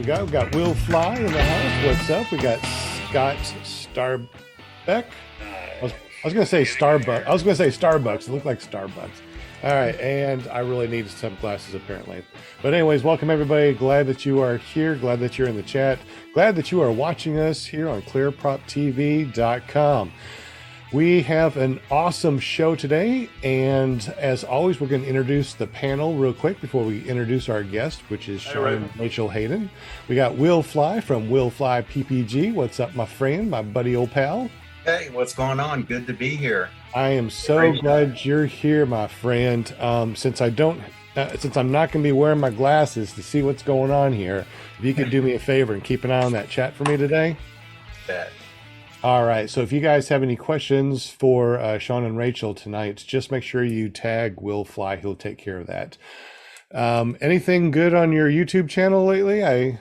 got? We got Will Fly in the house. What's up? We got Scott Starbeck. I was going to say Starbucks. I was going to say Starbucks. It looked like Starbucks. All right, and I really need some glasses apparently. But anyways, welcome everybody. Glad that you are here. Glad that you're in the chat. Glad that you are watching us here on ClearPropTV.com. We have an awesome show today, and as always, we're going to introduce the panel real quick before we introduce our guest, which is Shaun and Rachael Hayden. We got Will Fly from Will Fly PPG. What's up, my friend, my buddy, old pal? Hey, what's going on? Good to be here. I am so glad you're here, my friend. Since I'm not going to be wearing my glasses to see what's going on here, if you could do me a favor and keep an eye on that chat for me today. Bet. All right, so if you guys have any questions for Shaun and Rachael tonight, just make sure you tag Will Fly. He'll take care of that. Anything good on your YouTube channel lately? I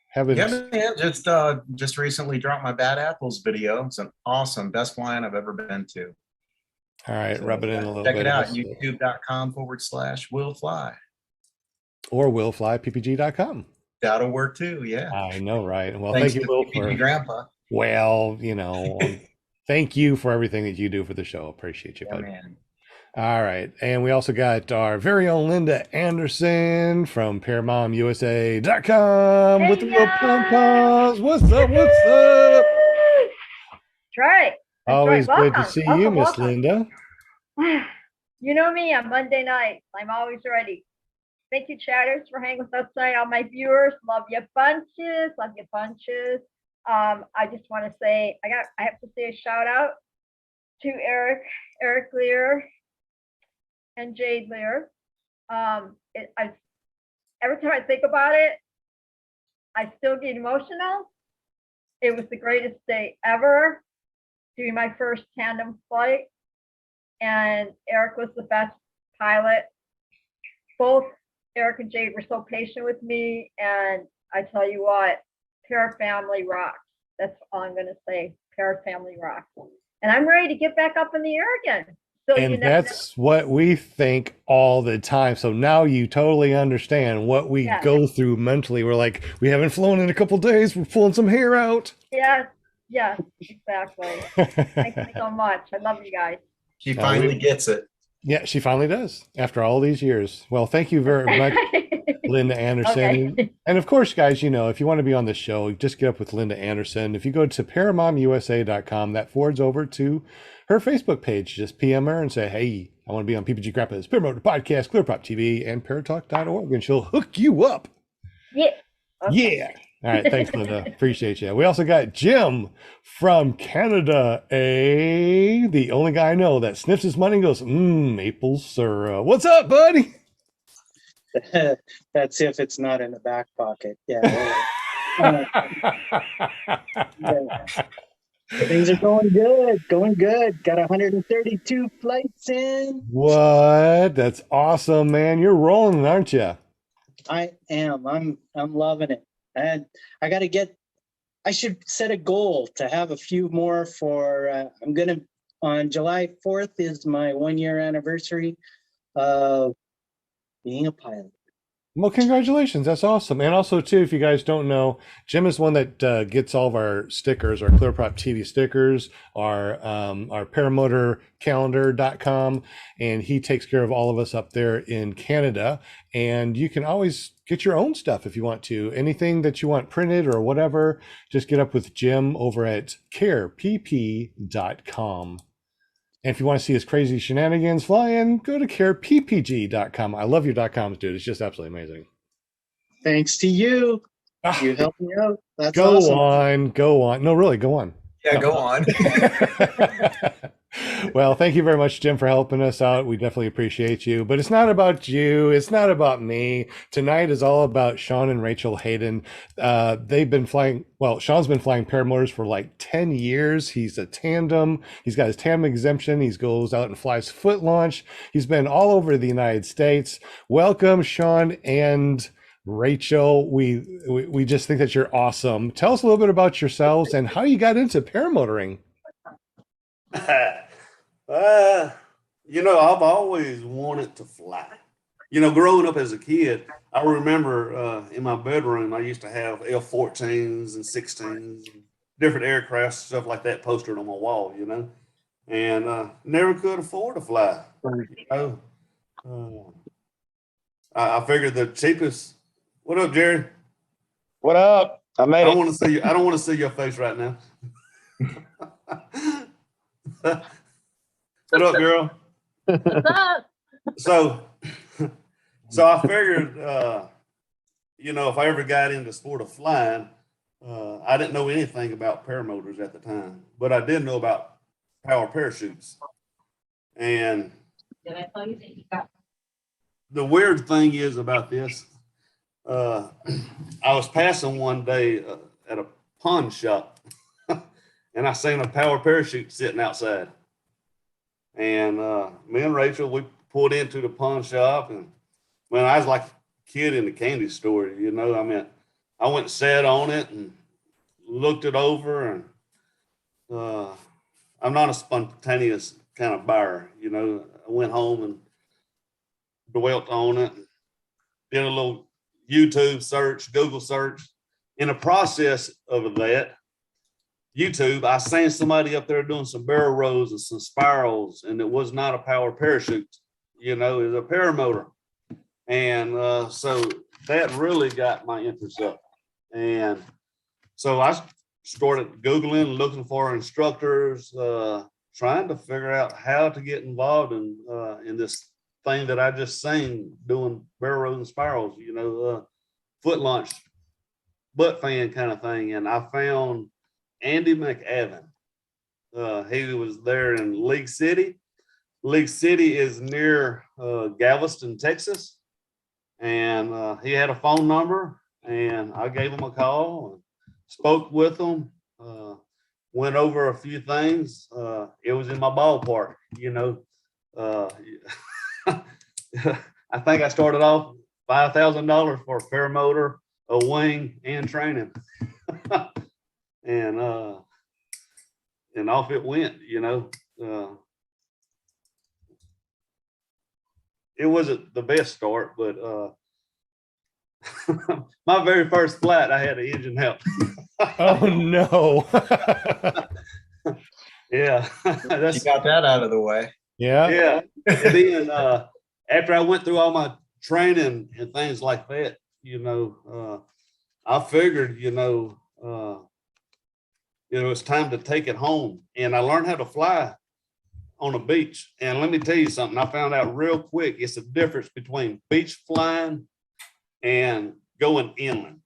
haven't. Yeah, man, just recently dropped my Bad Apples video. It's an awesome, best flying I've ever been to. All right, So, rub it in a little check bit. it out, youtube.com/Will Fly. Or willflyppg.com. That'll work too, yeah. I know, right? Well, Thanks thank you, to Will, PPG Grandpa. Well, thank you for everything that you do for the show. Appreciate you, Yeah, bud. man. All right. And we also got our very own Linda Anderson from ParamontUSA.com with the little pom-poms. What's up? What's up? That's right. Always welcome. good to see you, Miss Linda. You know me on Monday nights. I'm always ready. Thank you, chatters, for hanging with us tonight. All my viewers, love you bunches. Love you bunches. I just want to say, I have to say a shout out to Eric Lear and Jade Lear. Every time I think about it, I still get emotional. It was the greatest day ever, doing my first tandem flight, and Eric was the best pilot. Both Eric and Jade were so patient with me, and I tell you what, Para family rocks. That's all I'm going to say. Para family rocks. And I'm ready to get back up in the air again. So and that's what we think all the time. So now you totally understand what we go through mentally. We're like, we haven't flown in a couple days. We're pulling some hair out. Yes, exactly. Thank you so much. I love you guys. She finally gets it. Yeah, she finally does after all these years. Well, thank you very much, Linda Anderson. Okay. And of course, guys, if you want to be on the show, just get up with Linda Anderson. If you go to ParamontUSA.com, that forwards over to her Facebook page. Just PM her and say, hey, I want to be on PPG Grandpa's Paramotor Podcast, ClearProp TV, and Paratalk.org, and she'll hook you up. Yeah. Okay. Yeah. All right. Thanks, Linda. Appreciate you. We also got Jim from Canada, the only guy I know that sniffs his money and goes, maple syrup. What's up, buddy? That's if it's not in the back pocket. Yeah. Things are going good. Got 132 flights in. What? That's awesome, man. You're rolling, aren't you? I am. I'm loving it. And I should set a goal to have a few more on July 4th is my 1-year anniversary of being a pilot. Well, congratulations. That's awesome. And also, too, if you guys don't know, Jim is one that gets all of our stickers, our ClearProp TV stickers, our paramotorcalendar.com, and he takes care of all of us up there in Canada. And you can always get your own stuff if you want to. Anything that you want printed or whatever, just get up with Jim over at carepp.com. And if you want to see his crazy shenanigans flying, go to careppg.com. I love your .coms, dude. It's just absolutely amazing. Thanks to you. You helped me out. That's go awesome. Go on. No, really, go on. Yeah, go on. Well, thank you very much, Jim, for helping us out. We definitely appreciate you. But it's not about you. It's not about me. Tonight is all about Shaun and Rachael Hayden. They've been flying. Well, Shaun's been flying paramotors for like 10 years. He's a tandem. He's got his tandem exemption. He goes out and flies foot launch. He's been all over the United States. Welcome, Shaun and Rachael. We just think that you're awesome. Tell us a little bit about yourselves and how you got into paramotoring. I've always wanted to fly. you know, growing up as a kid, I remember in my bedroom, I used to have F-14s and 16s, different aircraft, stuff like that posted on my wall, you know, and never could afford to fly. You know, I figured the cheapest. What up, Jerry? What up? I I made don't it. want to see you. I don't want to see your face right now. What up, girl? What's up? So, so I figured, you know, if I ever got into sport of flying, I didn't know anything about paramotors at the time, but I did know about power parachutes. And Did I tell you that you got? the weird thing is about this, I was passing one day at a pawn shop, and I seen a power parachute sitting outside. And me and Rachel, we pulled into the pawn shop, and man, I was like a kid in the candy store, you know. I mean, I went and sat on it and looked it over, and I'm not a spontaneous kind of buyer, you know. I went home and dwelt on it, did a little YouTube search, Google search. In the process of that, YouTube, I seen somebody up there doing some barrel rolls and some spirals, and it was not a power parachute, you know, it was a paramotor. And so that really got my interest up. And so I started Googling, looking for instructors, trying to figure out how to get involved in this thing that I just seen, doing barrel rolls and spirals, you know, foot launch, butt fan kind of thing. And I found Andy McAvan. He was there in League City. League City is near Galveston, Texas. And he had a phone number, and I gave him a call and spoke with him, went over a few things. It was in my ballpark, you know. I think I started off $5,000 for a paramotor, a wing, and training. And off it went, you know. It wasn't the best start, but my very first flight, I had an engine help. Oh no. Yeah, You got that out of the way. Yeah. yeah. And then after I went through all my training and things like that, you know, I figured, you know, it's time to take it home. And I learned how to fly on a beach. And let me tell you something, I found out real quick, it's the difference between beach flying and going inland.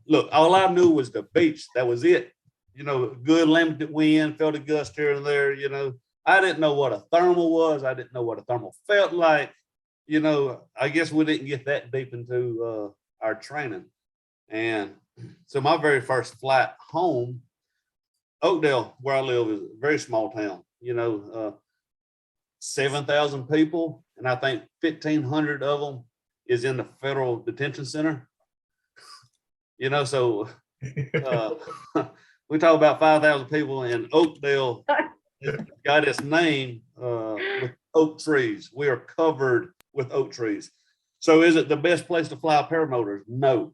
Look, all I knew was the beach. That was it. You know, good limited wind, felt a gust here and there, you know. I didn't know what a thermal was. I didn't know what a thermal felt like. You know, I guess we didn't get that deep into our training. And so my very first flight home, Oakdale, where I live, is a very small town, you know, 7,000 people. And I think 1,500 of them is in the federal detention center. You know, so we talk about 5,000 people, and Oakdale got its name with oak trees. We are covered with oak trees. So is it the best place to fly paramotors? No.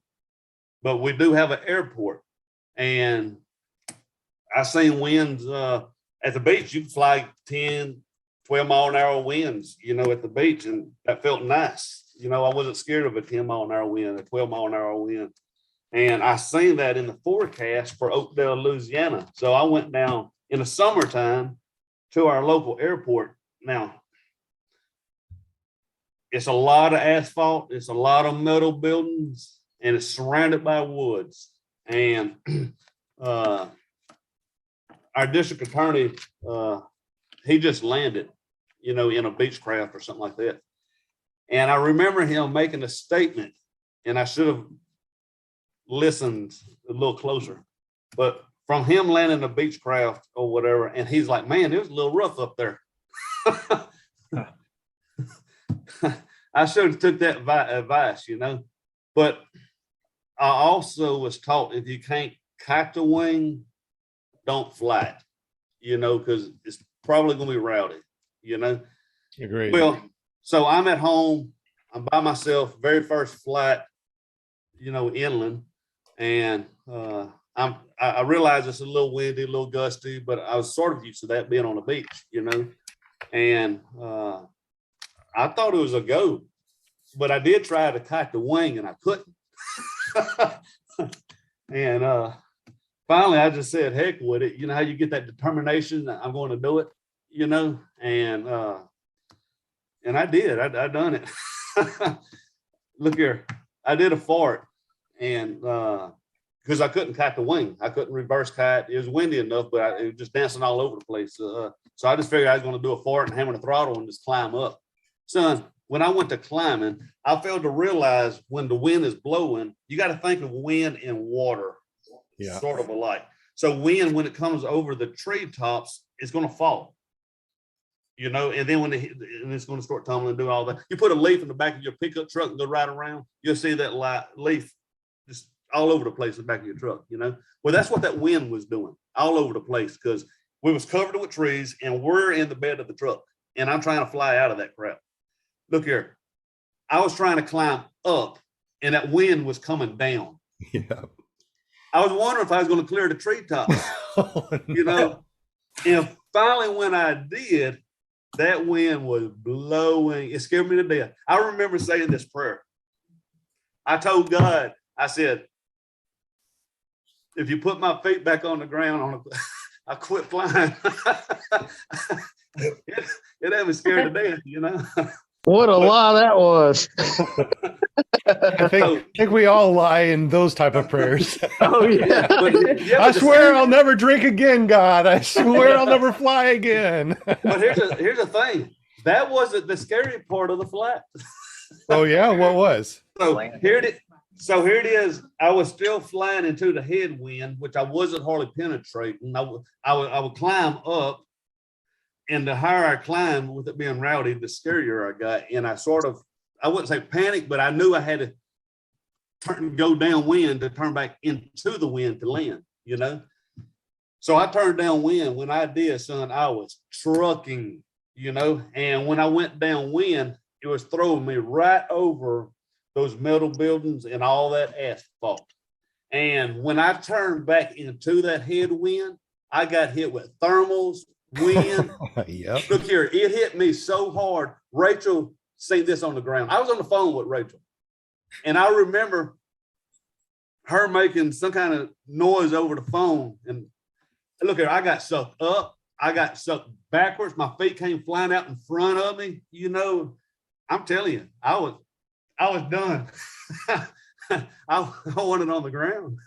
But we do have an airport. And I seen winds at the beach. You can fly 10, 12 mile an hour winds, you know, at the beach. And that felt nice. You know, I wasn't scared of a 10 mile an hour wind, a 12 mile an hour wind. And I seen that in the forecast for Oakdale, Louisiana. So I went down in the summertime to our local airport. Now, it's a lot of asphalt. It's a lot of metal buildings, and it's surrounded by woods. And our district attorney, he just landed, you know, in a Beechcraft or something like that. And I remember him making a statement, and I should have listened a little closer, but from him landing a Beechcraft or whatever, and he's like, man, it was a little rough up there. I should have took that advice, you know, but I also was taught if you can't kite the wing, don't fly it, you know, because it's probably going to be rowdy, you know. Agreed. Well, so I'm at home I'm by myself, very first flight, you know, inland, and I realize it's a little windy, a little gusty, but I was sort of used to that being on the beach, you know, and I thought it was a go, but I did try to kite the wing and I couldn't. And finally, I just said, heck with it. You know how you get that determination that I'm going to do it, you know, and I did. I done it. Look here, I did a fart, and because I couldn't kite the wing, I couldn't reverse kite. It was windy enough, but it was just dancing all over the place. So I just figured I was going to do a fart and hammer the throttle and just climb up. Son, when I went to climbing, I failed to realize when the wind is blowing, you got to think of wind and water, sort of alike. So wind, when it comes over the treetops, it's going to fall. You know, and then when it's going to start tumbling and do all that, you put a leaf in the back of your pickup truck and go right around, you'll see that leaf just all over the place in the back of your truck, you know. Well, that's what that wind was doing, all over the place, because we was covered with trees and we're in the bed of the truck, and I'm trying to fly out of that crap. Look here, I was trying to climb up, and that wind was coming down. Yeah. I was wondering if I was going to clear the treetops, you know. And finally, when I did, that wind was blowing. It scared me to death. I remember saying this prayer. I told God, I said, if you put my feet back on the ground, I quit flying. it had me scared to death, you know. What a lie that was. I think we all lie in those type of prayers. Oh, yeah. I swear I'll never drink again, God. I swear I'll never fly again. But here's the thing. That wasn't the scary part of the flight. Oh, yeah? What was? So here it is. I was still flying into the headwind, which I wasn't hardly penetrating. I would climb up, and the higher I climbed, with it being rowdy, the scarier I got. And I wouldn't say panic, but I knew I had to go downwind to turn back into the wind to land, you know? So I turned downwind. When I did, son, I was trucking, you know? And when I went downwind, it was throwing me right over those metal buildings and all that asphalt. And when I turned back into that headwind, I got hit with thermals, wind. Yep. Look here, it hit me so hard. Rachael seen this on the ground. I was on the phone with Rachael, and I remember her making some kind of noise over the phone. And look here, I got sucked up. I got sucked backwards. My feet came flying out in front of me. You know, I'm telling you, I was done. I wanted on the ground.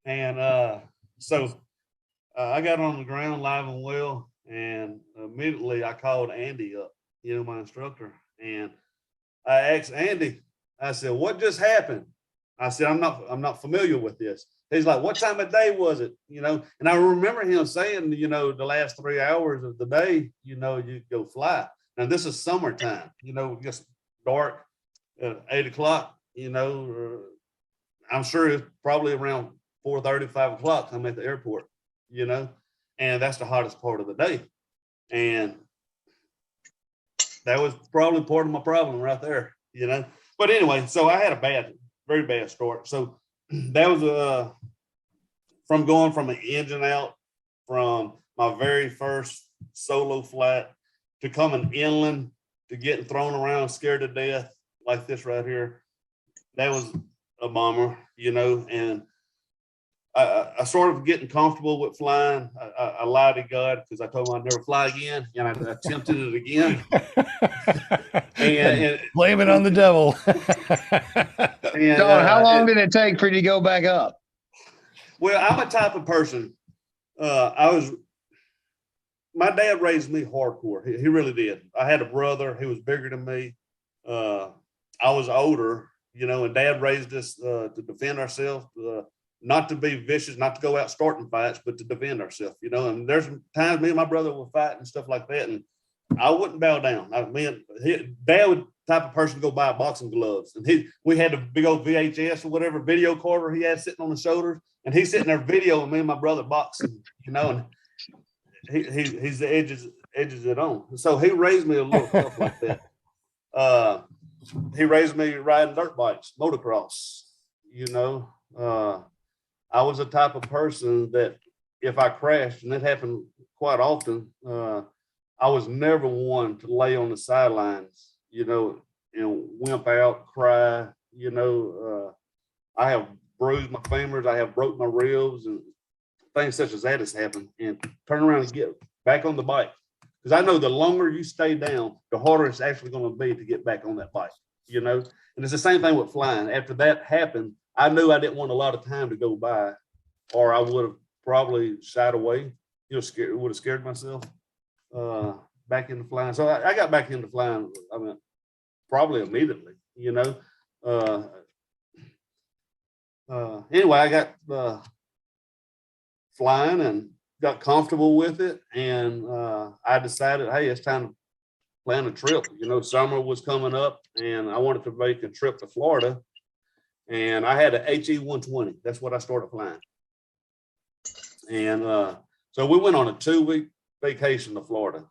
And so I got on the ground live and well, and immediately I called Andy up, you know, my instructor, and I asked Andy, I said, what just happened? I said, I'm not familiar with this. He's like, what time of day was it? You know, and I remember him saying, you know, the last 3 hours of the day, you know, you go fly. Now this is summertime, you know, just dark at 8 o'clock, you know, I'm sure it's probably around 4:30, 5 o'clock. I'm at the airport, you know, and that's the hottest part of the day. And that was probably part of my problem right there, you know. But anyway, so I had a very bad start. So that was from going from an engine out from my very first solo flight to coming inland to getting thrown around, scared to death like this right here. That was a bummer, you know. And I sort of getting comfortable with flying. I lied to God because I told him I'd never fly again, and I attempted it again. and blame it on the devil. And, Shaun, how long did it take for you to go back up? Well, I'm a type of person. My dad raised me hardcore. He really did. I had a brother who was bigger than me. I was older, you know, and Dad raised us to defend ourselves. Not to be vicious, not to go out starting fights, but to defend ourselves, you know. And there's times me and my brother will fight and stuff like that, and I wouldn't bow down. Dad would type of person to go buy boxing gloves, and we had a big old VHS or whatever video recorder he had sitting on his shoulders, and he's sitting there videoing me and my brother boxing, you know, and he's the edges it on. So he raised me a little tough like that. he raised me riding dirt bikes, motocross. You know, I was the type of person that if I crashed, and it happened quite often, I was never one to lay on the sidelines, you know, and wimp out, cry. You know, I have bruised my femurs, I have broke my ribs, and things such as that has happened. And turn around and get back on the bike, because I know the longer you stay down, the harder it's actually going to be to get back on that bike. You know, and it's the same thing with flying. After that happened, I knew I didn't want a lot of time to go by, or I would have probably shied away. You know, would have scared myself back into flying. So I got back into flying. I mean, probably immediately. You know, anyway, I got flying and got comfortable with it, and I decided, hey, it's time to plan a trip. You know, summer was coming up, and I wanted to make a trip to Florida. And I had an E124. That's what I started flying. And so we went on a 2-week vacation to Florida.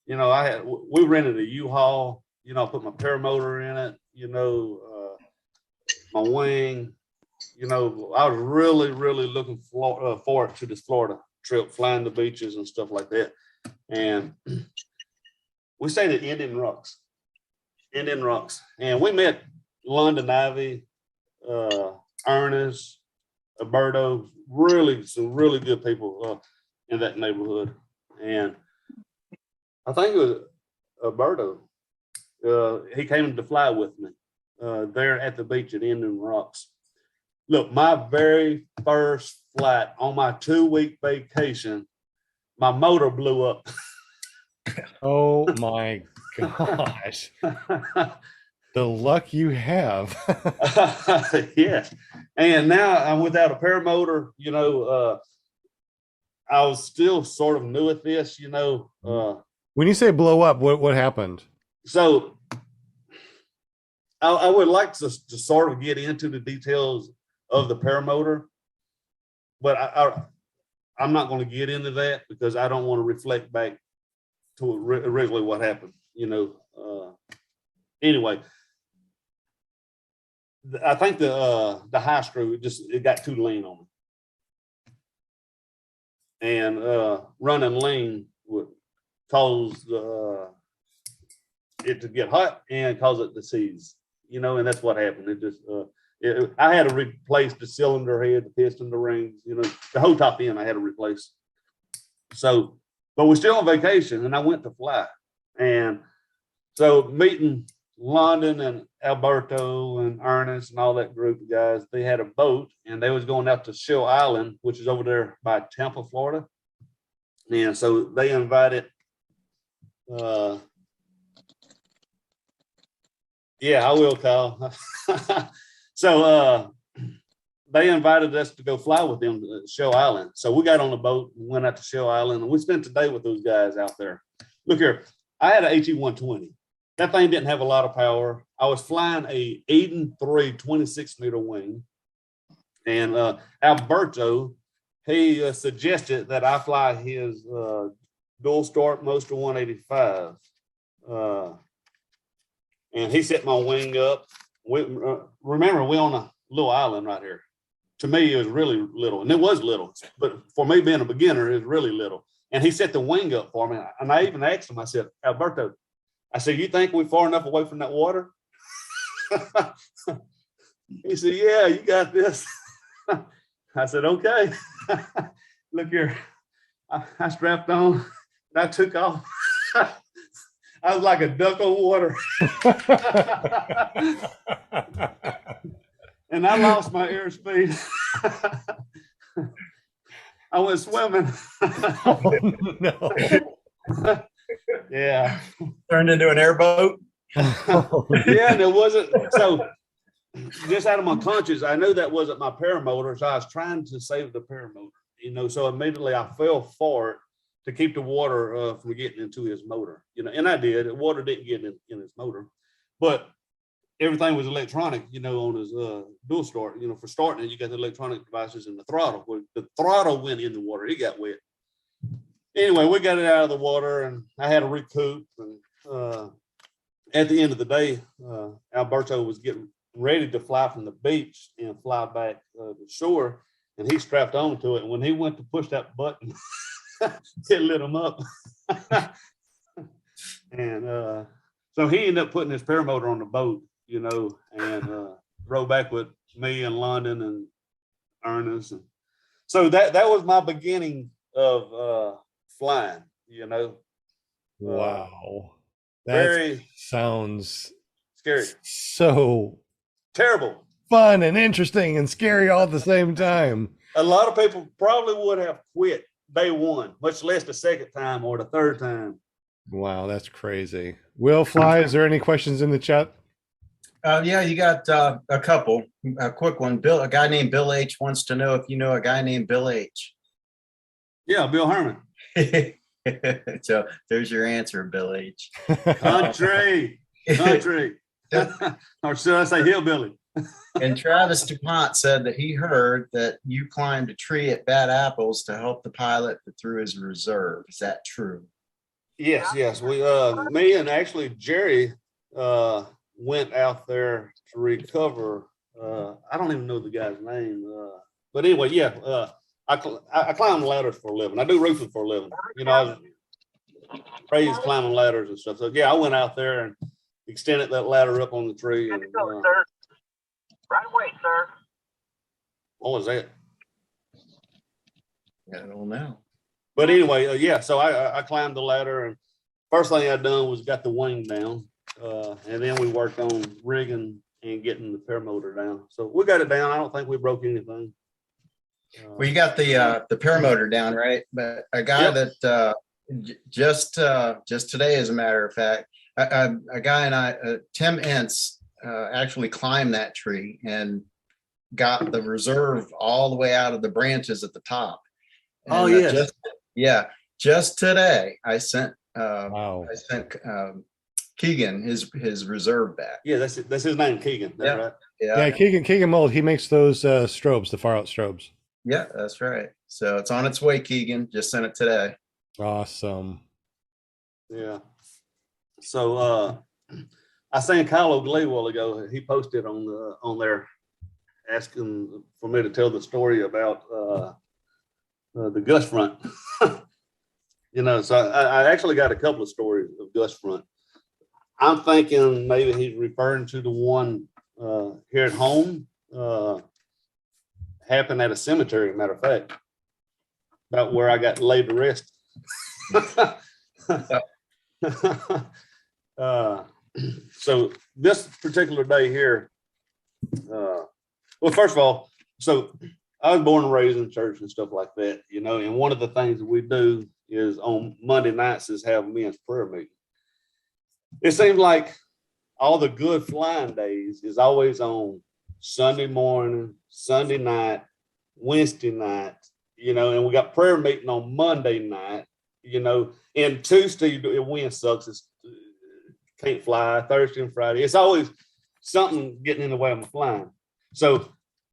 You know, we rented a U-Haul. You know, I put my paramotor in it. You know, my wing. You know, I was really, really looking forward to this Florida trip, flying the beaches and stuff like that. And we stayed at Indian Rocks, and we met London Ivy, Ernest, Alberto, some really good people in that neighborhood. And I think it was Alberto. He came to fly with me there at the beach at Indian Rocks. Look, my very first flight on my 2-week vacation, my motor blew up. Oh my gosh. The luck you have. Yes. And now I'm without a paramotor. You know, I was still sort of new at this, you know. When you say blow up, what happened? So I would like to sort of get into the details of the paramotor, but I'm not going to get into that because I don't want to reflect back to originally what happened, you know. Anyway, I think the high screw, it got too lean on me. And running lean would cause it to get hot and cause it to seize, you know, and that's what happened. It just, I had to replace the cylinder head, the piston, the rings, you know, the whole top end I had to replace. So, but we're still on vacation, and I went to fly. And so meeting London and Alberto and Ernest and all that group of guys, they had a boat, and they was going out to Shell Island, which is over there by Tampa, Florida. And so they invited, yeah, I will, Kyle. So they invited us to go fly with them to Shell Island. So we got on the boat and went out to Shell Island, and we spent the day with those guys out there. Look here, I had an E124. That thing didn't have a lot of power. I was flying a Eden 3 26-meter wing. And Alberto, he suggested that I fly his dual start Moster 185. And he set my wing up. Remember, we're on a little island right here. To me, it was really little, and it was little, but for me being a beginner, it was really little. And he set the wing up for me. And I even asked him, I said, Alberto, I said, you think we're far enough away from that water? He said, yeah, you got this. I said, okay. Look here. I strapped on, and I took off. I was like a duck on water. And I lost my airspeed. I went swimming. Oh, no. Yeah. Turned into an airboat. Yeah, and it wasn't. So just out of my conscience, I knew that wasn't my paramotor. So I was trying to save the paramotor, you know, so immediately I fell for it to keep the water from getting into his motor, you know, and I did. The water didn't get in his motor, but everything was electronic, you know, on his dual start. You know, for starting it, you got the electronic devices and the throttle. Well, the throttle went in the water. It got wet. Anyway, we got it out of the water, and I had to recoup. And at the end of the day, Alberto was getting ready to fly from the beach and fly back to shore, and he strapped on to it. And when he went to push that button, it lit him up. And so he ended up putting his paramotor on the boat, you know, and rode back with me and London and Ernest. And so that was my beginning of flying, you know. Wow. That Very sounds scary, so terrible, fun and interesting and scary all at the same time. A lot of people probably would have quit day one, much less the second time or the third time. Wow, that's crazy. Will Fly, is there any questions in the chat? Yeah, you got a couple. A quick one. Bill, a guy named Bill H wants to know if you know a guy named Bill H. Yeah, Bill Herman. So there's your answer, Bill H. Country. Or should I say hillbilly? And Travis DuPont said that he heard that you climbed a tree at Bad Apples to help the pilot that threw his reserve. Is that true? Yes. We me and actually Jerry went out there to recover. I don't even know the guy's name. But anyway, yeah. I climb ladders for a living. I do roofing for a living. You know, I was raised climbing ladders and stuff. So yeah, I went out there and extended that ladder up on the tree. And, sir. Right away, sir. What was that? I don't know. But anyway, yeah. So I climbed the ladder, and first thing I done was got the wing down, and then we worked on rigging and getting the paramotor down. So we got it down. I don't think we broke anything. Well, you got the paramotor down, right? But a guy that just today, as a matter of fact, a guy and I, Tim Entz, actually climbed that tree and got the reserve all the way out of the branches at the top. And, just today I sent Keegan his reserve back. Yeah, that's his name, Keegan. That's right. Yeah, Keegan Mold, he makes those strobes, the far out strobes. Yeah, that's right. So it's on its way, Keegan. Just sent it today. Awesome. Yeah. So I seen Kyle O'Glee a while ago. He posted on there asking for me to tell the story about the gust front. You know, so I actually got a couple of stories of gust front. I'm thinking maybe he's referring to the one here at home. Happened at a cemetery, matter of fact, about where I got laid to rest. So this particular day here, well, first of all, so I was born and raised in church and stuff like that, you know, and one of the things that we do is on Monday nights is have men's prayer meeting. It seems like all the good flying days is always on Sunday morning, Sunday night, Wednesday night, you know, and we got prayer meeting on Monday night, you know, and Tuesday, wind sucks. It's can't fly. Thursday and Friday. It's always something getting in the way of my flying. So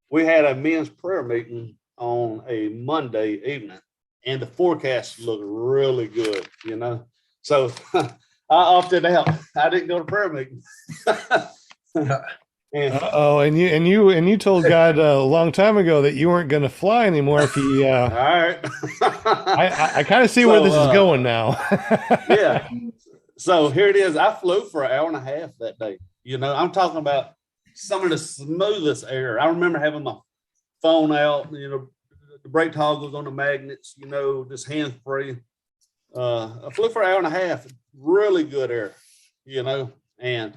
we had a men's prayer meeting on a Monday evening, and the forecast looked really good, you know. So I opted out. I didn't go to prayer meeting. And you told God a long time ago that you weren't going to fly anymore if he. All right. I kind of see where this is going now. Yeah. So here it is. I flew for an hour and a half that day. You know, I'm talking about some of the smoothest air. I remember having my phone out, you know, the brake toggles on the magnets, you know, just hands free. I flew for an hour and a half, really good air, you know. And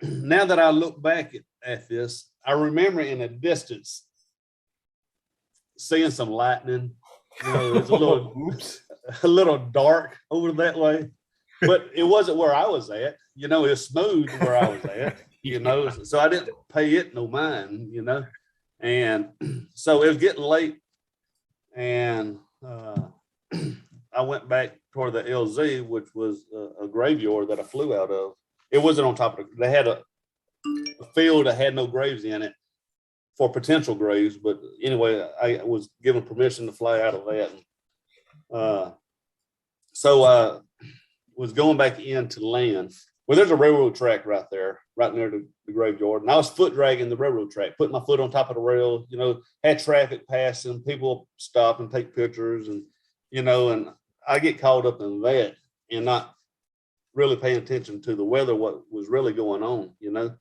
now that I look back at this, I remember in the distance seeing some lightning. You know, it was a little dark over that way, but it wasn't where I was at. You know, it's smooth where I was at, you know, so I didn't pay it no mind, you know. And so it was getting late, and I went back toward the LZ, which was a graveyard that I flew out of. It wasn't on top of it. They had a field that had no graves in it for potential graves. But anyway, I was given permission to fly out of that. So I was going back in to land, Well, there's a railroad track right there, right near the graveyard. And I was foot dragging the railroad track, putting my foot on top of the rail, you know, had traffic passing, people stop and take pictures and, you know, and I get caught up in that and not really paying attention to the weather, what was really going on, you know.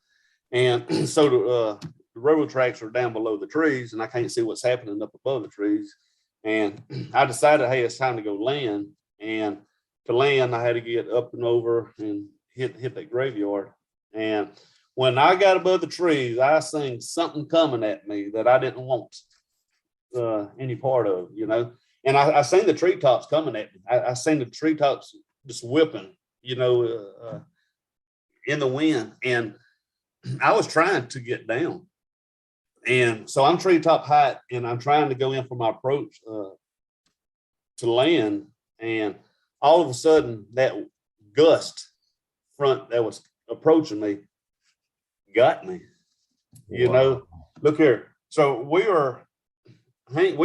And so the railroad tracks are down below the trees and I can't see what's happening up above the trees. And I decided, hey, it's time to go land. And to land, I had to get up and over and hit that graveyard. And when I got above the trees, I seen something coming at me that I didn't want any part of, you know. And I seen the treetops coming at me. I seen the treetops just whipping, you know, in the wind. And I was trying to get down. And so I'm treetop height and I'm trying to go in for my approach to land. And all of a sudden that gust front that was approaching me got me, you know. Look here. So we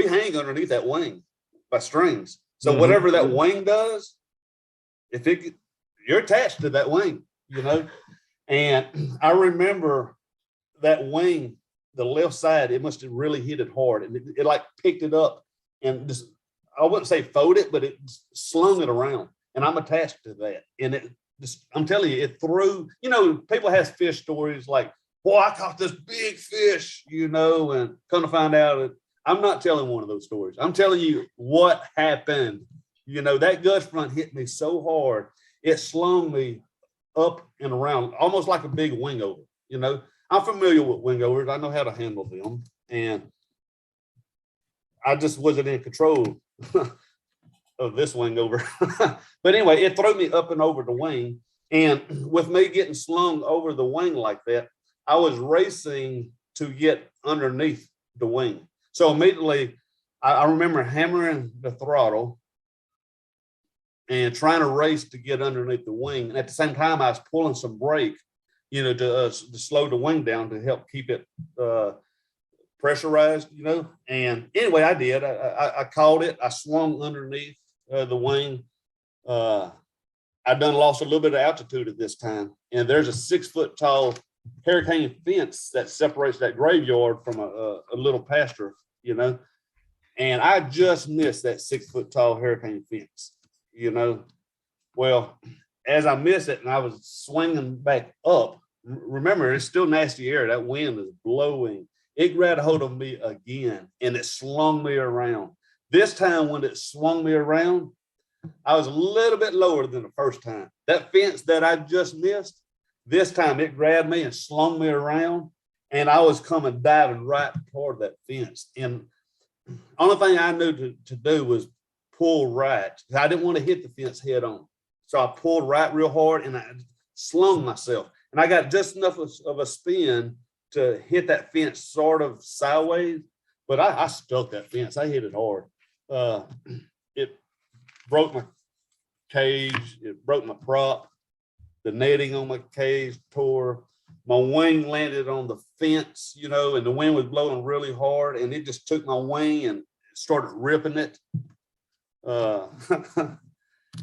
hang underneath that wing by strings. So whatever that wing does, you're attached to that wing, you know. And I remember that wing, the left side, it must have really hit it hard. And it like picked it up and just, I wouldn't say folded it, but it slung it around. And I'm attached to that. And it just, I'm telling you, it threw, you know, people have fish stories like, boy, I caught this big fish, you know, and come to find out, I'm not telling one of those stories. I'm telling you what happened. You know, that gust front hit me so hard, it slung me up and around, almost like a big wing over, you know. I'm familiar with wing overs. I know how to handle them. And I just wasn't in control of this wing over. But anyway, it threw me up and over the wing. And with me getting slung over the wing like that, I was racing to get underneath the wing. So immediately, I remember hammering the throttle and trying to race to get underneath the wing. And at the same time, I was pulling some brake, you know, to slow the wing down to help keep it pressurized, you know. And anyway, I did. I caught it. I swung underneath the wing. I done lost a little bit of altitude at this time. And there's a 6 foot tall hurricane fence that separates that graveyard from a little pasture, you know. And I just missed that 6 foot tall hurricane fence, you know. Well, as I missed it and I was swinging back up, remember, it's still nasty air. That wind is blowing. It grabbed a hold of me again and it slung me around. This time when it swung me around, I was a little bit lower than the first time. That fence that I just missed, this time it grabbed me and slung me around and I was coming diving right toward that fence. And only thing I knew to do was pull right. I didn't want to hit the fence head on. So I pulled right real hard and I slung myself. And I got just enough of a spin to hit that fence sort of sideways, but I stuck that fence. I hit it hard. It broke my cage. It broke my prop. The netting on my cage tore. My wing landed on the fence, you know, and the wind was blowing really hard and it just took my wing and started ripping it. And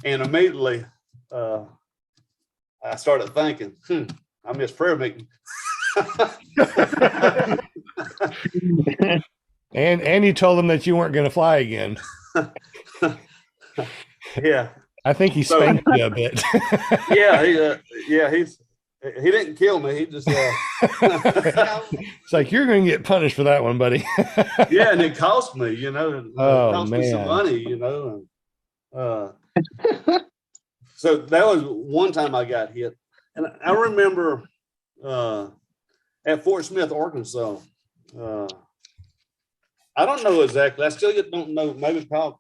immediately I started thinking, I missed prayer meeting. And you told him that you weren't going to fly again. Yeah. I think he spanked you a bit. Yeah, he didn't kill me. He just it's like, you're going to get punished for that one, buddy. yeah, and it cost me, you know. It cost me some money, you know. So that was one time I got hit. And I remember at Fort Smith, Arkansas, I don't know exactly. I still don't know. Maybe Kyle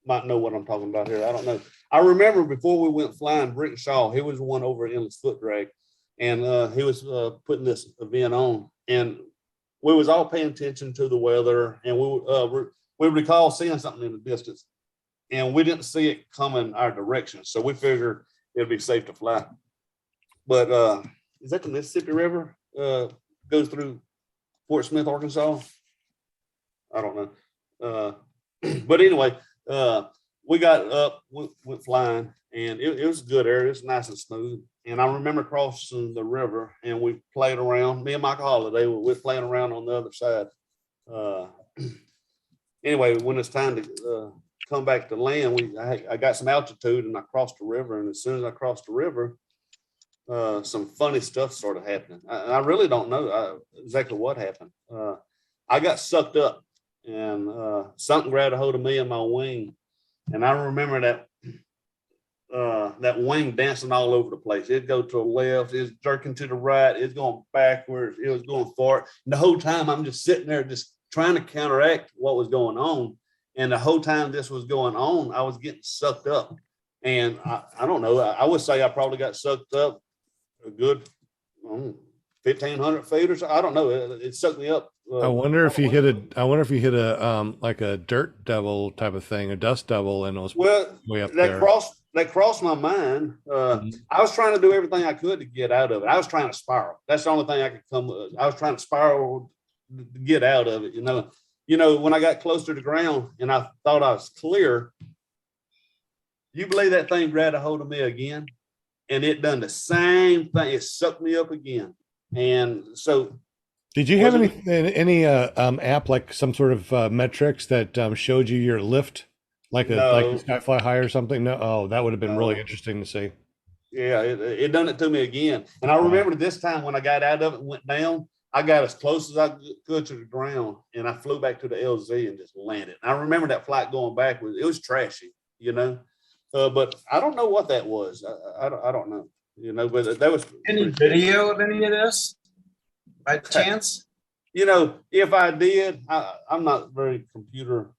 might know what I'm talking about here. I don't know. I remember before we went flying, Brick Shaw, he was the one over at Endless Foot Drag, and he was putting this event on. And we was all paying attention to the weather, and we recall seeing something in the distance, and we didn't see it coming our direction. So we figured it'd be safe to fly. But is that the Mississippi River goes through Fort Smith, Arkansas? I don't know. But anyway, we got up, went flying, and it was a good area. It's nice and smooth. and I remember crossing the river, and we played around. Me and Michael Holiday, we were playing around on the other side. Anyway, when it's time to come back to land, I got some altitude, and I crossed the river. And as soon as I crossed the river, some funny stuff started happening. I really don't know exactly what happened. I got sucked up, and something grabbed a hold of me and my wing. And I remember that wing dancing all over the place. It'd go to the left, it's jerking to the right, it's going backwards, it was going forward. And the whole time I'm just sitting there just trying to counteract what was going on. And the whole time this was going on, I was getting sucked up. And I don't know, I would say I probably got sucked up a good 1,500 feet or so. I don't know. It sucked me up. I wonder if you hit a like a dirt devil type of thing, a dust devil, and it was way up there. That crossed my mind. I was trying to do everything I could to get out of it. I was trying to spiral. That's the only thing I could come with. I was trying to spiral to get out of it. When I got close to the ground and I thought I was clear, you believe that thing grabbed a hold of me again, and it done the same thing. It sucked me up again. And so, did you have any app, like some sort of metrics that showed you your lift, like a Skyfly High or something? No. Oh, that would have been really interesting to see. Yeah, it done it to me again. And I remember this time when I got out of it and went down, I got as close as I could to the ground, and I flew back to the LZ and just landed. And I remember that flight going backwards. It was trashy, but I don't know what that was. I don't know, but that was any video of any of this by chance? If I did, I'm not very computer.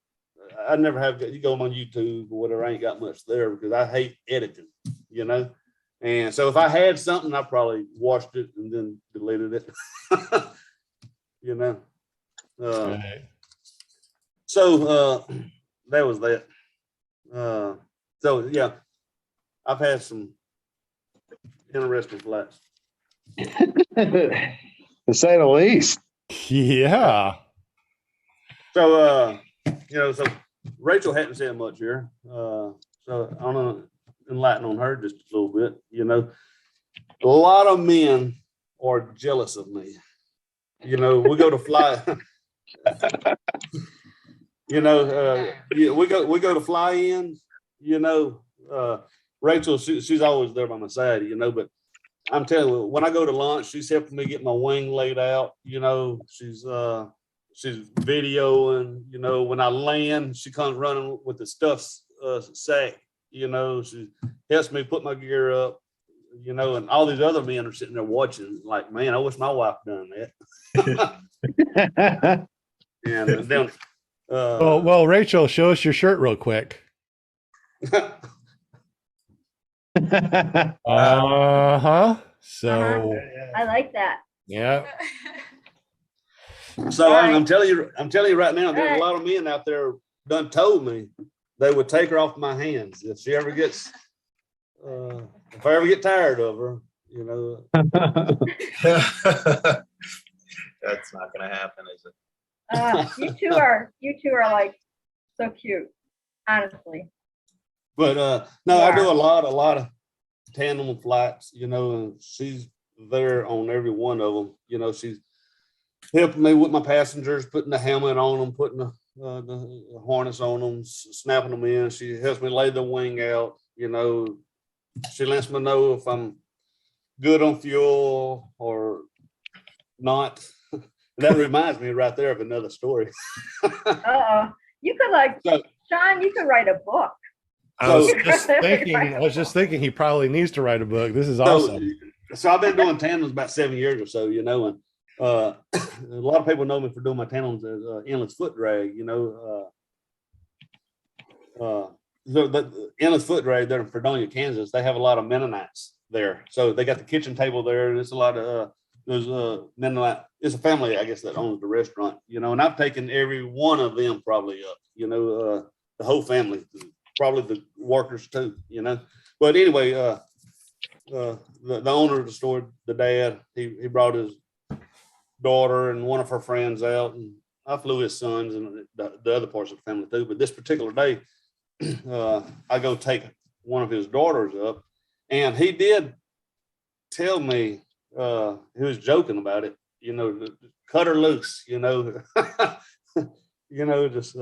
I never have. You go on YouTube or whatever. I ain't got much there because I hate editing, And so if I had something, I probably watched it and then deleted it. So that was that. So yeah, I've had some interesting flights. To say the least. Yeah. So so Rachael hadn't said much here. So I'm gonna enlighten on her just a little bit. A lot of men are jealous of me. We go to fly. We go to fly-ins. Rachael, she's always there by my side. But I'm telling you, when I go to lunch, she's helping me get my wing laid out. She's videoing. When I land, she comes running with the stuff sack. She helps me put my gear up. And all these other men are sitting there watching, like, man, I wish my wife done that. And then, well, Rachael, show us your shirt real quick. So I like that. Yeah. So I'm telling you right now, there's a lot of men out there done told me they would take her off my hands if she ever gets if I ever get tired of her, That's not gonna happen, is it? You two are like so cute, honestly. But no, I do a lot of tandem flights, and she's there on every one of them. She's helping me with my passengers, putting the helmet on them, putting the harness on them, snapping them in. She helps me lay the wing out. She lets me know if I'm good on fuel or not. That reminds me right there of another story. You could Shaun, you could write a book. I was just thinking he probably needs to write a book. This is awesome. So I've been doing tandems about 7 years or so, and a lot of people know me for doing my tandems as endless foot drag, the endless foot drag there in Fredonia, Kansas. They have a lot of Mennonites there. So they got the kitchen table there. And it's a lot of, there's Mennonite. It's a family, I guess, that owns the restaurant, and I've taken every one of them probably up, the whole family, probably the workers too, But anyway, the owner of the store, the dad, he brought his daughter and one of her friends out, and I flew his sons and the other parts of the family too. But this particular day, I go take one of his daughters up, and he did tell me, he was joking about it, you know, to cut her loose, you know, you know, just,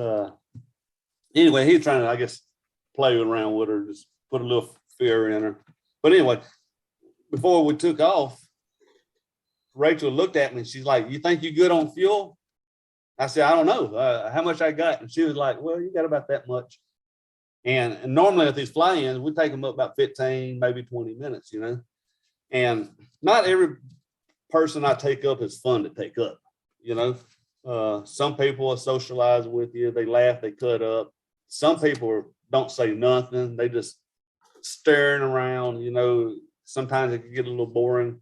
anyway, he's trying to, I guess, play around with her, just put a little fear in her. But anyway, before we took off, Rachel looked at me and she's like, "You think you good on fuel?" I said, "I don't know how much I got." And she was like, "Well, you got about that much." And normally at these fly-ins, we take them up about 15, maybe 20 minutes, you know. And not every person I take up is fun to take up, you know. Some people will socialize with you. They laugh, they cut up. Some people don't say nothing. They just staring around, you know. Sometimes it can get a little boring,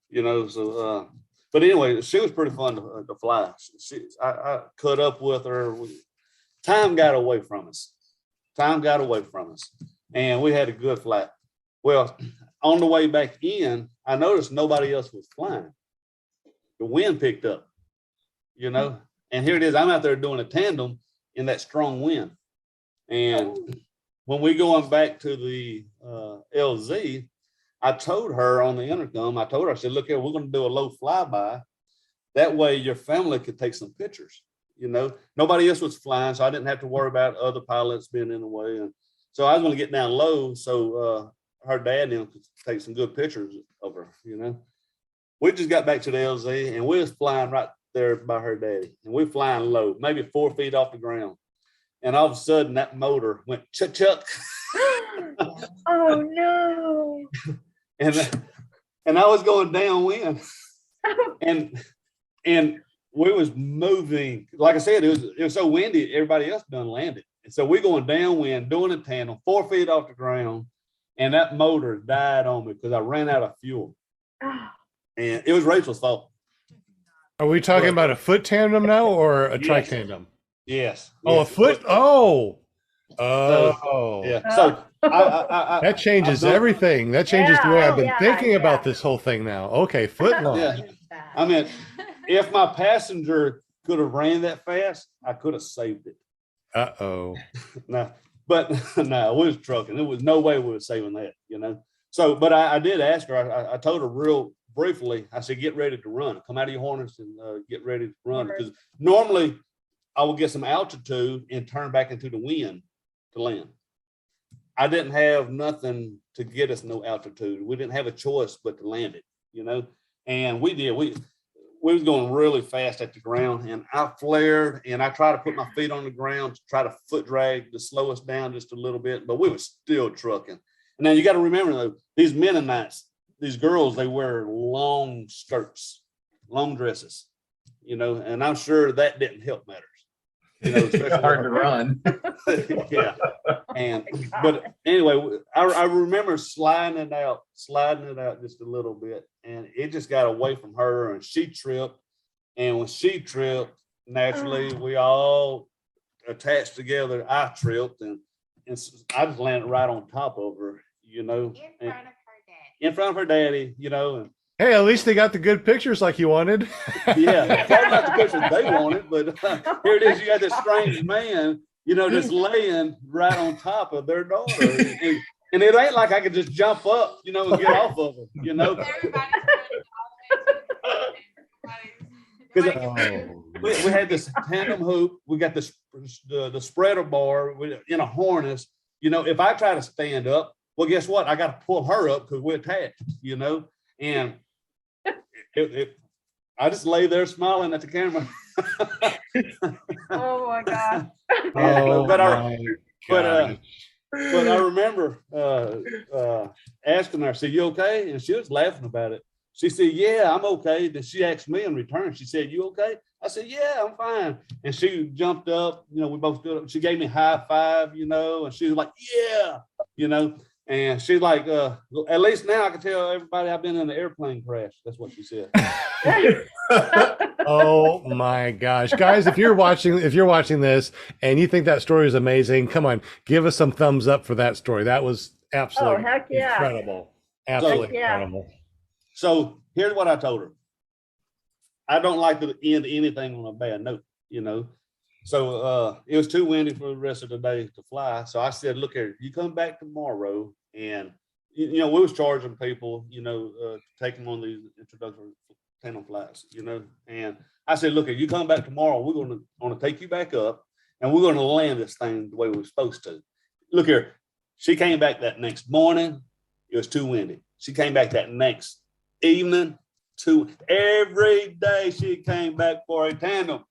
you know. So, but anyway, she was pretty fun to fly. I cut up with her. Time got away from us. And we had a good flight. Well, on the way back in, I noticed nobody else was flying. The wind picked up, you know, and here it is. I'm out there doing a tandem in that strong wind. And when we going back to the LZ, I told her on the intercom, I said, "Look here, we're going to do a low flyby. That way your family could take some pictures." You know, nobody else was flying, so I didn't have to worry about other pilots being in the way. And so I was going to get down low so her dad and them could take some good pictures of her, you know. We just got back to the LZ and we was flying right there by her daddy. And we're flying low, maybe 4 feet off the ground. And all of a sudden that motor went chuck. Oh no. And I was going downwind. And we was moving, like I said, it was so windy, everybody else done landed. And so we're going downwind, doing a tandem, 4 feet off the ground, and that motor died on me because I ran out of fuel. And it was Rachel's fault. Are we talking about a foot tandem now or a tri tandem? Yes. Oh, yes. a foot? Oh. Yeah. So I that changes everything. That changes the way I've been thinking about yeah. this whole thing now. Okay, foot long. Yeah. I mean, if my passenger could have ran that fast, I could have saved it. Uh-oh. No, but no, we was trucking. There was no way we were saving that, you know. So, but I did ask her. I told her real briefly. I said, "Get ready to run. Come out of your harness and get ready to run." Because normally I would get some altitude and turn back into the wind to land. I didn't have nothing to get us no altitude. We didn't have a choice but to land it, you know. And we did. We was going really fast at the ground, and I flared, and I tried to put my feet on the ground to try to foot drag to slow us down just a little bit, but we were still trucking. And now you got to remember, though, these Mennonites, these girls, they wear long skirts, long dresses, you know, and I'm sure that didn't help matters. You know, especially Hard to run. Yeah. And but anyway, I remember sliding it out just a little bit, and it just got away from her, and she tripped. And when she tripped, naturally we all attached together. I tripped, and I just landed right on top of her, you know, in front of her daddy, you know. And hey, at least they got the good pictures like you wanted. yeah, probably not the pictures they wanted, but here it is. You got this strange man, you know, just laying right on top of their daughter. And it ain't like I could just jump up, you know, and get off of her, you know. Because we had this tandem hoop. We got this the spreader bar in a harness. You know, if I try to stand up, well, guess what? I got to pull her up because we're attached, you know. And I just lay there smiling at the camera. Oh my God. But I remember asking her, I said, "You okay?" And she was laughing about it. She said, "Yeah, I'm okay." Then she asked me in return, she said, "You okay?" I said, "Yeah, I'm fine." And she jumped up, you know, we both stood up. She gave me a high five, you know, and she was like, "Yeah," you know. And she's like, "At least now I can tell everybody I've been in an airplane crash." That's what she said. Oh my gosh, guys! If you're watching this and you think that story is amazing, come on, give us some thumbs up for that story. That was absolutely incredible. Absolutely incredible. So here's what I told her. I don't like to end anything on a bad note, you know. So it was too windy for the rest of the day to fly. So I said, "Look here, you come back tomorrow and you know, we was charging people, you know, to take them on these introductory tandem flights, you know, and I said, look, if you come back tomorrow, we're going to take you back up and we're going to land this thing the way we're supposed to. Look here. She came back that next morning. It was too windy. She came back that next evening. Every day she came back for a tandem,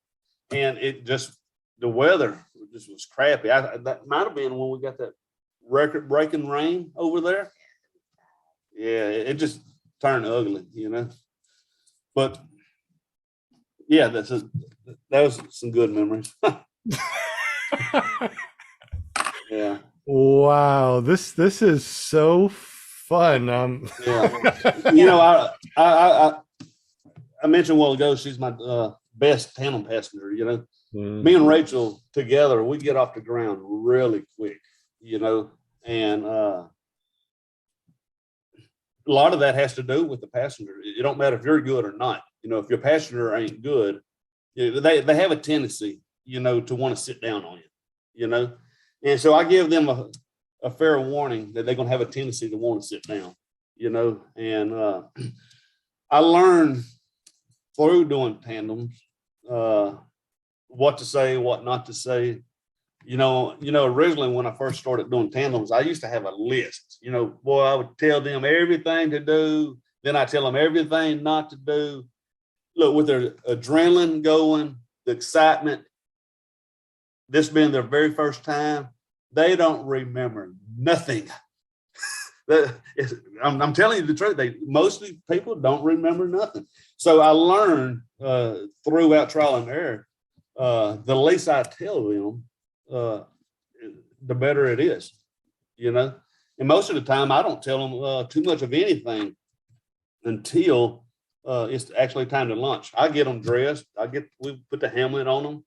and it just, the weather just was crappy. That might have been when we got that record-breaking rain over there. Yeah, it just turned ugly, you know. But yeah, that was some good memories. Yeah. Wow, this is so fun. Yeah. You know, I mentioned a while ago, she's my best tandem passenger, you know. Me and Rachael together, we get off the ground really quick, you know, and a lot of that has to do with the passenger. It don't matter if you're good or not. You know, if your passenger ain't good, they have a tendency, you know, to want to sit down on you, you know. And so I give them a fair warning that they're going to have a tendency to want to sit down, you know. And I learned through doing tandems what to say, what not to say. You know, originally when I first started doing tandems, I used to have a list. You know, boy, I would tell them everything to do. Then I tell them everything not to do. Look, with their adrenaline going, the excitement, this being their very first time, they don't remember nothing. I'm telling you the truth. Mostly people don't remember nothing. So I learned throughout trial and error, the least I tell them, the better it is, you know. And most of the time, I don't tell them too much of anything until it's actually time to lunch. I get them dressed. We put the helmet on them.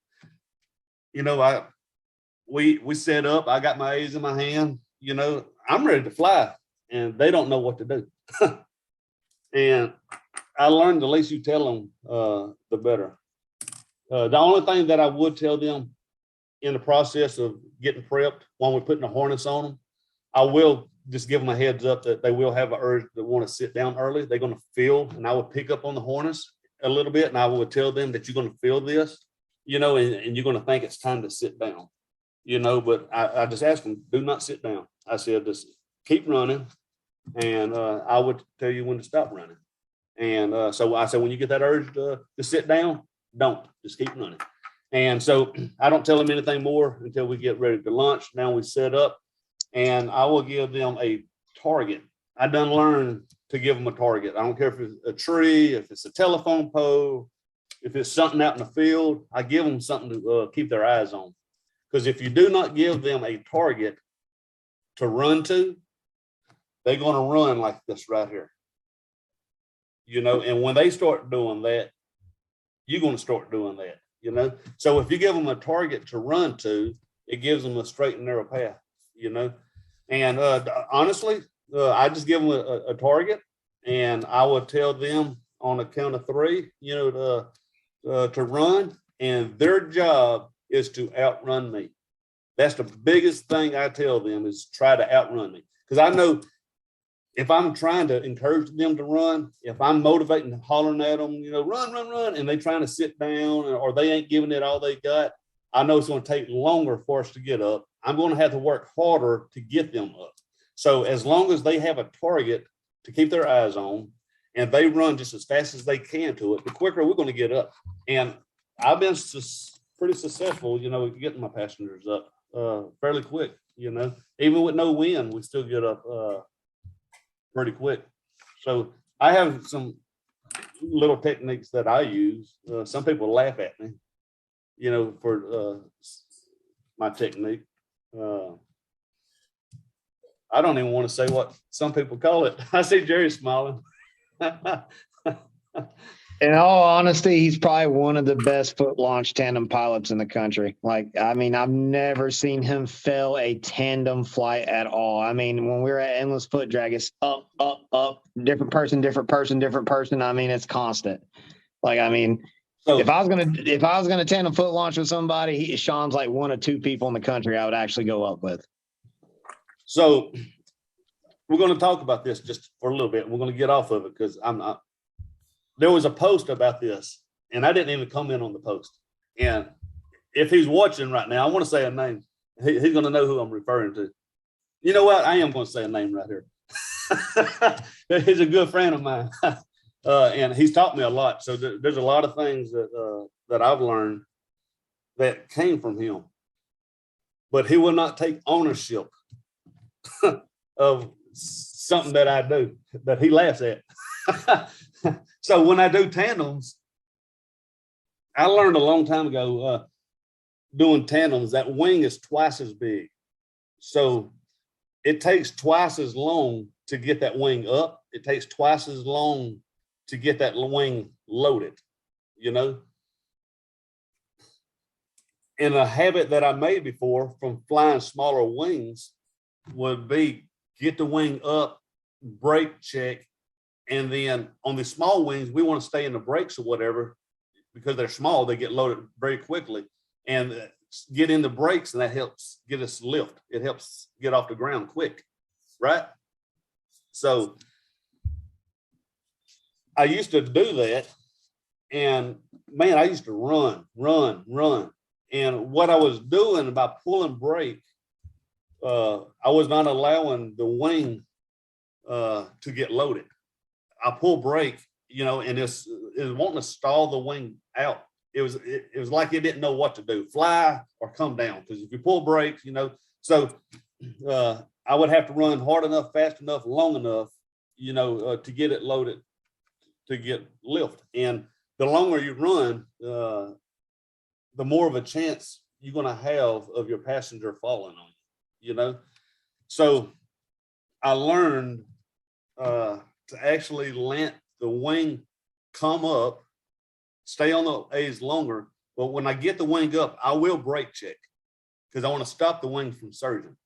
You know, we set up. I got my A's in my hand. You know, I'm ready to fly, and they don't know what to do. And I learned the least you tell them, the better. The only thing that I would tell them in the process of getting prepped while we're putting the harness on them, I will just give them a heads up that they will have an urge to want to sit down early. They're going to feel, and I would pick up on the harness a little bit, and I would tell them that you're going to feel this, you know, and you're going to think it's time to sit down, you know. But I just asked them, do not sit down. I said, just keep running, and I would tell you when to stop running. And so I said, when you get that urge to sit down, don't, just keep running. And so I don't tell them anything more until we get ready to lunch. Now we set up, and I will give them a target. I done learned to give them a target. I don't care if it's a tree, if it's a telephone pole, if it's something out in the field. I give them something to keep their eyes on. Because if you do not give them a target to run to, they're going to run like this right here. You know, and when they start doing that, you're going to start doing that, you know. So if you give them a target to run to, it gives them a straight and narrow path, you know. And honestly, I just give them a target, and I will tell them on a count of three, you know, to run, and their job is to outrun me. That's the biggest thing I tell them, is try to outrun me. Because I know if I'm trying to encourage them to run, if I'm motivating and hollering at them, you know, run, run, run, and they trying to sit down, or they ain't giving it all they got, I know it's going to take longer for us to get up. I'm going to have to work harder to get them up. So as long as they have a target to keep their eyes on, and they run just as fast as they can to it, the quicker we're going to get up. And I've been pretty successful, you know, getting my passengers up fairly quick, you know. Even with no wind, we still get up pretty quick. So I have some little techniques that I use. Some people laugh at me, you know, for my technique. I don't even want to say what some people call it. I see Jerry smiling. In all honesty, he's probably one of the best foot launch tandem pilots in the country. Like, I mean, I've never seen him fail a tandem flight at all. I mean, when we were at Endless Foot Drag, it's up, up, up, different person, different person, different person. I mean, it's constant. Like, I mean, So if I was gonna tandem foot launch with somebody, Shaun's like one or two people in the country I would actually go up with. So we're going to talk about this just for a little bit. We're going to get off of it because I'm not. There was a post about this, and I didn't even comment on the post. And if he's watching right now, I want to say a name. He's going to know who I'm referring to. You know what? I am going to say a name right here. He's a good friend of mine, and he's taught me a lot. So there's a lot of things that I've learned that came from him. But he will not take ownership of something that I do that he laughs at. So when I do tandems, I learned a long time ago doing tandems that wing is twice as big. So it takes twice as long to get that wing up. It takes twice as long to get that wing loaded, you know? And a habit that I made before from flying smaller wings would be get the wing up, brake check, and then on the small wings, we want to stay in the brakes or whatever, because they're small, they get loaded very quickly, and get in the brakes, and that helps get us lift. It helps get off the ground quick, right? So I used to do that, and man, I used to run. And what I was doing by pulling brake, I was not allowing the wing to get loaded. I pull brake, you know, and it was wanting to stall the wing out. It was like it didn't know what to do, fly or come down. Because if you pull brakes, you know, so I would have to run hard enough, fast enough, long enough, you know, to get it loaded, to get lift. And the longer you run, the more of a chance you're going to have of your passenger falling on you, you know? So I learned to actually let the wing come up, stay on the A's longer. But when I get the wing up, I will brake check because I want to stop the wing from surging.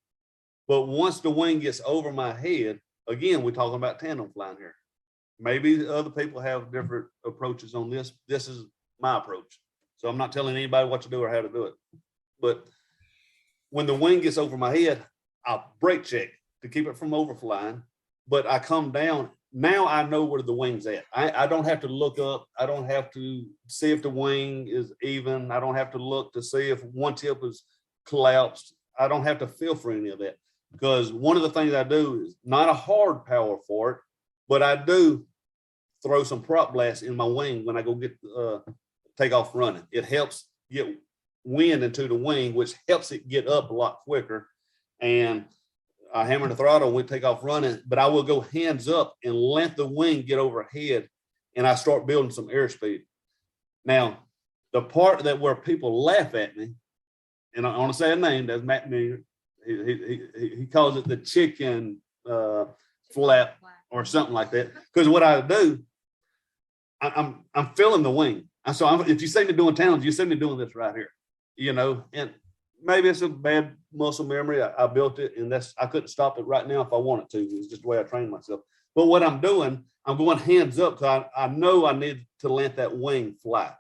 But once the wing gets over my head, again, we're talking about tandem flying here. Maybe other people have different approaches on this. This is my approach. So I'm not telling anybody what to do or how to do it. But when the wing gets over my head, I'll brake check to keep it from overflying. But I come down. Now I know where the wing's at. I don't have to look up. I don't have to see if the wing is even. I don't have to look to see if one tip is collapsed. I don't have to feel for any of that. Because one of the things I do is not a hard power for it, but I do throw some prop blast in my wing when I go get take off running. It helps get wind into the wing, which helps it get up a lot quicker. And I hammer the throttle when we take off running, but I will go hands up and let the wing get overhead, and I start building some airspeed. Now, the part that where people laugh at me, and I want to say a name, that's Matt Miller. He calls it the chicken flap or something like that. Because what I do, I'm filling the wing. So if you see me doing tandem, you see me doing this right here, you know, and maybe it's a bad muscle memory. I built it, and I couldn't stop it right now if I wanted to. It's just the way I train myself. But what I'm doing, I'm going hands up because I know I need to let that wing fly.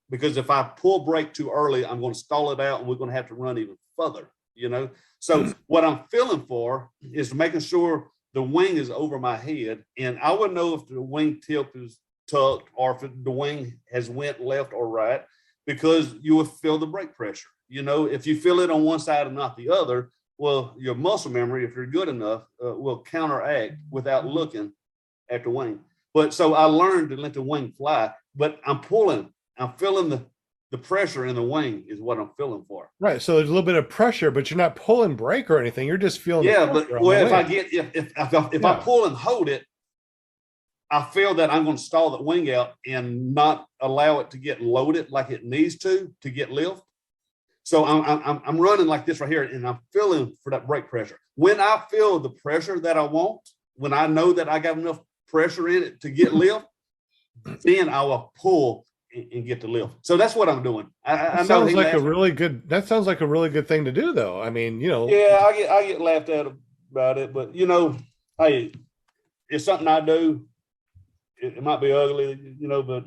Because if I pull brake too early, I'm going to stall it out, and we're going to have to run even further, you know. So what I'm feeling for is making sure the wing is over my head, and I would know if the wing tip is tucked or if the wing has went left or right, because you will feel the brake pressure. You know, if you feel it on one side and not the other, well, your muscle memory, if you're good enough, will counteract without looking at the wing. But so I learned to let the wing fly, but I'm feeling the pressure in the wing is what I'm feeling for. Right. So there's a little bit of pressure, but you're not pulling brake or anything. You're just feeling. Yeah, but well, if I pull and hold it, I feel that I'm going to stall that wing out and not allow it to get loaded like it needs to get lift. So I'm running like this right here, and I'm feeling for that brake pressure. When I feel the pressure that I want, when I know that I got enough pressure in it to get lift, then I will pull and get the lift. So that's what I'm doing. That sounds like a really good thing to do, though. I mean, you know. Yeah, I get laughed at about it, but you know, hey, it's something I do. It might be ugly, you know, but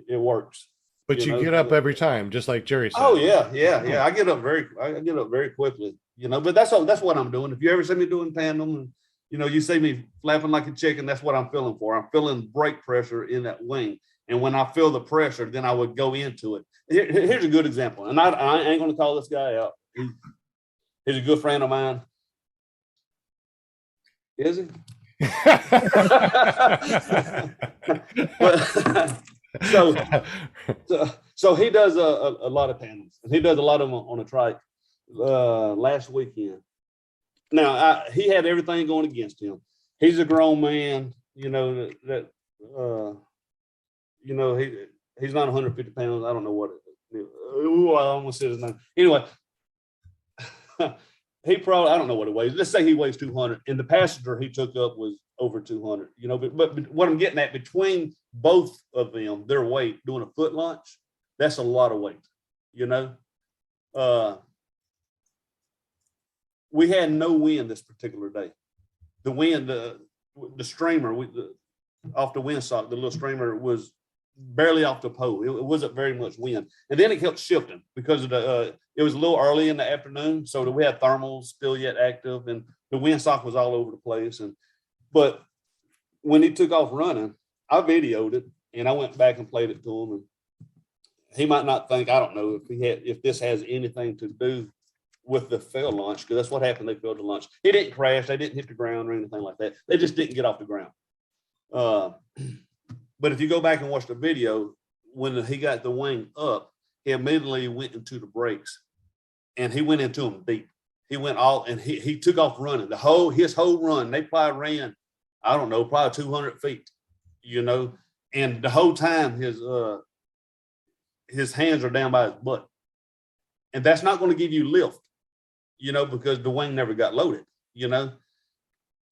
it works. But you get up every time, just like Jerry said. Oh yeah. I get up very quickly, you know. But that's what I'm doing. If you ever see me doing tandem, and you know, you see me flapping like a chicken. That's what I'm feeling for. I'm feeling brake pressure in that wing. And when I feel the pressure, then I would go into it. Here's a good example. And I ain't going to call this guy out. He's a good friend of mine. Is he? But, so he does a lot of panels. He does a lot of them on a trike last weekend. Now, he had everything going against him. He's a grown man, you know, you know, he's not 150 pounds. I don't know what it is. Ooh, I almost said his name. Anyway, he probably, I don't know what it weighs. Let's say he weighs 200, and the passenger he took up was over 200, you know, but what I'm getting at, between both of them, their weight doing a foot launch, that's a lot of weight, you know. We had no wind this particular day. The wind, the streamer off the windsock, the little streamer was barely off the pole. It wasn't very much wind. And then it kept shifting because of it was a little early in the afternoon. So we had thermals still yet active, and the windsock was all over the place. But when he took off running, I videoed it and I went back and played it to him. And he might not think, I don't know if this has anything to do with the fail launch, because that's what happened. They failed to launch. He didn't crash. They didn't hit the ground or anything like that. They just didn't get off the ground. But if you go back and watch the video, when he got the wing up, he immediately went into the brakes, and he went into them deep. He went all, and he took off running. His whole run, they probably ran, I don't know, probably 200 feet, you know, and the whole time his hands are down by his butt. And that's not going to give you lift, you know, because the wing never got loaded, you know.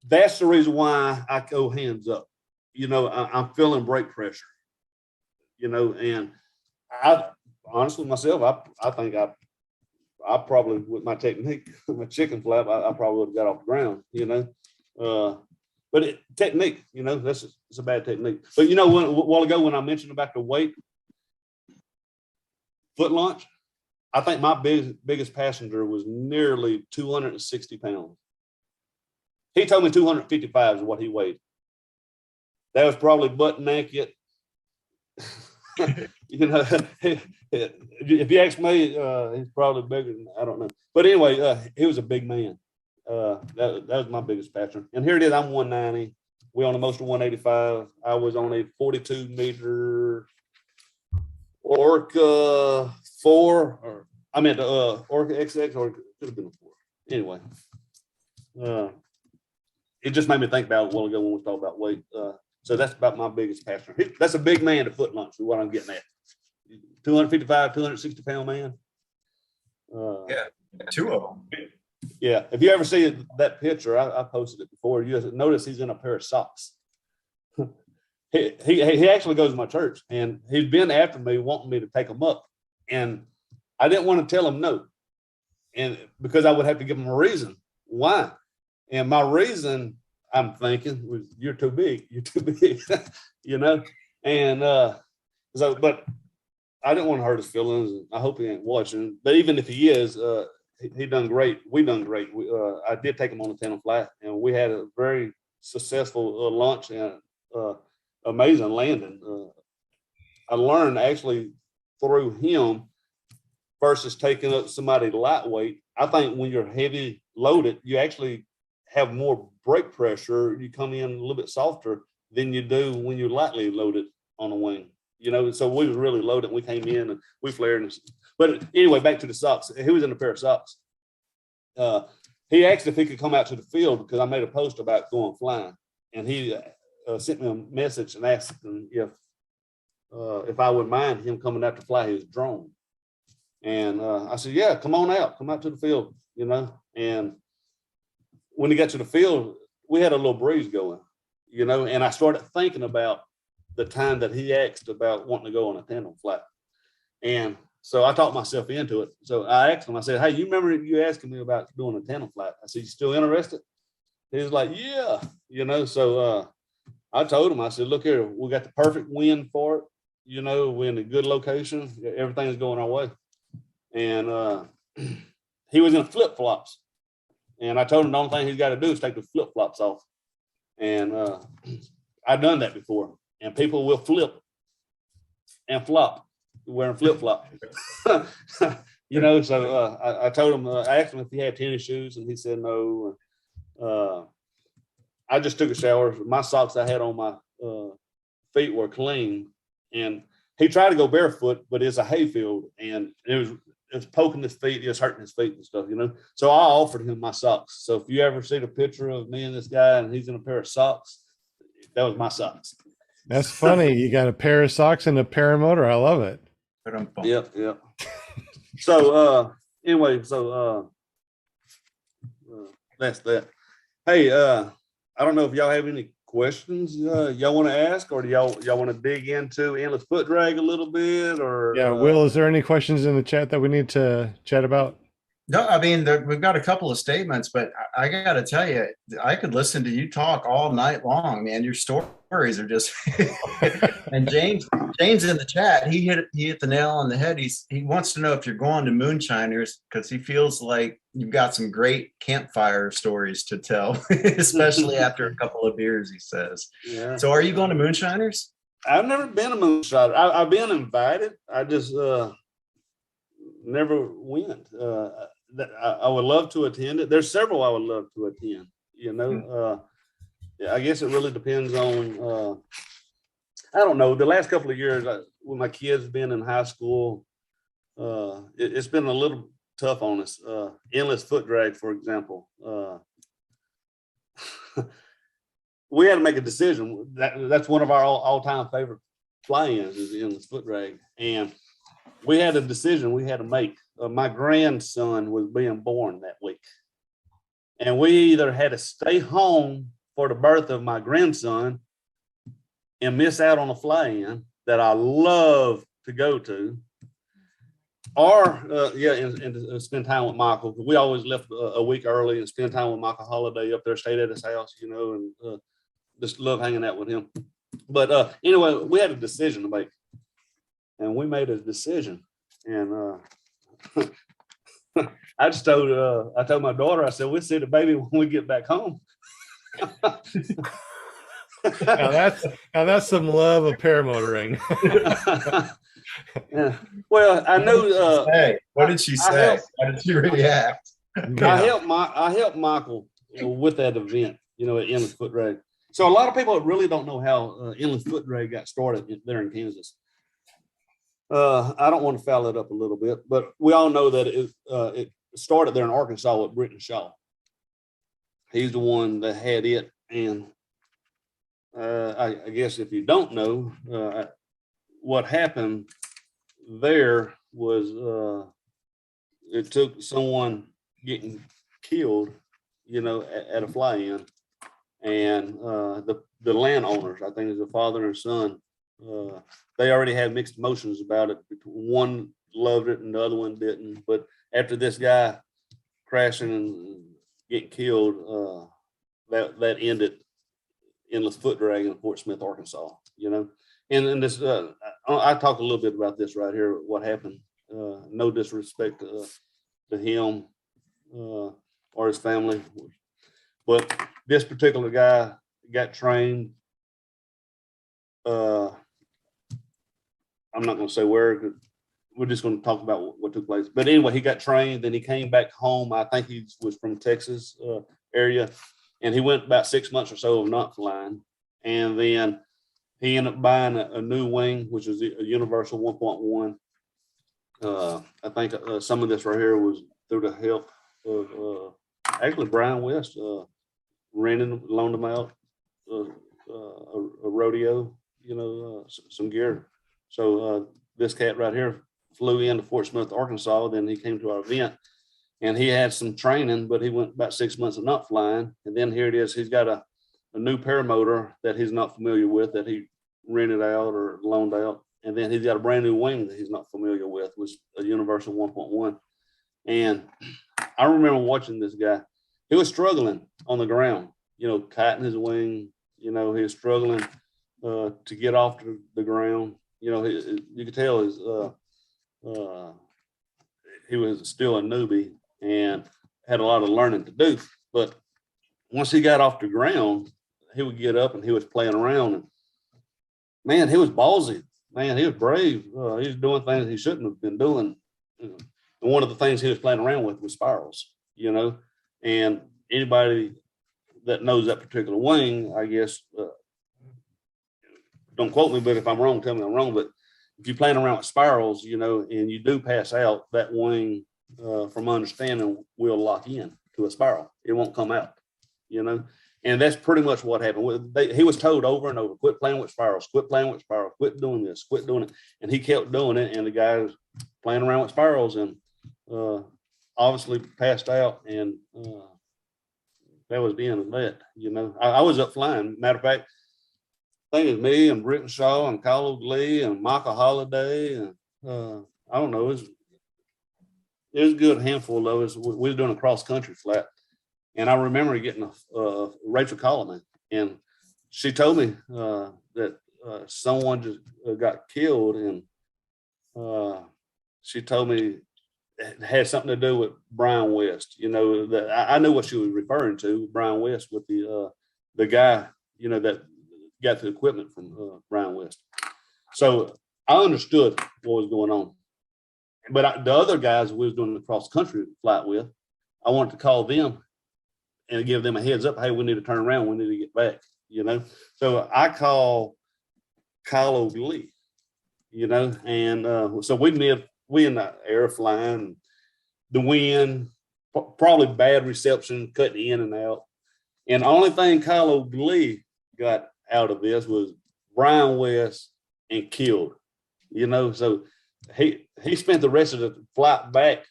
That's the reason why I go hands up. You know, I'm feeling brake pressure, you know, and I honestly myself, I think I probably, with my technique, my chicken flap, I probably would have got off the ground, you know. But technique, you know, it's a bad technique. But, you know, a while ago when I mentioned about the weight, foot launch, I think my biggest passenger was nearly 260 pounds. He told me 255 is what he weighed. That was probably butt naked. You know, if you ask me, he's probably bigger than, I don't know. But anyway, he was a big man. That was my biggest passenger. And here it is, I'm 190. We on the most of 185. I was on a 42 meter Orca 4, or I meant Orca XX, or it could have been a 4. Anyway, it just made me think about it a while ago when we talked about weight. So that's about my biggest passenger. That's a big man to foot launch, is what I'm getting at. 255, 260 pound man. Yeah, 2 of them. Yeah. If you ever see that picture, I posted it before. You notice he's in a pair of socks. He actually goes to my church, and he's been after me, wanting me to take him up. And I didn't want to tell him no. And because I would have to give him a reason why. And my reason, I'm thinking, was, you're too big, you know? And but I didn't want to hurt his feelings. I hope he ain't watching. But even if he is, he done great. We done great. I did take him on a tandem flight, and we had a very successful launch and amazing landing. I learned actually through him versus taking up somebody lightweight. I think when you're heavy loaded, you actually have more brake pressure. You come in a little bit softer than you do when you're lightly loaded on a wing. You know, so we was really loaded. We came in and we flared. But anyway, back to the socks. He was in a pair of socks. He asked if he could come out to the field because I made a post about going flying, and he sent me a message and asked if I would mind him coming out to fly his drone. And I said, yeah, come on out, come out to the field, you know. And when he got to the field, we had a little breeze going, you know, and I started thinking about the time that he asked about wanting to go on a tandem flight. And so I talked myself into it. So I asked him, I said, hey, you remember you asking me about doing a tandem flight? I said, you still interested? He was like, yeah, you know. So I told him, I said, look here, we got the perfect wind for it. You know, we're in a good location. Everything's going our way. And he was in flip-flops. And I told him the only thing he's got to do is take the flip-flops off. And I've done that before, and people will flip and flop wearing flip flop. You know, so I told him, I asked him if he had tennis shoes, and he said no. I just took a shower. My socks I had on my feet were clean, and he tried to go barefoot, but it's a hayfield, and it was poking his feet, just hurting his feet and stuff, you know. So I offered him my socks. So if you ever see the picture of me and this guy, and he's in a pair of socks, that was my socks. That's funny. You got a pair of socks and a Paramotor. I love it. Yep. So anyway, so that's that. Hey, I don't know if y'all have any questions y'all want to ask, or do y'all want to dig into endless foot drag a little bit, or Yeah, Will, is there any questions in the chat that we need to chat about? No, I mean, we've got a couple of statements, but I got to tell you, I could listen to you talk all night long, man. Your stories are just, and James in the chat, he hit the nail on the head. He wants to know if you're going to Moonshiners, because he feels like you've got some great campfire stories to tell, especially after a couple of beers, he says. Yeah. So are you going to Moonshiners? I've never been a moonshiner. I've been invited. I just never went. I would love to attend it. There's several I would love to attend, you know. Yeah, I guess it really depends on, I don't know, the last couple of years when my kids been in high school, it's been a little tough on us. Endless foot drag, for example. We had to make a decision. That's one of our all-time favorite fly-ins is the endless foot drag. And we had a decision we had to make. My grandson was being born that week. And we either had to stay home for the birth of my grandson and miss out on a fly-in that I love to go to, or and spend time with Michael. We always left a week early and spend time with Michael Holiday up there, stayed at his house, you know, and just love hanging out with him. But anyway, we had a decision to make, and we made a decision. And I told my daughter, I said, we'll see the baby when we get back home. Now that's some love of paramotoring. Yeah. Well, I know. What did she say? How did she react? I helped Michael with that event, you know, at Endless Foot Drag. So a lot of people really don't know how Endless Foot Drag got started there in Kansas. I don't want to foul it up a little bit, but we all know that it started there in Arkansas with Britton Shaw. He's the one that had it, and I guess if you don't know, what happened there was it took someone getting killed, you know, at a fly-in, and the landowners, I think it's the father and son, they already had mixed emotions about it. One loved it and the other one didn't. But after this guy crashing and getting killed, that ended Endless Foot Drag in Fort Smith, Arkansas, you know. And this, I talk a little bit about this right here, what happened. No disrespect to him or his family. But this particular guy got trained. I'm not going to say where, we're just going to talk about what took place. But anyway, he got trained, then he came back home. I think he was from Texas area, and he went about 6 months or so of not flying. And then he ended up buying a new wing, which is a Universal 1.1. I think some of this right here was through the help of actually Brian West, loaned him out a rodeo, you know, some gear. So this cat right here flew into Fort Smith, Arkansas. Then he came to our event, and he had some training, but he went about 6 months of not flying. And then here it is. He's got a new paramotor that he's not familiar with, that he rented out or loaned out. And then he's got a brand new wing that he's not familiar with, was a Universal 1.1. And I remember watching this guy. He was struggling on the ground, you know, kiting his wing. You know, he was struggling to get off the ground. You know, you could tell he was still a newbie and had a lot of learning to do. But once he got off the ground, he would get up and he was playing around, and man, he was ballsy. Man, he was brave. He was doing things he shouldn't have been doing. And one of the things he was playing around with was spirals, and anybody that knows that particular wing, I guess, don't quote me, but if I'm wrong, tell me I'm wrong. But if you're playing around with spirals, and you do pass out, that wing, from understanding, will lock in to a spiral. It won't come out, and that's pretty much what happened. He was told over and over, quit playing with spirals, quit playing with spirals, quit doing this, quit doing it. And he kept doing it. And the guy was playing around with spirals and obviously passed out. And that was the end of that. I was up flying. Matter of fact, I think it's me and Britton Shaw and Kyle Lee and Michael Holiday. And I don't know, it was a good handful of us. We were doing a cross country flat. And I remember getting Rachael calling me, and she told me that someone just got killed, and she told me it had something to do with Brian West. That I knew what she was referring to, Brian West, with the guy, that got the equipment from Brian West. So I understood what was going on. But the other guys we was doing the cross country flight with, I wanted to call them and give them a heads up. Hey, we need to turn around. We need to get back, So I call Kyle Lee, and so we in the air flying, the wind, probably bad reception, cutting in and out. And the only thing Kyle Lee got out of this was Brian West and killed, so he spent the rest of the flight back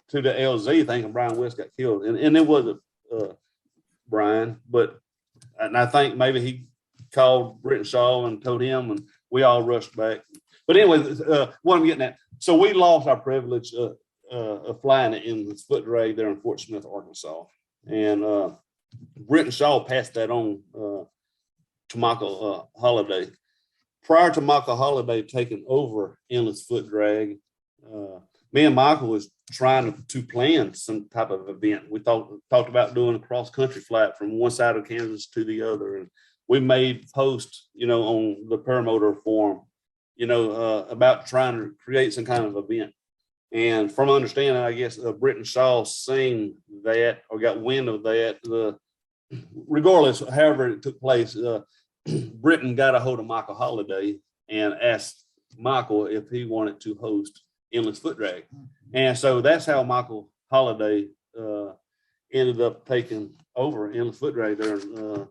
to the LZ thinking Brian West got killed. And it wasn't Brian, and I think maybe he called Britton Shaw and told him, and we all rushed back. But anyway, what I'm getting at, so we lost our privilege of flying in this foot drag there in Fort Smith, Arkansas. And Britton Shaw passed that on to Michael Holiday. Prior to Michael Holiday taking over Endless Foot Drag, me and Michael was trying to plan some type of event. We talked about doing a cross country flight from one side of Kansas to the other, and we made posts, on the Paramotor forum, about trying to create some kind of event. And from understanding, I guess Britton Shaw seen that or got wind of that. Regardless, however it took place, Britton got a hold of Michael Holiday and asked Michael if he wanted to host Endless Foot Drag. And so that's how Michael Holiday ended up taking over Endless Foot Drag there in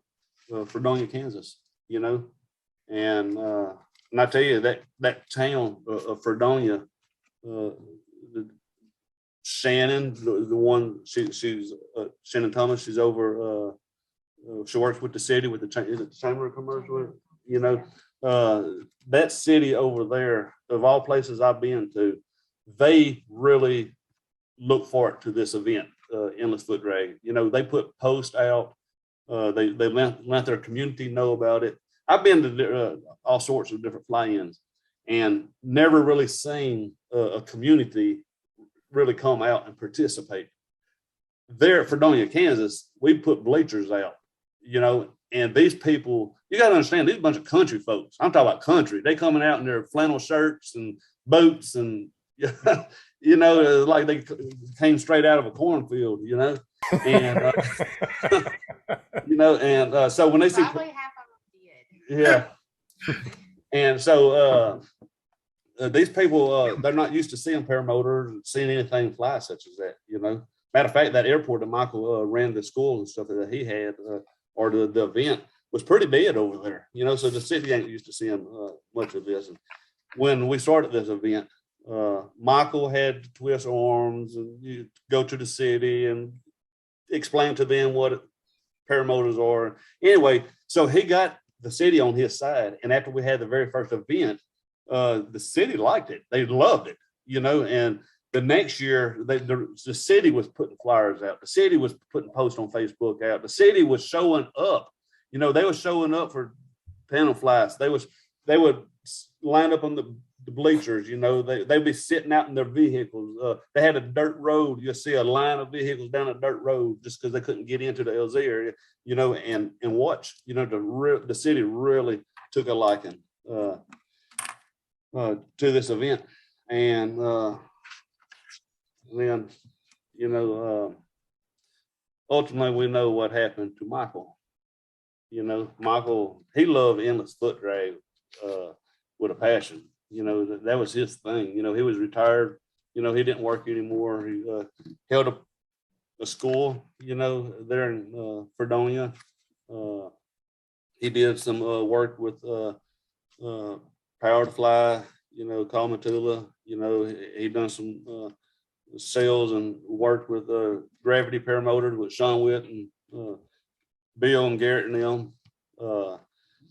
Fredonia, Kansas, and I tell you that town of Fredonia, Shannon, the one she's Shannon Thomas, she's over, she works with the city with the Chamber of Commerce, that city over there, of all places I've been to, they really look forward to this event, Endless Foot Drag. They put posts out. They let their community know about it. I've been to all sorts of different fly-ins and never really seen a community really come out and participate. There at Fredonia, Kansas, we put bleachers out, and these people, you got to understand, these bunch of country folks. I'm talking about country. They coming out in their flannel shirts and boots and like they came straight out of a cornfield, and so when they see, Probably half of them did. yeah, and so these people, they're not used to seeing paramotors, seeing anything fly such as that, Matter of fact, that airport that Michael ran the school and stuff that he had, or the event, was pretty dead over there, so the city ain't used to seeing much of this. And when we started this event, Michael had to twist arms and you go to the city and explain to them what paramotors are. Anyway, so he got the city on his side. And after we had the very first event, the city liked it. They loved it, and the next year the city was putting flyers out. The city was putting posts on Facebook out. The city was showing up, they were showing up for panel flights. They would line up on the the bleachers, you know, they'd be sitting out in their vehicles. They had a dirt road. You'll see a line of vehicles down a dirt road just because they couldn't get into the LZ area, you know, and watch, you know, the city really took a liking to this event. And then, you know, ultimately we know what happened to Michael. You know, Michael, he loved endless foot drag with a passion. You know, that was his thing. You know, he was retired. You know, he didn't work anymore. He held a school, you know, there in Fredonia. He did some work with Power to Fly, you know, Kalmatula. You know, he done some sales and worked with Gravity Paramotor with Shaun Witt and Bill and Garrett and them.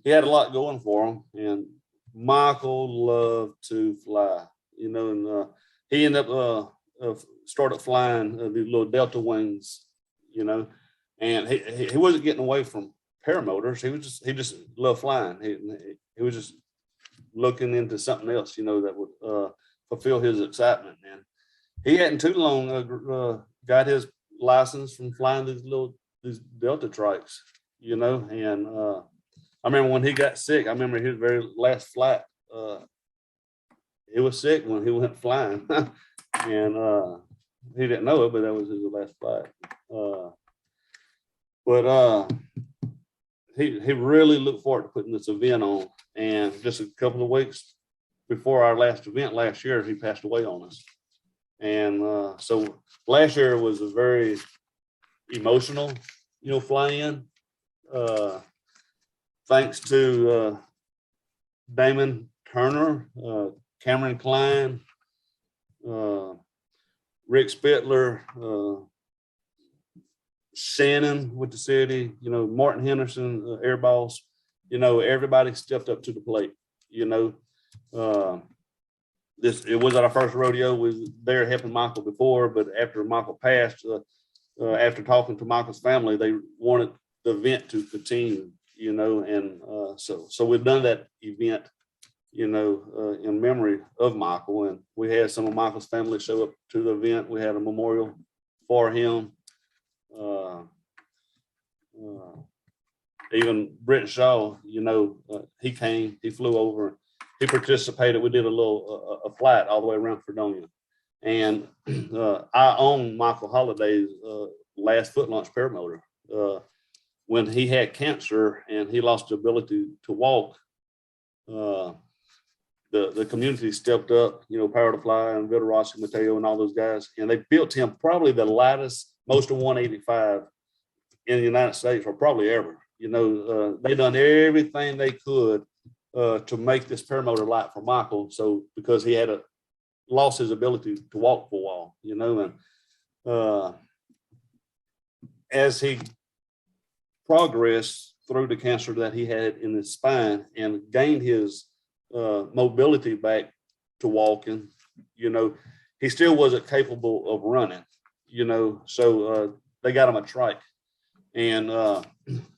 He had a lot going for him, and Michael loved to fly, you know, and he ended up started flying these little Delta wings, you know, and he wasn't getting away from paramotors. He just loved flying. He was just looking into something else, you know, that would fulfill his excitement. And he hadn't too long got his license from flying these Delta trikes, you know, and I remember when he got sick. I remember his very last flight. He was sick when he went flying, and he didn't know it, but that was his last flight. But he really looked forward to putting this event on. And just a couple of weeks before our last event last year, he passed away on us. And so last year was a very emotional, you know, fly-in. Thanks to Damon Turner, Cameron Klein, Rick Spittler, Shannon with the city, you know, Martin Henderson, air boss, you know, everybody stepped up to the plate, you know. It was our first rodeo. We was there helping Michael before, but after Michael passed, after talking to Michael's family, they wanted the event to continue, you know, and so we've done that event, you know, in memory of Michael, and we had some of Michael's family show up to the event. We had a memorial for him. Even Brent Shaw, you know, he came, he flew over, he participated. We did a flight all the way around Fredonia, and I own Michael Holliday's last foot launch paramotor. When he had cancer and he lost the ability to walk, the community stepped up, you know, Power to Fly and Vito Rossi, Mateo, and all those guys, and they built him probably the lightest, most of 185 in the United States, or probably ever. You know, they done everything they could to make this paramotor light for Michael. So because he had lost his ability to walk for a while, you know, and as he progressed through the cancer that he had in his spine and gained his mobility back to walking, you know, he still wasn't capable of running, you know, so they got him a trike. And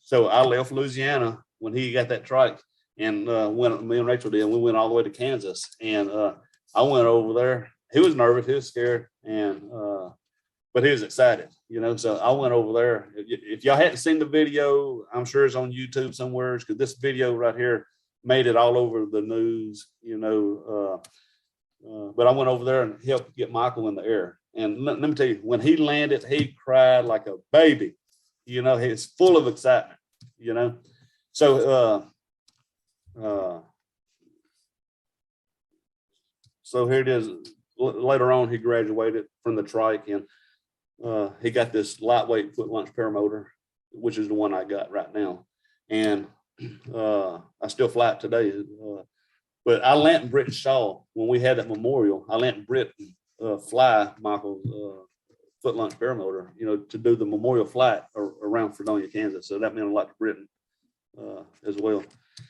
so I left Louisiana when he got that trike, and me and Rachael did, we went all the way to Kansas, and I went over there. He was nervous, he was scared, and but he was excited, you know. So I went over there. If y'all hadn't seen the video, I'm sure it's on YouTube somewhere, because this video right here made it all over the news, you know. But I went over there and helped get Michael in the air. And let me tell you, when he landed, he cried like a baby. You know, he's full of excitement, you know. So so here it is. Later on, he graduated from the trike, and he got this lightweight foot launch paramotor, which is the one I got right now. And I still fly it today. But I let Britt Shaw, when we had that memorial, I let Britt fly Michael's foot launch paramotor, you know, to do the memorial flight around Fredonia, Kansas. So that meant a lot to Britain as well.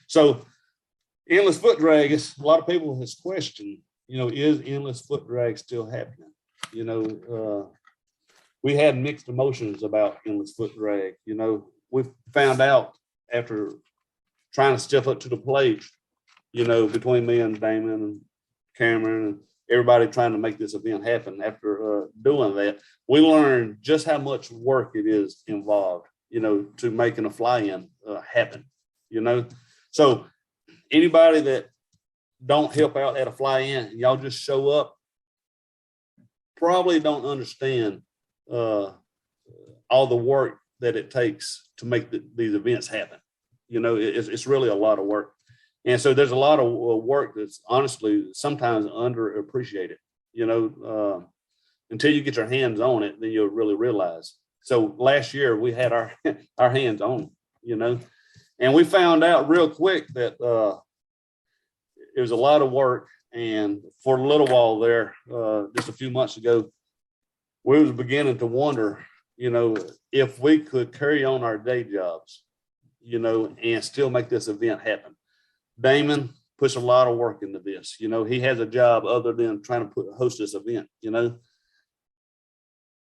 So endless foot drag, a lot of people has questioned, you know, is endless foot drag still happening? You know, we had mixed emotions about endless foot drag. You know, we found out after trying to step up to the plate, you know, between me and Damon Cameron, and everybody trying to make this event happen. After doing that, we learned just how much work it is involved, to making a fly-in happen, So anybody that don't help out at a fly-in, y'all just show up, probably don't understand all the work that it takes to make these events happen. It's really a lot of work. And so there's a lot of work that's honestly sometimes underappreciated, until you get your hands on it, then you'll really realize. So last year we had our hands on, and we found out real quick that it was a lot of work. And for a little while there, just a few months ago, we was beginning to wonder, if we could carry on our day jobs, and still make this event happen. Damon puts a lot of work into this. He has a job other than trying to host this event,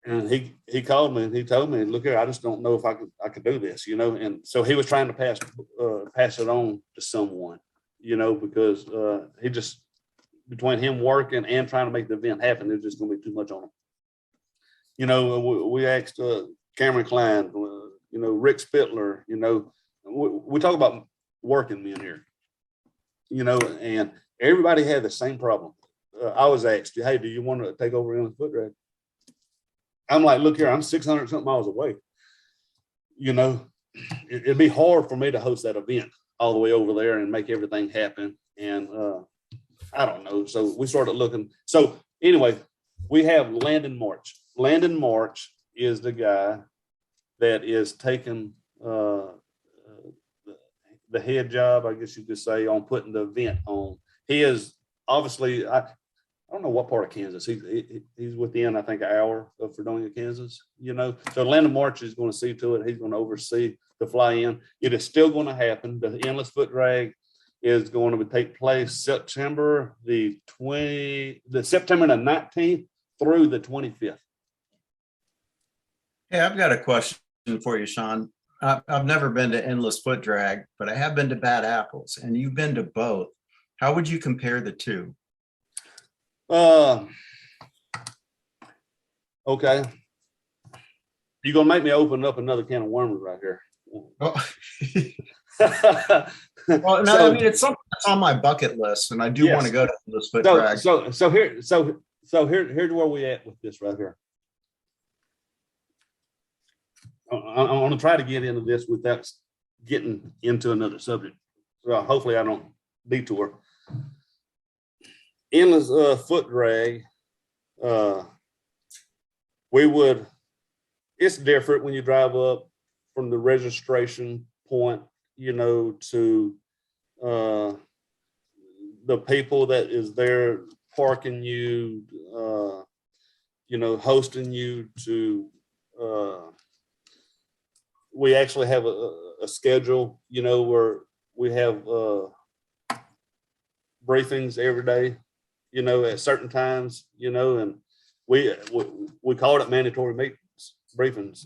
and he called me and he told me, look here, I just don't know if I could do this, and so he was trying to pass it on to someone, because he just, between him working and trying to make the event happen, there's just going to be too much on him. We asked Cameron Klein, Rick Spittler, we talk about working men here, and everybody had the same problem. I was asked, hey, do you want to take over Endless Foot Drag? I'm like, look here, I'm 600 something miles away. It'd be hard for me to host that event all the way over there and make everything happen. And I don't know. So we started looking. So anyway, we have Landon March. Landon March is the guy that is taking the head job, I guess you could say, on putting the event on. He is obviously, I don't know what part of Kansas. He's within, I think, an hour of Fredonia, Kansas, So Landon March is going to see to it. He's going to oversee the fly-in. It is still going to happen. The Endless Foot Drag is going to take place September the 19th through the 25th. Hey, I've got a question for you, Shaun. I've never been to Endless Foot Drag, but I have been to Bad Apples, and you've been to both. How would you compare the two? Okay. You're going to make me open up another can of worms right here. Oh. Well, no, I mean, it's something that's on my bucket list, and I do want to go to Endless Foot Drag. So here's where we at with this right here. I'm going to try to get into this without getting into another subject. So hopefully I don't detour. Endless Foot Drag, it's different when you drive up from the registration point, to the people that is there parking you, hosting you to, we actually have a schedule, where we have briefings every day, at certain times, and we call it mandatory meetings, briefings,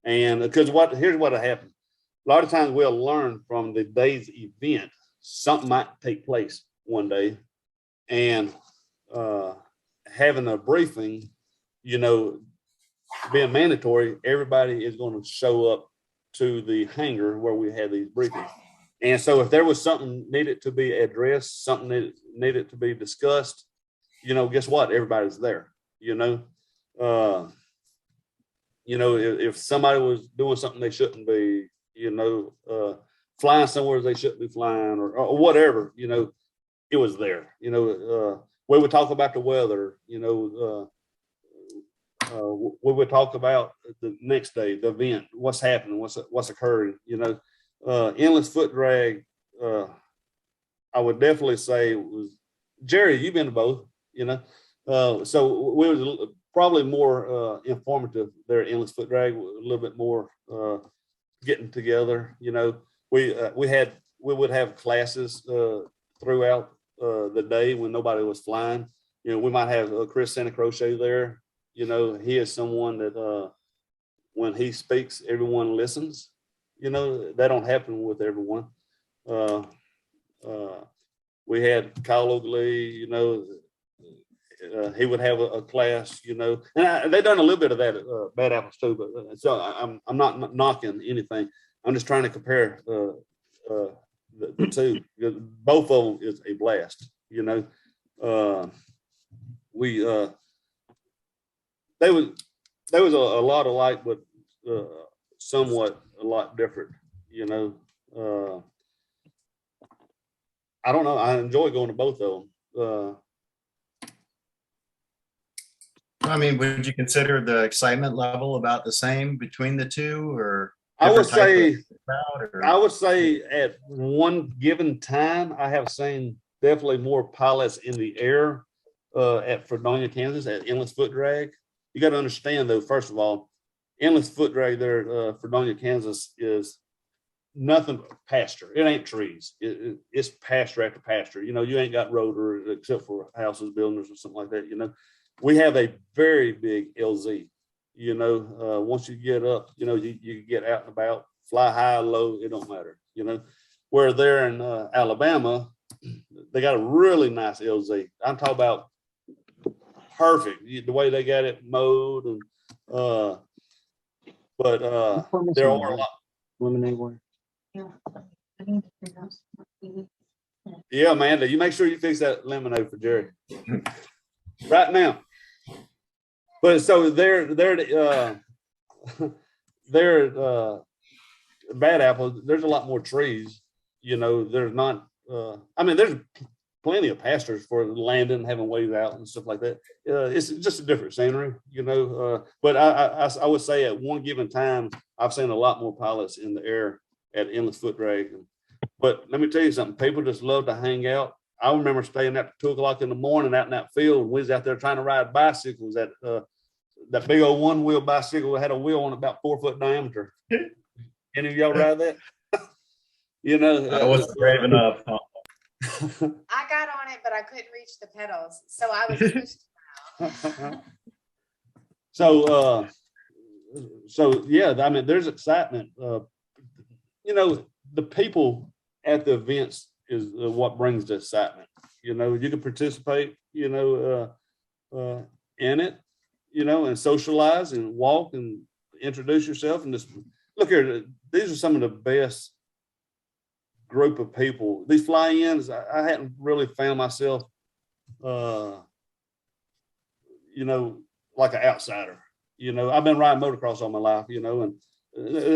and because here's what happened. A lot of times we'll learn from the day's event, something might take place one day, and having a briefing, being mandatory, everybody is going to show up to the hangar where we have these briefings. And so if there was something needed to be addressed, something that needed to be discussed, guess what? Everybody's there, if somebody was doing something they shouldn't be, flying somewhere they shouldn't be flying or whatever, it was there, we would talk about the weather, we would talk about the next day, the event, what's happening, what's occurring, Endless Foot Drag. I would definitely say it was, Jerry, you've been to both, so we was probably more informative there at Endless Foot Drag, a little bit more getting together. We would have classes throughout the day when nobody was flying. We might have Chris Santa Crochet there. He is someone that when he speaks, everyone listens. That don't happen with everyone. we had Kyle Oakley, you know, he would have a class, you know, and they've done a little bit of that at Bad Apples too. But so I'm not knocking anything. I'm just trying to compare the two. Both of them is a blast, you know. There was a lot alike, but somewhat a lot different, you know. I don't know. I enjoy going to both of them. I mean, would you consider the excitement level about the same between the two, or I would different type say, of crowd, or- I would say at one given time, I have seen definitely more pilots in the air at Fredonia, Kansas, at Endless Foot Drag. You got to understand though, first of all, Endless Foot Drag there, Fredonia, Kansas, is nothing but pasture. It ain't trees. It's pasture after pasture. You know, you ain't got road or except for houses, buildings, or something like that. You know, we have a very big LZ. You know, once you get up, you know, you get out and about, fly high, low, it don't matter. You know, where there in Alabama, they got a really nice LZ. I'm talking about perfect, the way they got it mowed, and but there are a lot. Lemonade water. Yeah, Amanda, you make sure you fix that lemonade for Jerry right now. But so they're Bad Apple. There's a lot more trees. You know, there's not. I mean, there's plenty of pastures for landing, having ways out and stuff like that. It's just a different scenery, you know. But I would say at one given time, I've seen a lot more pilots in the air at Endless Foot Drag. But let me tell you something, people just love to hang out. I remember staying up to 2 o'clock in the morning out in that field, and we was out there trying to ride bicycles. That big old one wheel bicycle that had a wheel on about 4 foot diameter. Any of y'all ride that? You know, I wasn't brave enough. Huh? I got on it, but I couldn't reach the pedals, so I was pushed around. So yeah, I mean, there's excitement. You know, the people at the events is what brings the excitement. You know, you can participate, you know, in it, you know, and socialize and walk and introduce yourself and just look here. These are some of the best group of people. These fly-ins, I hadn't really found myself, you know, like an outsider. You know, I've been riding motocross all my life, you know, and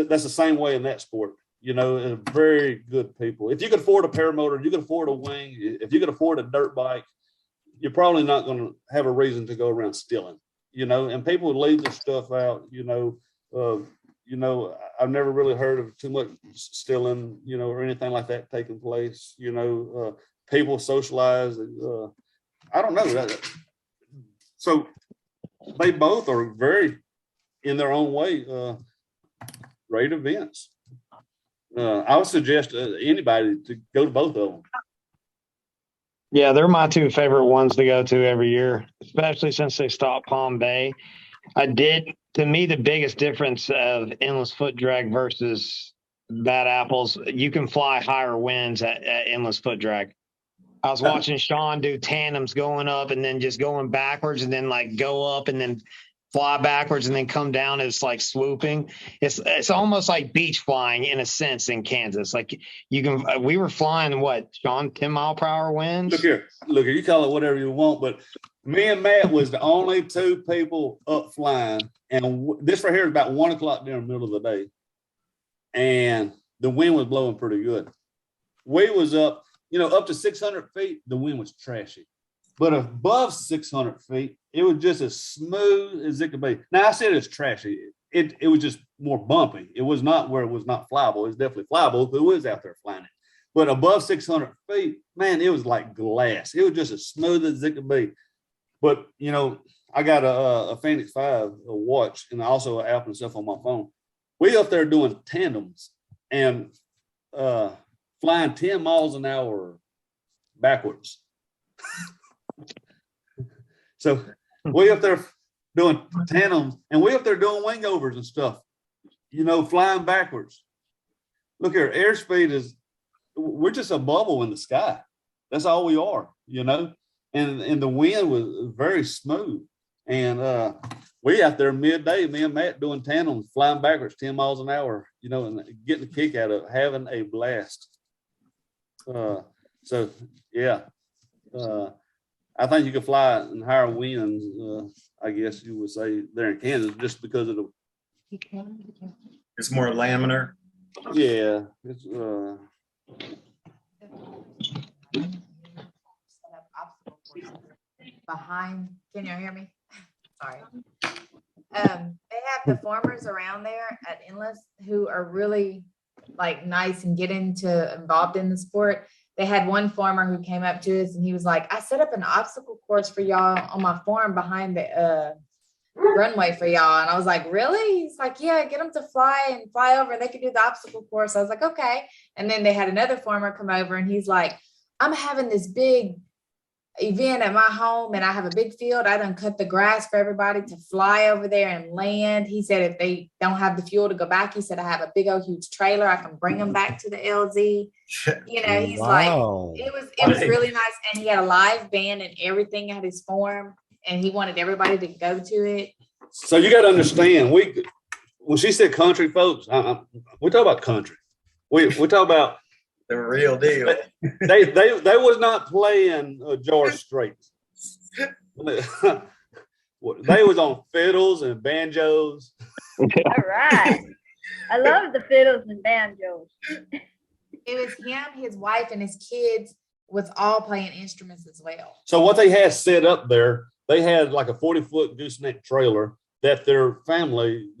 that's the same way in that sport. You know, very good people. If you could afford a paramotor, you could afford a wing. If you could afford a dirt bike, you're probably not going to have a reason to go around stealing. You know, and people leave their stuff out. You know, I've never really heard of too much stealing, you know, or anything like that taking place. You know, people socialize. I don't know. So they both are very, in their own way, great events. I would suggest anybody to go to both of them. Yeah, they're my two favorite ones to go to every year, especially since they stopped Palm Bay. To me, the biggest difference of Endless Foot Drag versus Bad Apples, you can fly higher winds at Endless Foot Drag. I was watching Shaun do tandems going up and then just going backwards and then like go up and then fly backwards and then come down. It's like swooping. It's almost like beach flying in a sense in Kansas. Like we were flying what, Shaun, 10-mile-per-hour winds? Look here, you call it whatever you want, but me and Matt was the only two people up flying. And this right here is about 1 o'clock during the middle of the day. And the wind was blowing pretty good. We was up, you know, up to 600 feet, the wind was trashy. But above 600 feet, it was just as smooth as it could be. Now, I said it's trashy. It was just more bumpy. It was not where it was not flyable. It was definitely flyable. It was out there flying it. But above 600 feet, man, it was like glass. It was just as smooth as it could be. But, you know, I got a Phoenix 5 a watch and also an app and stuff on my phone. We up there doing tandems and flying 10 miles an hour backwards. So we up there doing tandems and we up there doing wing overs and stuff, you know, flying backwards. Look here, airspeed we're just a bubble in the sky. That's all we are, you know. And the wind was very smooth. And we out there midday, me and Matt doing tandems, flying backwards 10 miles an hour, you know, and getting a kick out of it, having a blast. So yeah, I think you could fly in higher winds, I guess you would say, there in Kansas, just because of the. It's more laminar. Yeah, it's Set up obstacle courses behind, can you hear me? Sorry. They have the farmers around there at Endless who are really like nice and involved in the sport. They had one farmer who came up to us and he was like, I set up an obstacle course for y'all on my farm behind the runway for y'all. And I was like, really? He's like, yeah, get them to fly over. They could do the obstacle course. I was like, okay. And then they had another farmer come over and he's like, I'm having this big event at my home and I have a big field. I done cut the grass for everybody to fly over there and land. He said, if they don't have the fuel to go back, he said, I have a big old huge trailer. I can bring them back to the LZ. You know, he's Wow. like, it was really nice. And he had a live band and everything at his farm and he wanted everybody to go to it. so you got to understand, when she said country folks, we talk about country. We talk about The real deal. they was not playing George Strait. They was on fiddles and banjos. All right. I love the fiddles and banjos. It was him, his wife, and his kids was all playing instruments as well. So what they had set up there, they had like a 40-foot gooseneck trailer that their family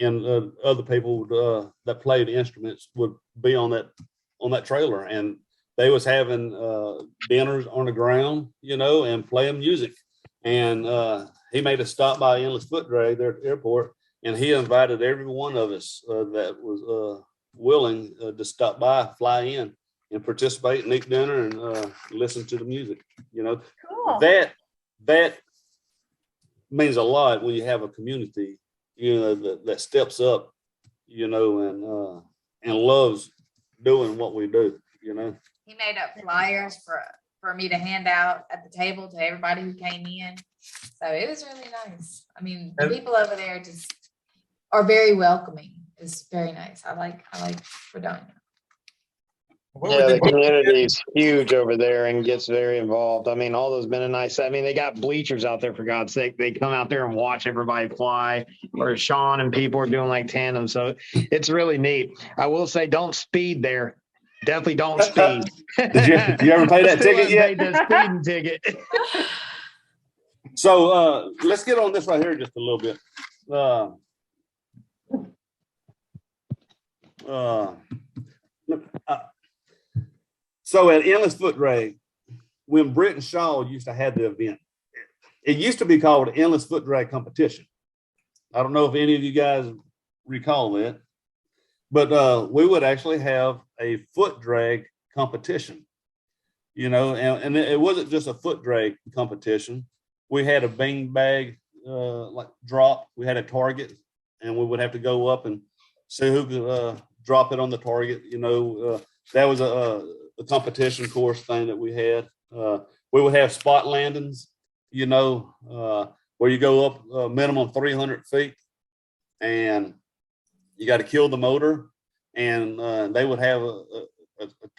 and other people that played instruments would be on that trailer, and they was having dinners on the ground, you know, and playing music. And he made a stop by Endless Foot Drag there at the airport, and he invited every one of us that was willing to stop by, fly in, and participate and eat dinner and listen to the music. You know, Cool. that means a lot when you have a community, you know, that steps up, you know, and loves doing what we do, you know. He made up flyers for me to hand out at the table to everybody who came in. So it was really nice. I mean, the people over there just are very welcoming. It's very nice. I like Fredonia. Yeah, the community is huge over there and gets very involved. I mean, all those Mennonites, I mean, they got bleachers out there, for God's sake. They come out there and watch everybody fly, or Shaun and people are doing like tandem. So it's really neat. I will say, don't speed there. Definitely don't speed. Did you ever pay that ticket yet? That speeding ticket. So let's get on this right here just a little bit. So at Endless Foot Drag, when Britt and Shaw used to have the event, it used to be called Endless Foot Drag Competition. I don't know if any of you guys recall that, but we would actually have a foot drag competition, you know, and it wasn't just a foot drag competition. We had a bean bag like drop. We had a target, and we would have to go up and see who could drop it on the target. You know, that was a competition course thing that we had. We would have spot landings, you know, where you go up a minimum 300 feet and you got to kill the motor, and they would have a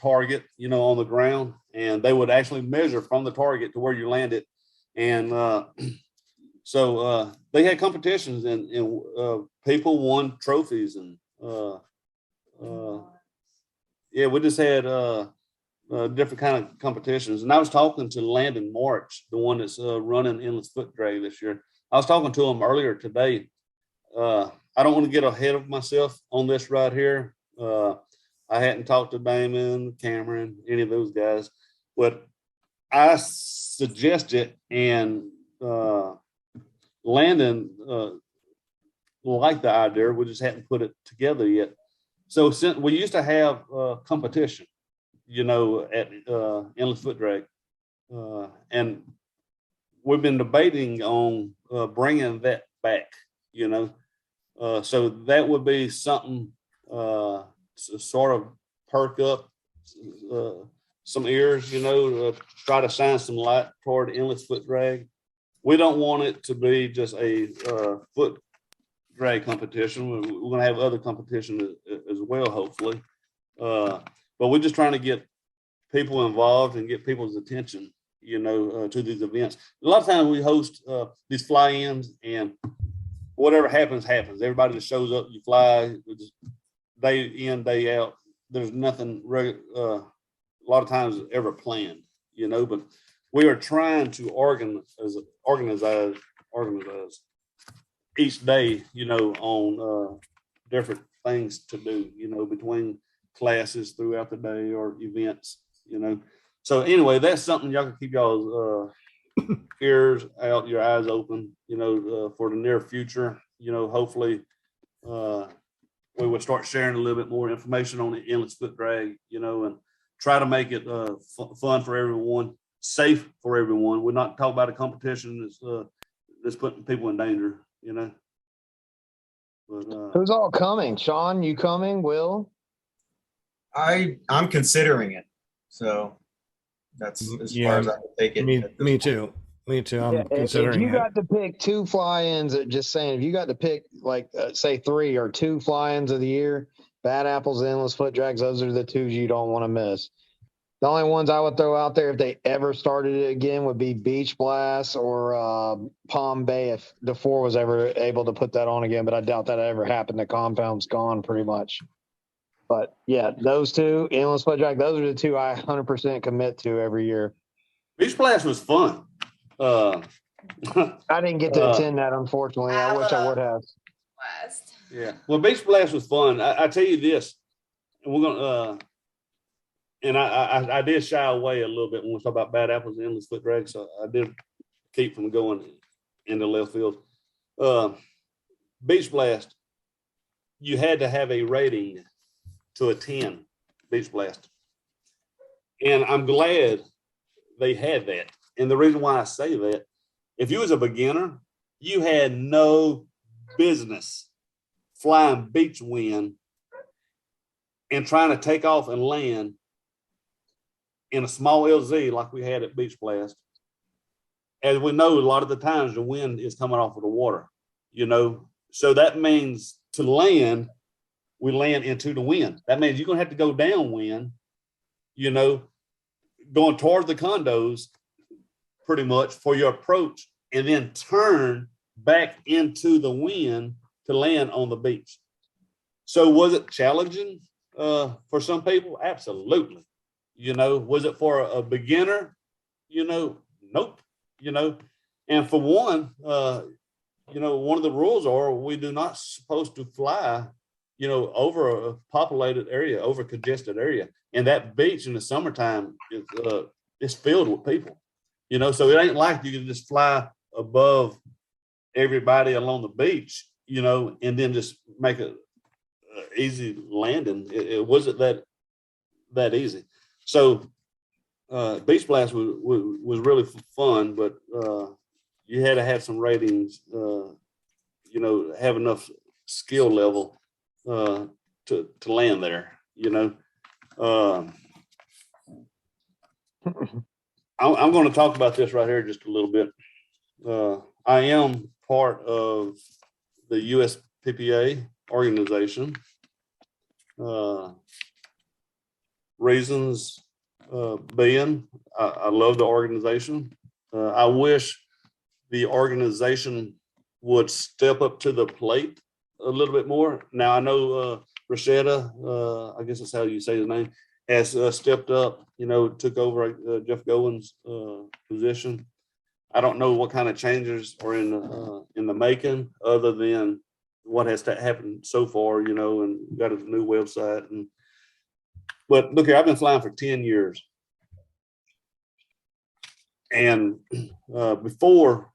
target, you know, on the ground, and they would actually measure from the target to where you landed. And so they had competitions, and people won trophies, and yeah, we just had different kind of competitions. And I was talking to Landon March, the one that's running Endless Foot Drag this year. I was talking to him earlier today. I don't want to get ahead of myself on this right here. I hadn't talked to Damon, Cameron, any of those guys, but I suggested, and Landon liked the idea. We just hadn't put it together yet. So since we used to have competition, you know, at Endless Foot Drag, and we've been debating on bringing that back, you know. So that would be something to sort of perk up some ears, try to shine some light toward endless foot drag. We don't want it to be just a foot drag competition. We're going to have other competition as well, hopefully. But we're just trying to get people involved and get people's attention, to these events. A lot of times we host these fly-ins, and whatever happens, happens. Everybody just shows up, you fly, day in, day out. There's nothing a lot of times ever planned, but we are trying to organize each day, on different things to do, between classes throughout the day or events, So anyway, that's something y'all can keep y'all's ears out, your eyes open, for the near future. Hopefully we will start sharing a little bit more information on the endless foot drag, and try to make it fun for everyone, safe for everyone. We're not talking about a competition that's putting people in danger, But, Who's all coming? Shaun, you coming? Will? I'm considering it. So that's as far as I can take it. Me too. I'm considering if you it. got to pick 2 fly-ins, if you got to pick say 3 or 2 fly-ins of the year, Bad Apples, endless foot drags, those are the 2 you don't want to miss. The only ones I would throw out there if they ever started it again would be Beach Blast or Palm Bay if the 4 was ever able to put that on again, but I doubt that ever happened. The compound's gone pretty much. But yeah, those 2, endless foot drag, those are the 2 I 100% commit to every year. Beach Blast was fun. I didn't get to attend that, unfortunately. I wish I would have. Blast. Yeah. Well, Beach Blast was fun. I tell you this, and we're gonna and I did shy away a little bit when we talk about Bad Apples and endless foot drag, so I did keep from going into left field. Beach Blast, you had to have a rating to attend Beach Blast, and I'm glad they had that. And the reason why I say that, if you was a beginner, you had no business flying beach wind and trying to take off and land in a small LZ like we had at Beach Blast. As we know, a lot of the times the wind is coming off of the water, So that means to land, we land into the wind. That means you're going to have to go downwind, going toward the condos pretty much for your approach, and then turn back into the wind to land on the beach. So was it challenging for some people? Absolutely. Was it for a beginner? Nope. And for one, one of the rules are we do not supposed to fly, over a populated area, over congested area. And that beach in the summertime is filled with people. So it ain't like you can just fly above everybody along the beach, and then just make a easy landing. It wasn't that easy. So Beach Blast was really fun, but you had to have some ratings, have enough skill level to land there, I'm going to talk about this right here just a little bit. I am part of the USPPA organization. Reasons being, I love the organization. I wish the organization would step up to the plate a little bit more. Now, I know Rachael, I guess that's how you say his name, has stepped up, took over Jeff Gowen's position. I don't know what kind of changes are in the making other than what has happened so far, and got a new website. But look here, I've been flying for 10 years. And before,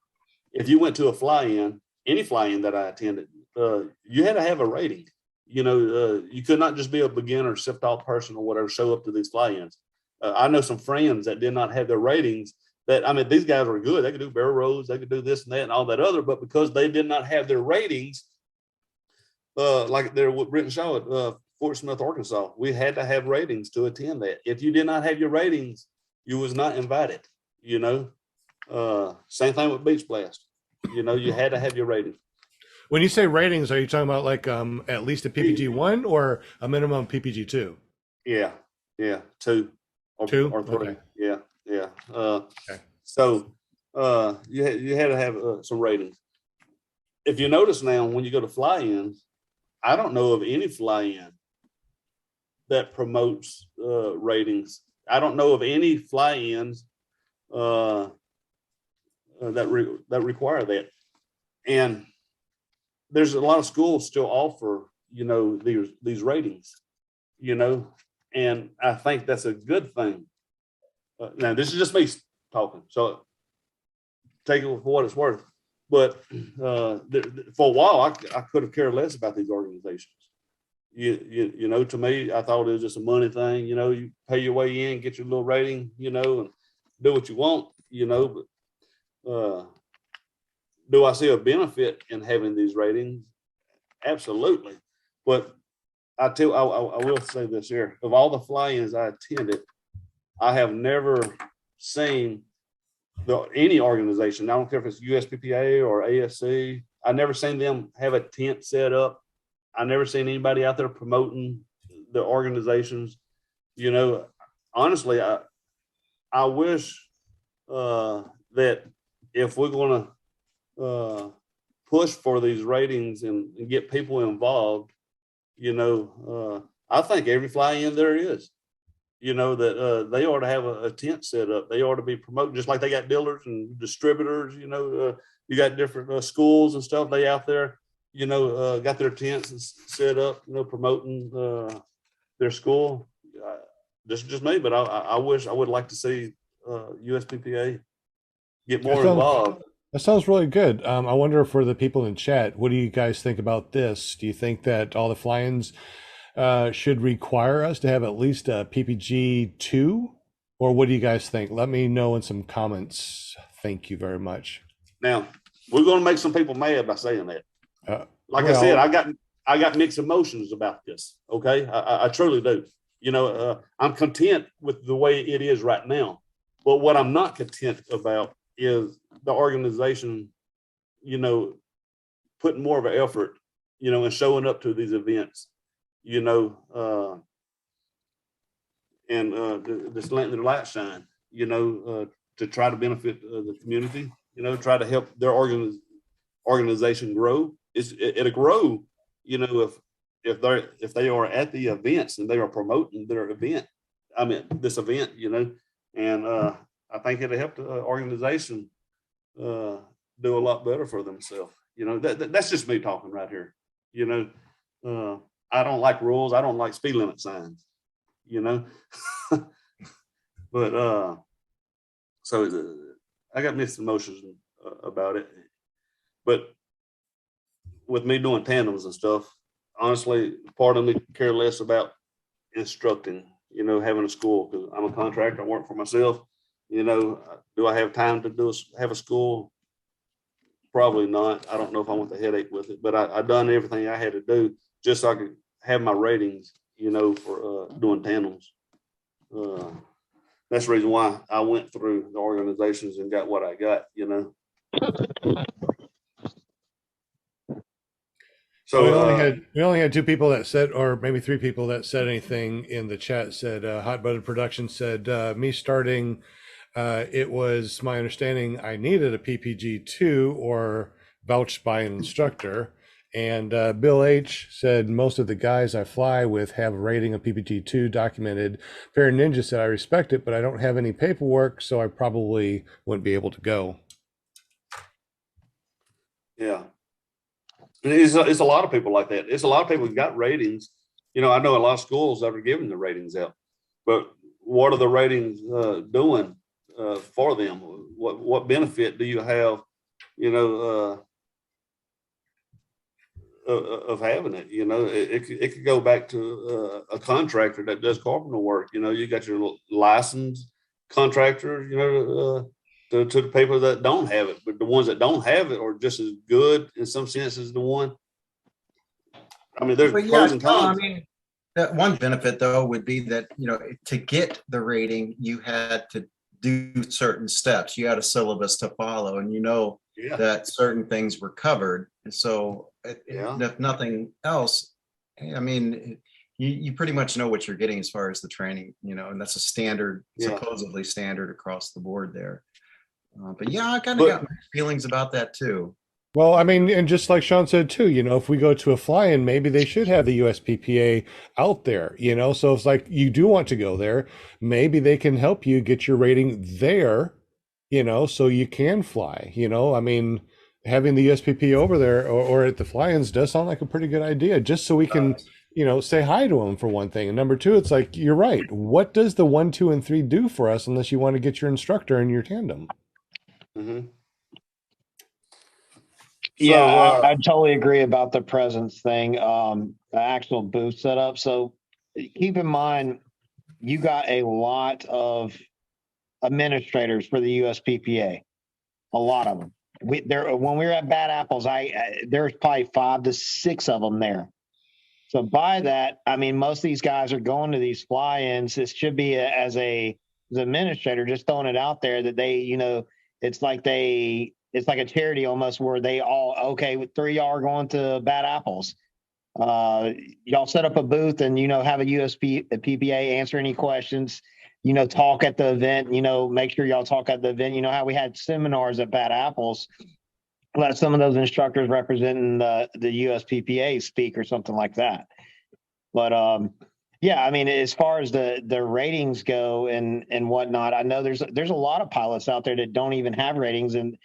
if you went to a fly-in, any fly-in that I attended, you had to have a rating. You could not just be a beginner, self-taught person or whatever, show up to these fly-ins. I know some friends that did not have their ratings these guys were good. They could do barrel rolls, they could do this and that and all that other, but because they did not have their ratings, like they're with Britton Shaw Fort Smith, Arkansas. We had to have ratings to attend that. If you did not have your ratings, you was not invited, you know. Same thing with Beach Blast. You know, you had to have your rating. When you say ratings, are you talking about like at least a PPG 1 or a minimum PPG 2? Yeah, yeah, two or 2 or 3. Okay. Yeah. Okay. So you had to have some ratings. If you notice now, when you go to fly-ins, I don't know of any fly-in that promotes ratings. I don't know of any fly-ins that require that. And there's a lot of schools still offer, you know, these ratings, you know, and I think that's a good thing. Now, this is just me talking, so take it for what it's worth. But for a while, I could have cared less about these organizations. You know, to me, I thought it was just a money thing. You know, you pay your way in, get your little rating, you know, and do what you want, you know. But do I see a benefit in having these ratings? Absolutely. But I will say this here: of all the fly-ins I attended, I have never seen any organization. I don't care if it's USPPA or ASC. I never seen them have a tent set up. I never seen anybody out there promoting the organizations. You know, honestly, I wish that if we're going to push for these ratings and get people involved, you know, I think every fly-in there is, you know, that they ought to have a tent set up. They ought to be promoted just like they got dealers and distributors. You know, you got different schools and stuff. They out there, you know, got their tents set up, you know, promoting their school. Just me, but I would like to see USPPA get more involved. That sounds really good. I wonder for the people in chat, what do you guys think about this? Do you think that all the fly-ins should require us to have at least a PPG 2? Or what do you guys think? Let me know in some comments. Thank you very much. Now, we're going to make some people mad by saying that. Like well, I said, I got mixed emotions about this. Okay. I truly do. You know, I'm content with the way it is right now. But what I'm not content about is the organization, you know, putting more of an effort, you know, and showing up to these events, you know, and just letting their light shine, you know, to try to benefit the community, you know, try to help their organization grow. It'll grow, you know, if they are at the events and they are promoting their event. I mean, this event, you know, and I think it'll help the organization do a lot better for themselves. You know, that's just me talking right here. You know, I don't like rules. I don't like speed limit signs, you know, but so I got mixed emotions about it. But with me doing tandems and stuff, honestly, part of me care less about instructing, you know, having a school, because I'm a contractor. I work for myself. You know, do I have time to have a school? Probably not. I don't know if I want the headache with it, but I done everything I had to do just so I could have my ratings, you know, for doing tandems. That's the reason why I went through the organizations and got what I got, you know. So we only had 2 people that said, or maybe 3 people that said anything in the chat. Said Hot Butted Production said me starting. It was my understanding I needed a PPG 2 or vouched by an instructor. And Bill H said most of the guys I fly with have a rating of PPG 2 documented. Fair Ninja said I respect it, but I don't have any paperwork, so I probably wouldn't be able to go. Yeah. It's a lot of people like that. It's a lot of people who got ratings. You know, I know a lot of schools that are giving the ratings out, but what are the ratings doing for them? What benefit do you have, you know, of having it? You know, it could go back to a contractor that does carpenter work. You know, you got your licensed contractors, you know, to the people that don't have it, but the ones that don't have it are just as good in some sense as the one. I mean, there's pros and cons. I mean, That one benefit though would be that, to get the rating, you had to do certain steps. You had a syllabus to follow, and Yeah. that certain things were covered. And so Yeah. if nothing else, I mean, you pretty much know what you're getting as far as the training, and that's a standard, Yeah. supposedly standard across the board there. But yeah, I kind of got mixed feelings about that too. Well, I mean, and just like Shaun said too, if we go to a fly-in, maybe they should have the USPPA out there, so it's like you do want to go there, maybe they can help you get your rating there, so you can fly, I mean, having the USPPA over there or at the fly-ins does sound like a pretty good idea, just so we can, say hi to them for one thing. And number two, it's like, you're right. What does the 1, 2, and 3 do for us unless you want to get your instructor in your tandem? Mhm. Yeah, So, I totally agree about the presence thing, the actual booth setup. So keep in mind, you got a lot of administrators for the USPPA, a lot of them. When we were at Bad Apples, there's probably 5 to 6 of them there. So by that, I mean, most of these guys are going to these fly-ins. It should be as an administrator, just throwing it out there that they, it's like a charity almost, where they all, okay, 3 y'all are going to Bad Apples. Y'all set up a booth and, have a PPA, answer any questions, talk at the event, make sure y'all talk at the event. How we had seminars at Bad Apples, let some of those instructors representing the USPPA speak or something like that. But yeah, I mean, as far as the ratings go and whatnot, I know there's a lot of pilots out there that don't even have ratings, and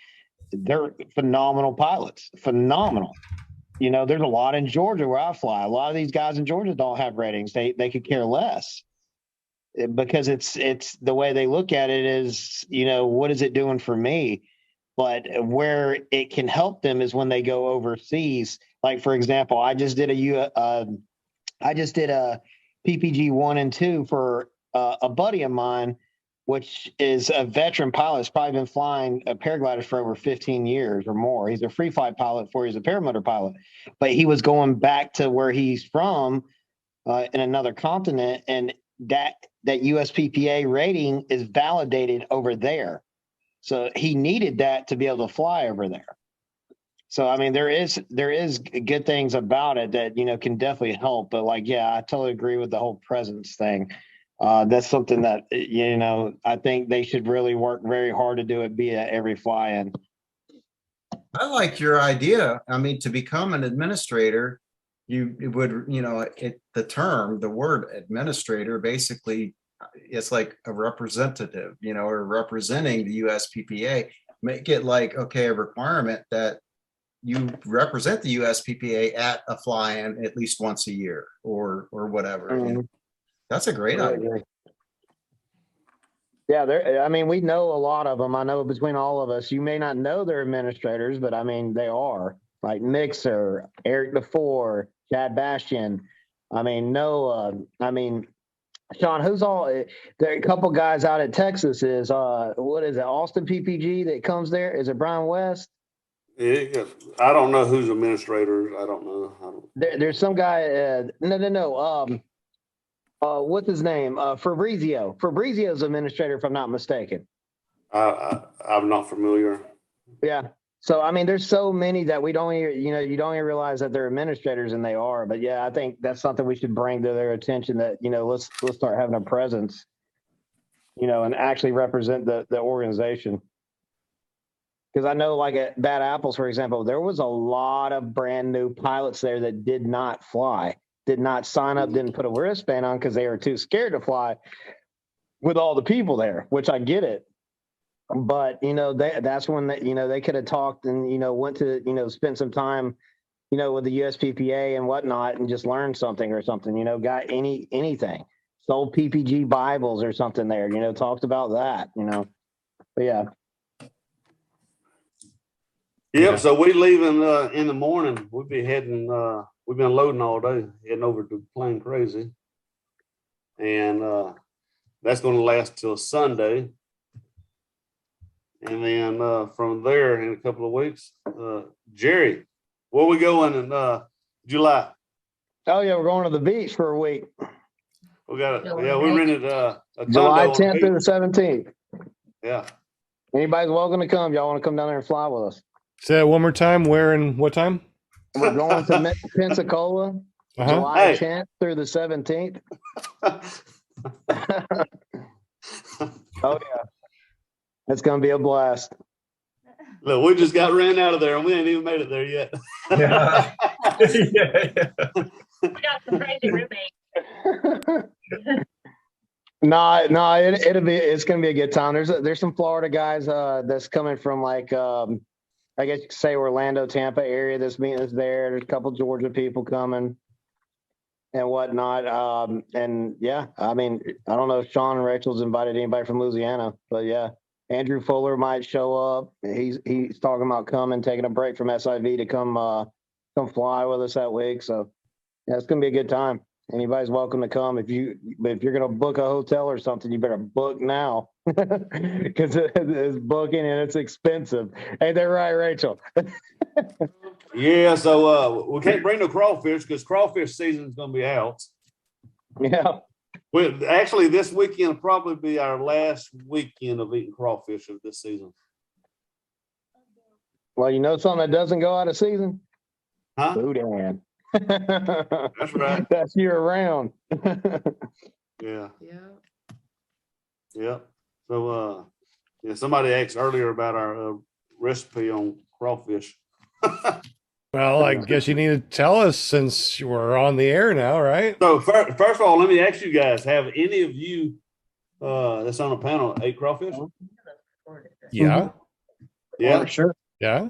they're phenomenal pilots, phenomenal. There's a lot in Georgia where I fly. A lot of these guys in Georgia don't have ratings. They could care less, because it's the way they look at it is, what is it doing for me? But where it can help them is when they go overseas. Like, for example, I just did a PPG 1 and 2 for a buddy of mine, which is a veteran pilot. He's probably been flying a paraglider for over 15 years or more. He's a free flight pilot before he's a paramotor pilot, but he was going back to where he's from in another continent, and that USPPA rating is validated over there. So he needed that to be able to fly over there. So, I mean, there is good things about it that, can definitely help. But like, yeah, I totally agree with the whole presence thing. That's something that, I think they should really work very hard to do it via every fly-in. I like your idea. I mean, to become an administrator, you would, the word administrator, basically, it's like a representative, or representing the USPPA. Make it like, okay, a requirement that you represent the USPPA at a fly-in at least once a year or whatever. Mm-hmm. That's a great idea. Yeah, I mean, we know a lot of them. I know between all of us, you may not know they're administrators, but I mean, they are. Like Mixer, Eric DeFore, Chad Bastian. I mean, Noah. I mean, Shaun, who's all? There are a couple guys out at Texas. Is what is it? Austin PPG that comes there? Is it Brian West? yeah, I don't know who's administrators. I don't know. There's some guy. No. What's his name? Fabrizio. Fabrizio's administrator, if I'm not mistaken. I'm not familiar. Yeah. So, I mean, there's so many that we don't even, you don't even realize that they're administrators, and they are. But yeah, I think that's something we should bring to their attention, that, let's start having a presence, and actually represent the organization. Because I know, like at Bad Apples, for example, there was a lot of brand new pilots there that did not fly, did not sign up, didn't put a wristband on because they were too scared to fly with all the people there, which I get it. But, that's when, they could have talked and, went to, spend some time, with the USPPA and whatnot, and just learned something or something, got anything, sold PPG Bibles or something there, talked about that, but yeah. Yep. So we leaving in the morning. We'll be heading. We've been loading all day, heading over to Plain Crazy, and that's going to last till Sunday. And then from there, in a couple of weeks, Jerry, where we going in July? Oh yeah, we're going to the beach for a week. We got it. Yeah, we rented a July condo. 10th through the 17th. Yeah. Anybody's welcome to come. Y'all want to come down there and fly with us? Say that one more time. Where and what time? We're going to Pensacola, July Hey. 10th through the 17th. Oh yeah, it's gonna be a blast. Look, we just got ran out of there and we ain't even made it there yet. Yeah. We got some crazy roommates. No, it's gonna be a good time. There's some Florida guys that's coming from like I guess you could say Orlando, Tampa area that's meeting us there. There's a couple Georgia people coming and whatnot. And yeah, I mean, I don't know if Shaun and Rachael's invited anybody from Louisiana, but yeah, Andrew Fuller might show up. He's talking about coming, taking a break from SIV to come fly with us that week. So yeah, it's gonna be a good time. Anybody's welcome to come. If you're gonna book a hotel or something, you better book now because it's booking and it's expensive. Ain't that right, Rachael? Yeah, so we can't bring no crawfish because crawfish season is gonna be out. Yeah. Actually, this weekend will probably be our last weekend of eating crawfish of this season. Well, you know something that doesn't go out of season? Huh? Boudin. That's right. That's year round. Yeah. Yeah. Yeah. So yeah, somebody asked earlier about our recipe on crawfish. Well, I guess you need to tell us since we're on the air now, right? So first of all, let me ask you guys: have any of you that's on the panel ate crawfish? Yeah. Yeah. For sure. Yeah.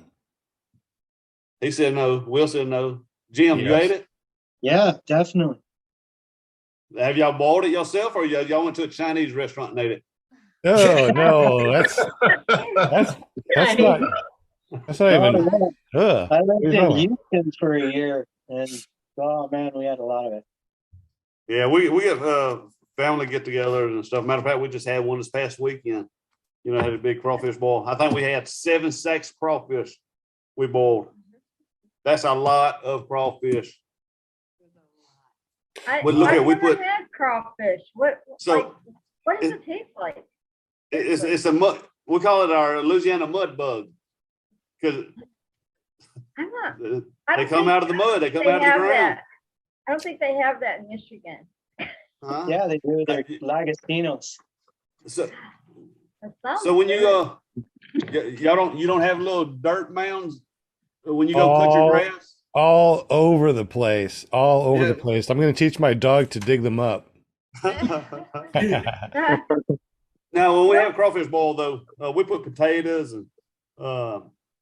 He said no. Will said no. Jim, you Yes. ate it? Yeah, definitely. Have y'all boiled it yourself, or y'all went to a Chinese restaurant and ate it? Oh no, that's not even. Ugh. I lived Who's in wrong? Houston for a year, and oh man, we had a lot of it. Yeah, we get family get together and stuff. Matter of fact, we just had one this past weekend. You know, had a big crawfish boil. I think we had 7 sacks of crawfish we boiled. That's a lot of crawfish. Well, look I've here, we never put- had crawfish. What So does it taste like? it's a mud. We call it our Louisiana mud bug because I'm not. they come out of the mud. They come out of the ground. I don't think they have that in Michigan. Huh? Yeah, they do. They're Lagosinos. So, That sounds so when good. you don't have little dirt mounds when you go cut your grass. All over the place. All over Yeah. the place. I'm going to teach my dog to dig them up. Now, when we have crawfish boil, though, we put potatoes and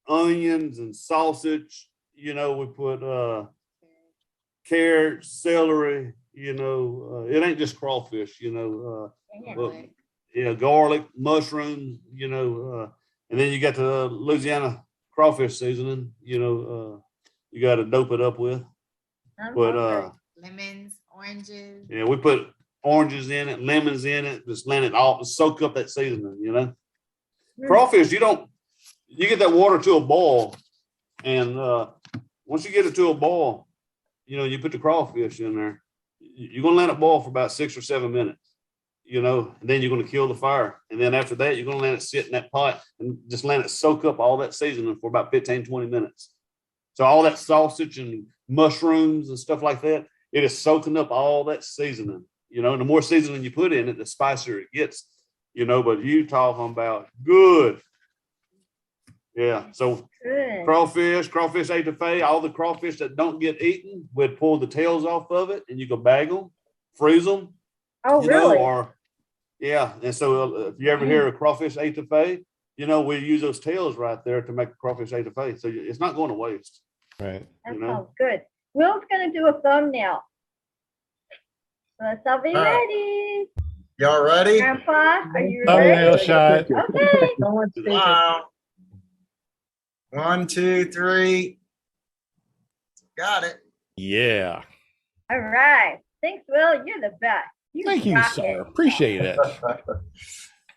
onions and sausage. You know, we put carrots, celery. You know, it ain't just crawfish. You know, garlic, mushrooms. You know, and then you got the Louisiana crawfish seasoning. You know, you got to dope it up with. But Lemons, oranges. yeah, we put oranges in it, lemons in it, just let it all soak up that seasoning, you know. Crawfish, you get that water to a boil, and once you get it to a boil, you know, you put the crawfish in there. You're gonna let it boil for about 6 or 7 minutes, you know, and then you're gonna kill the fire. And then after that, you're gonna let it sit in that pot and just let it soak up all that seasoning for about 15, 20 minutes. So all that sausage and mushrooms and stuff like that, it is soaking up all that seasoning, you know, and the more seasoning you put in it, the spicier it gets, you know, but you talking about good. Yeah. So Good. crawfish etouffee, all the crawfish that don't get eaten, we'd pull the tails off of it and you can bag them, freeze them. Oh, you really? know, or yeah. And so if you ever hear a crawfish etouffee, you know, we use those tails right there to make a crawfish etouffee. So it's not going to waste. Right. That you know. sounds good. Will's gonna do a thumbnail. So be All right. ready. Y'all ready? Grandpa, are you Thumbnail ready? shot. Okay. Wow. 1, 2, 3. Got it. Yeah. All right. Thanks, Will. You're the best. Thank you, got sir. it. Appreciate it.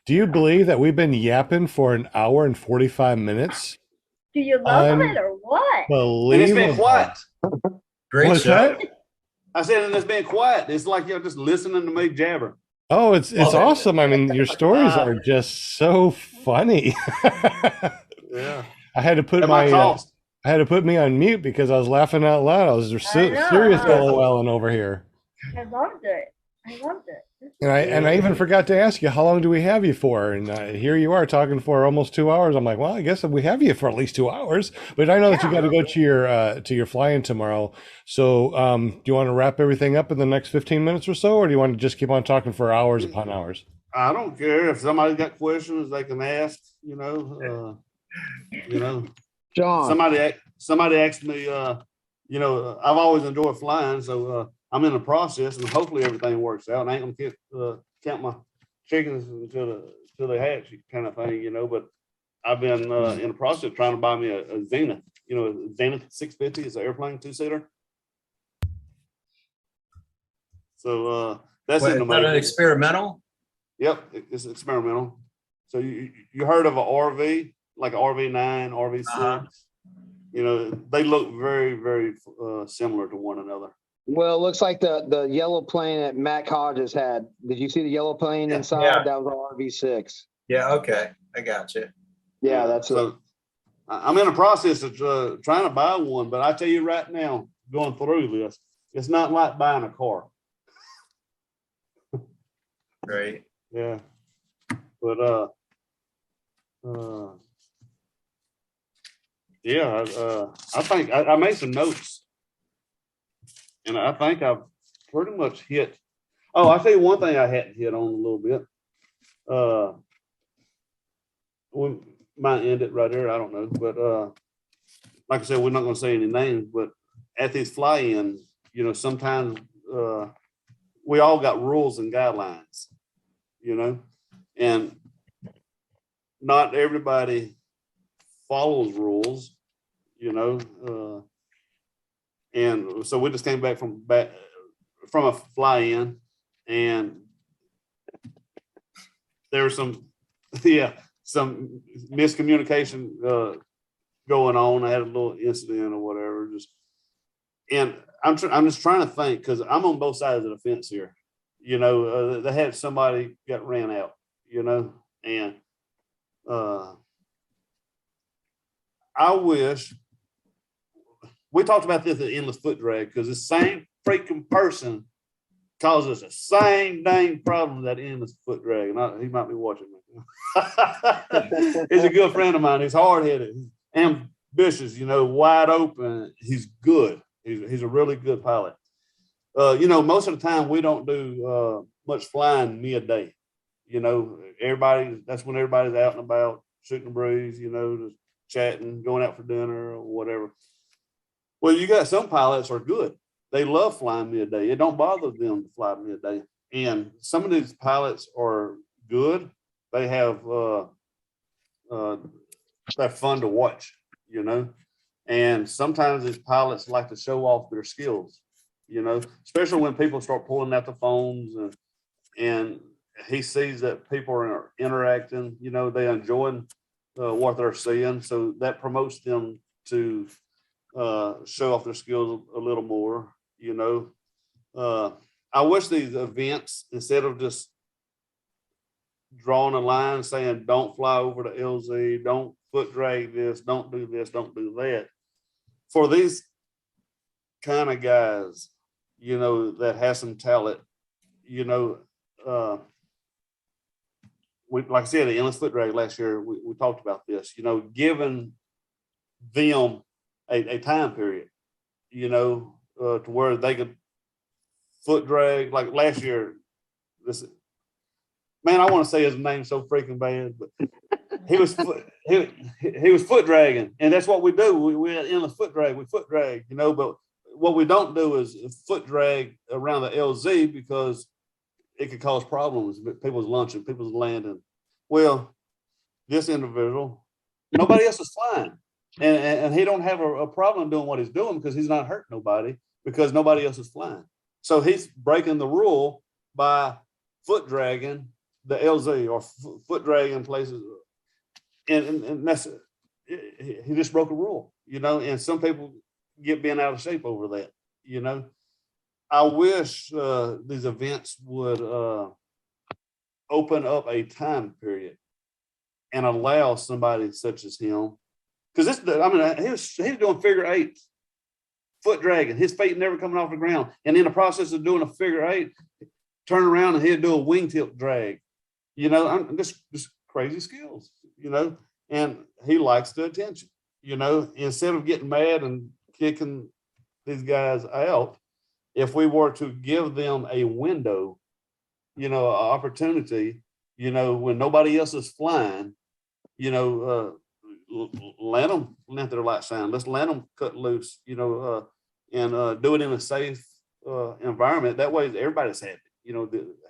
Do you believe that we've been yapping for an hour and 45 minutes? Do you love it or what? And it's been Believable. quiet. Great What's show. that? I said, and it's being quiet. It's like you're just listening to me jabber. Oh, it's awesome. I mean, your stories are just so funny. Yeah. I had to put At my cost. I had to put me on mute because I was laughing out loud. I was serious LOLing over here. I loved it. I loved it. And I even forgot to ask you, how long do we have you for? And here you are talking for almost 2 hours. I'm like, well, I guess we have you for at least 2 hours. But I know that you got to go to your fly-in tomorrow. So do you want to wrap everything up in the next 15 minutes or so, or do you want to just keep on talking for hours upon hours? I don't care. If somebody's got questions, they can ask. You know. John. Somebody asked me. I've always enjoyed flying, so. I'm in the process, and hopefully everything works out. And I ain't gonna count my chickens until they hatch, kind of thing, But I've been in the process of trying to buy me a Zenith. A Zenith 650 is an airplane 2-seater. So that's in the Not an making. experimental. Yep, it's experimental. So you heard of an RV, like an RV9, RV6? They look very, very similar to one another. Well, it looks like the yellow plane that Matt Hodges had. Did you see the yellow plane inside? Yeah. That was an RV6. Yeah. Okay. I got you. Yeah, that's so. I'm in the process of trying to buy one, but I tell you right now, going through this, it's not like buying a car. Right. Yeah. But I think I made some notes. And I think I've pretty much hit. Oh, I'll tell you one thing I hadn't hit on a little bit. We might end it right there. I don't know. But like I said, we're not going to say any names. But at these fly-ins, sometimes we all got rules and guidelines, and not everybody follows rules, and so we just came back from a fly-in, and there was some miscommunication going on. I had a little incident or whatever. And I'm just trying to think, because I'm on both sides of the fence here. They had somebody got ran out. And I wish. We talked about this at Endless Foot Drag, because the same freaking person causes the same dang problem that Endless Foot Drag. And he might be watching me. He's a good friend of mine. He's hard-headed, he's ambitious, wide open. He's good. He's a really good pilot. Most of the time we don't do much flying midday. That's when everybody's out and about, shooting the breeze, just chatting, going out for dinner or whatever. Well, you got some pilots are good. They love flying midday. It don't bother them to fly midday. And some of these pilots are good. They have they're fun to watch, And sometimes these pilots like to show off their skills, especially when people start pulling out the phones and he sees that people are interacting, they enjoying what they're seeing. So that promotes them to show off their skills a little more, I wish these events, instead of just drawing a line saying don't fly over to LZ, don't foot drag this, don't do that, for these kind of guys, that has some talent, like I said, the Endless Foot Drag last year, we talked about this, giving them a time period, to where they could foot drag. Like last year, I want to say his name so freaking bad, but he was foot dragging, and that's what we do. We Endless Foot Drag, we foot drag, but what we don't do is foot drag around the LZ, because it could cause problems. People's lunching, people's landing. Well, this individual, nobody else is flying. And he don't have a problem doing what he's doing, because he's not hurting nobody, because nobody else is flying. So he's breaking the rule by foot dragging the LZ or foot dragging places. And that's, he just broke a rule, and some people get bent out of shape over that, I wish these events would open up a time period and allow somebody such as him, because he's doing figure eights, foot dragging, his feet never coming off the ground, and in the process of doing a figure eight, turn around and he'd do a wingtip drag. I'm just crazy skills, and he likes the attention, instead of getting mad and kicking these guys out, if we were to give them a window, an opportunity, when nobody else is flying, let them let their light shine. Let's let them cut loose, and do it in a safe environment. That way everybody's happy.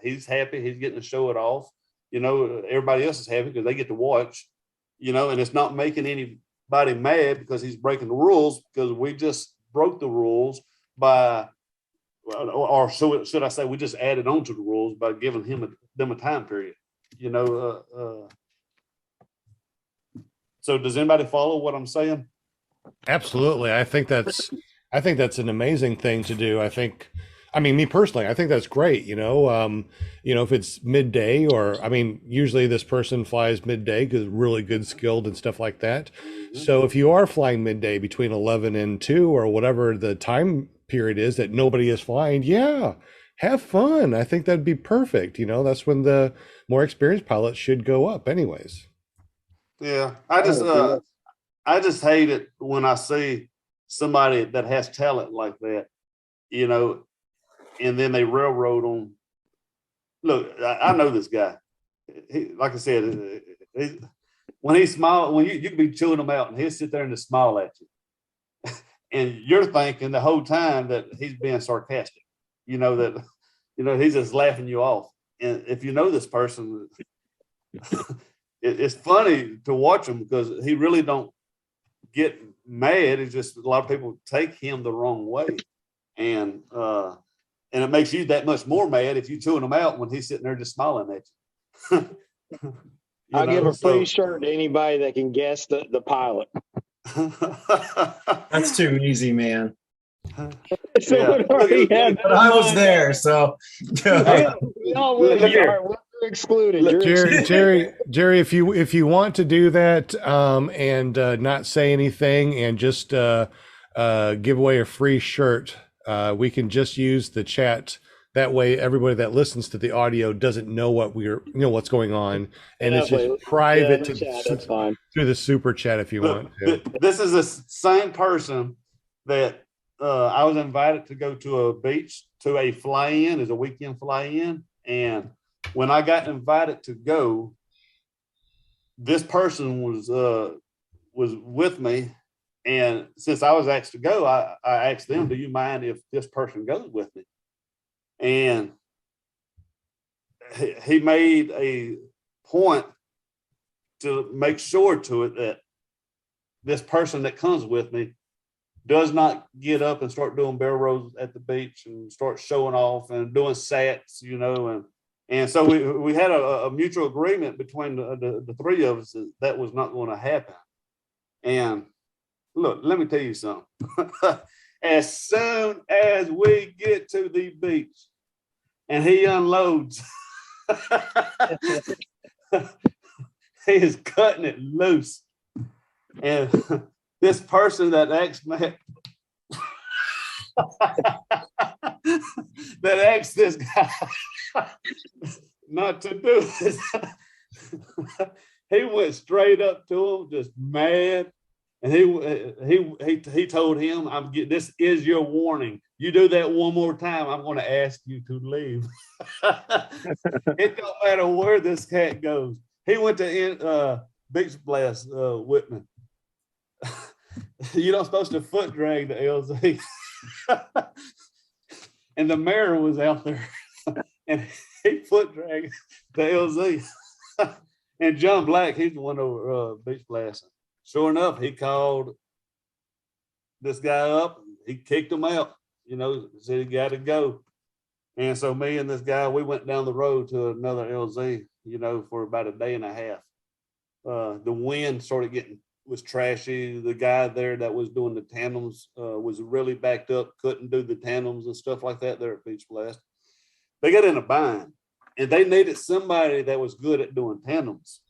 He's happy, he's getting to show it off. Everybody else is happy because they get to watch, and it's not making anybody mad because he's breaking the rules, because we just broke the rules by, or should I say, we just added on to the rules by giving them a time period, So does anybody follow what I'm saying? Absolutely. I think that's an amazing thing to do. Me personally, I think that's great. If it's midday, or usually this person flies midday because really good skilled and stuff like that. Mm-hmm. So if you are flying midday between 11 and 2 or whatever the time period is that nobody is flying, yeah, have fun. I think that'd be perfect. That's when the more experienced pilots should go up anyways. Yeah. I just hate it when I see somebody that has talent like that, and then they railroad on. Look, I know this guy. Like I said, when he smiles, when you can be chewing him out and he'll sit there and just smile at you. And you're thinking the whole time that he's being sarcastic, that he's just laughing you off. And if you know this person, it's funny to watch him because he really don't get mad. It's just a lot of people take him the wrong way. And it makes you that much more mad if you chewing him out when he's sitting there just smiling at you. I'll give a free shirt to anybody that can guess the pilot. That's too easy, man. Someone already had But I was there, so. We're excluded. Jerry, if you want to do that and not say anything and just give away a free shirt, we can just use the chat. That way, everybody that listens to the audio doesn't know what's going on, and it's just private that's fine. through the super chat if you want to. This is the same person that I was invited to go to a beach to a fly-in, as a weekend fly-in, and when I got invited to go, this person was with me, and since I was asked to go, I asked them, "Do you mind if this person goes with me?" And he made a point to make sure to it that this person that comes with me does not get up and start doing barrel rolls at the beach and start showing off and doing sats, and so we had a mutual agreement between the three of us that was not going to happen. And look, let me tell you something. As soon as we get to the beach and he unloads, he is cutting it loose. And this person that asked me, that asked this guy not to do this, he went straight up to him, just mad. And he told him, this is your warning. You do that one more time, I'm going to ask you to leave. It don't matter where this cat goes. He went to Beach Blast with me. You're not supposed to foot drag the LZ. And the mayor was out there and he foot dragged the LZ. And John Black, he's the one over Beach Blast. Sure enough, he called this guy up. He kicked him out, said he got to go. And so me and this guy, we went down the road to another LZ, for about a day and a half. The wind started getting was trashy. The guy there that was doing the tandems was really backed up, couldn't do the tandems and stuff like that there at Beach Blast. They got in a bind, and they needed somebody that was good at doing tandems.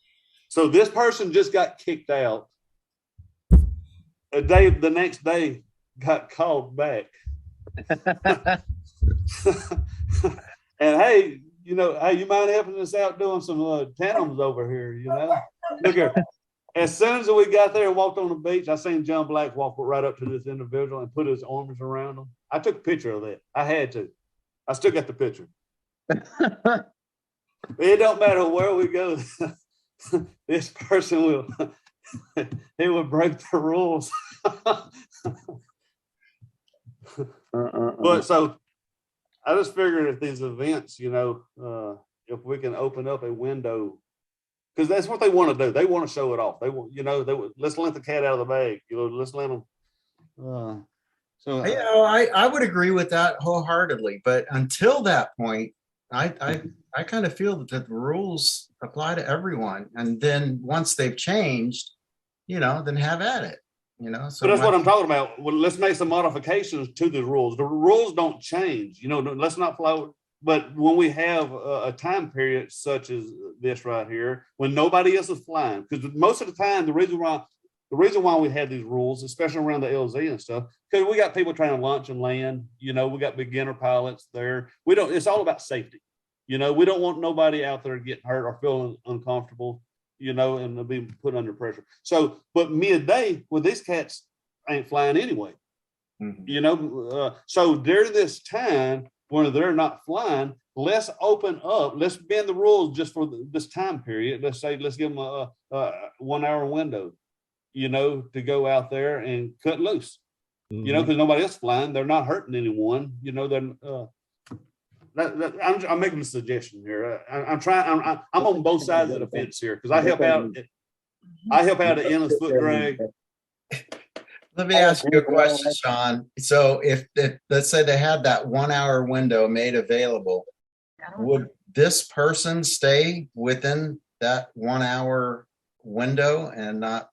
So this person just got kicked out. The next day got called back. And hey, you mind helping us out doing some tandems over here, Look here. As soon as we got there and walked on the beach, I seen John Black walk right up to this individual and put his arms around him. I took a picture of that. I had to. I still got the picture. It don't matter where we go. This person will he will break the rules. But so I just figured if these events, if we can open up a window, because that's what they want to do. They want to show it off. They want, let's let the cat out of the bag. Let's let them. I would agree with that wholeheartedly. But until that point, I kind of feel that the rules apply to everyone. And then once they've changed, then have at it. So that's what I'm talking about. Well, let's make some modifications to the rules. The rules don't change. Let's not flow. But when we have a time period such as this right here, when nobody else is flying, because most of the time, the reason why we have these rules, especially around the LZ and stuff, because we got people trying to launch and land. We got beginner pilots there. It's all about safety. We don't want nobody out there getting hurt or feeling uncomfortable, and be put under pressure. So, but midday, well, these cats ain't flying anyway. Mm-hmm. So during this time when they're not flying, let's open up, let's bend the rules just for this time period. Let's give them a 1 hour window, to go out there and cut loose, because nobody else flying, they're not hurting anyone, I'm making a suggestion here. I'm on both sides of the fence here because I help out at Endless Foot Drag. Let me ask you a question, Shaun. So if let's say they had that 1 hour window made available, would this person stay within that 1 hour window and not?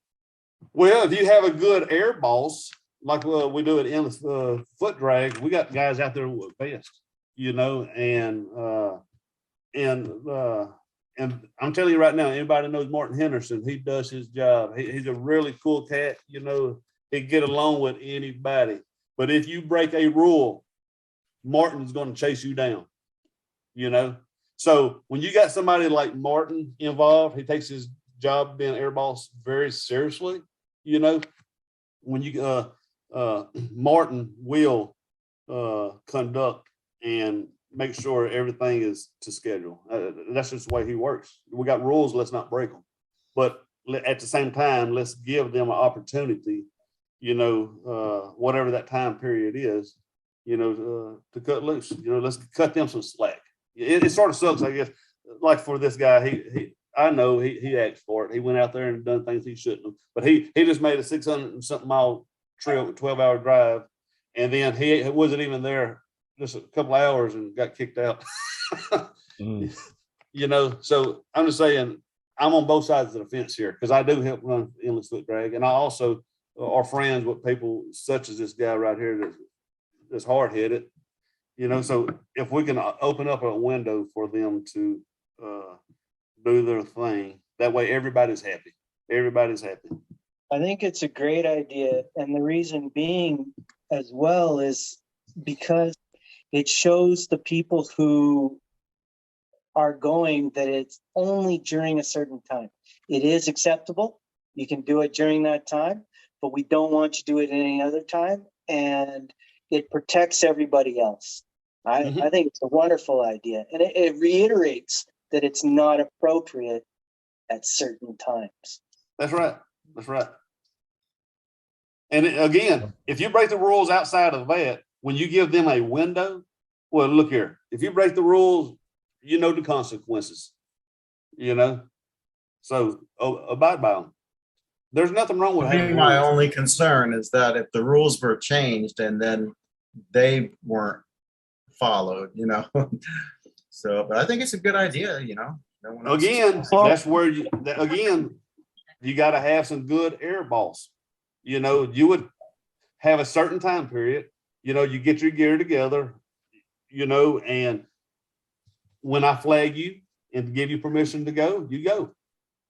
Well, if you have a good air boss, like we do at Endless Foot Drag, we got guys out there with vests, and I'm telling you right now, anybody that knows Martin Henderson, he does his job. He's a really cool cat, he'd get along with anybody. But if you break a rule, Martin's going to chase you down, So when you got somebody like Martin involved, he takes his job being air boss very seriously, when you Martin will conduct and make sure everything is to schedule. That's just the way he works. We got rules, let's not break them. But at the same time, let's give them an opportunity, whatever that time period is, to cut loose. Let's cut them some slack. It sort of sucks, I guess. Like for this guy, I know he asked for it. He went out there and done things he shouldn't have. But he just made a 600 and something mile trip, 12-hour drive, and then he wasn't even there just a couple of hours and got kicked out. So I'm just saying I'm on both sides of the fence here because I do help run Endless Foot Drag, and I also are friends with people such as this guy right here that's hard-headed. So if we can open up a window for them to do their thing, that way everybody's happy. Everybody's happy. I think it's a great idea. And the reason being as well is because it shows the people who are going that it's only during a certain time. It is acceptable. You can do it during that time, but we don't want you to do it any other time. And it protects everybody else. I think it's a wonderful idea. And it reiterates that it's not appropriate at certain times. That's right. That's right. And again, if you break the rules outside of that, when you give them a window, well, look here, if you break the rules, the consequences, so abide by them. There's nothing wrong with having my rules. only concern is that if the rules were changed and then they weren't followed, So, but I think it's a good idea, Again, that's where again, you got to have some good air balls. You know, you would have a certain time period, you know, you get your gear together, you know, and when I flag you and give you permission to go, you go,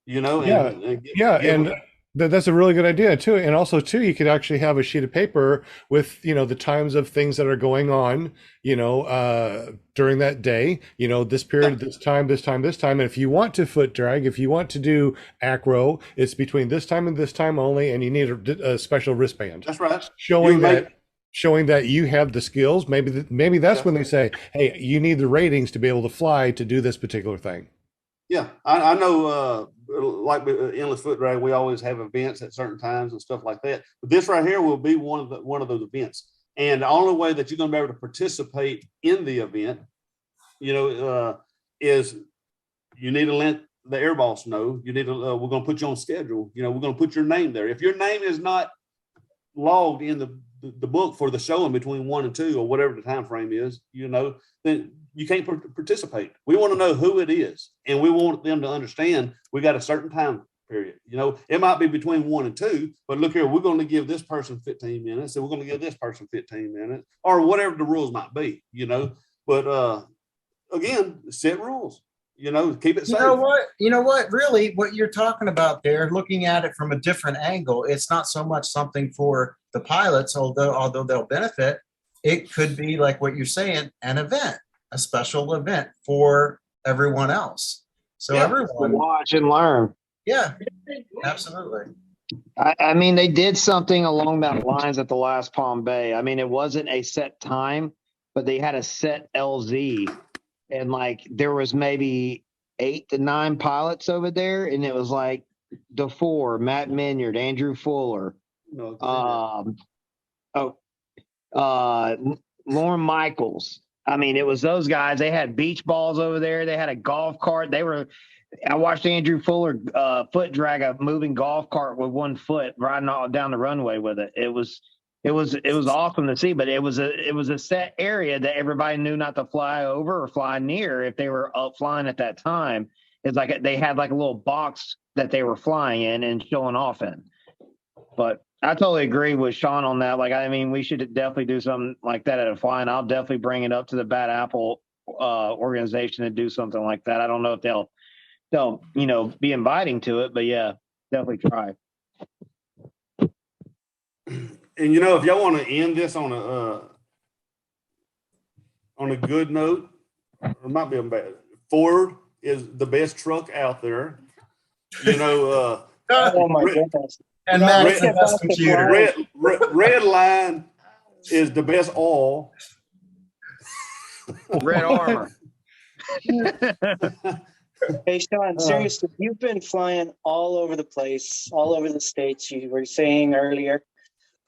you know, Yeah, and yeah, give and that's a really good idea too. And also too, you could actually have a sheet of paper with, you know, the times of things that are going on, you know, during that day, you know, this period, this time, this time, this time. And if you want to foot drag, if you want to do acro, it's between this time and this time only, and you need a special wristband that's right. showing You make- that showing that you have the skills. Maybe that's Yeah. when they say, hey, you need the ratings to be able to fly to do this particular thing. Yeah, I know, like with endless foot drag, we always have events at certain times and stuff like that. But this right here will be one of those events. And the only way that you're going to be able to participate in the event, you know, is you need to let the air boss know. You need to. We're going to put you on schedule. You know, we're going to put your name there. If your name is not logged in the book for the show in between 1 and 2 or whatever the time frame is, you know, then you can't participate. We want to know who it is, and we want them to understand we got a certain time period. You know, it might be between 1 and 2, but look here, we're going to give this person 15 minutes, and we're going to give this person 15 minutes, or whatever the rules might be. You know, but again, set rules. You know, keep it safe. You know what, really what you're talking about there, looking at it from a different angle, it's not so much something for the pilots, although they'll benefit. It could be like what you're saying, an event, a special event for everyone else. So Yeah, everyone, Watch and learn. yeah, absolutely. I mean, they did something along that lines at the last Palm Bay. I mean, it wasn't a set time, but they had a set LZ, and like there was maybe 8 to 9 pilots over there, and it was like the 4: Matt Minyard, Andrew Fuller, No, Lauren Michaels. I mean, it was those guys. They had beach balls over there. They had a golf cart. I watched Andrew Fuller foot drag a moving golf cart with 1 foot riding all down the runway with it. It was awesome to see, but it was a set area that everybody knew not to fly over or fly near if they were up flying at that time. It's like they had like a little box that they were flying in and showing off in. But I totally agree with Shaun on that. Like, I mean, we should definitely do something like that at a fly, and I'll definitely bring it up to the Bad Apple organization to do something like that. I don't know if they'll be inviting to it, but yeah, definitely try. And you know, if y'all want to end this on a good note, it might be a bad. Ford is the best truck out there. You know, Oh my goodness. And No, Matt's let's the get best back to computer. Red Line is the best oil. Red Armor. Hey, Shaun, seriously, you've been flying all over the place, all over the states. You were saying earlier,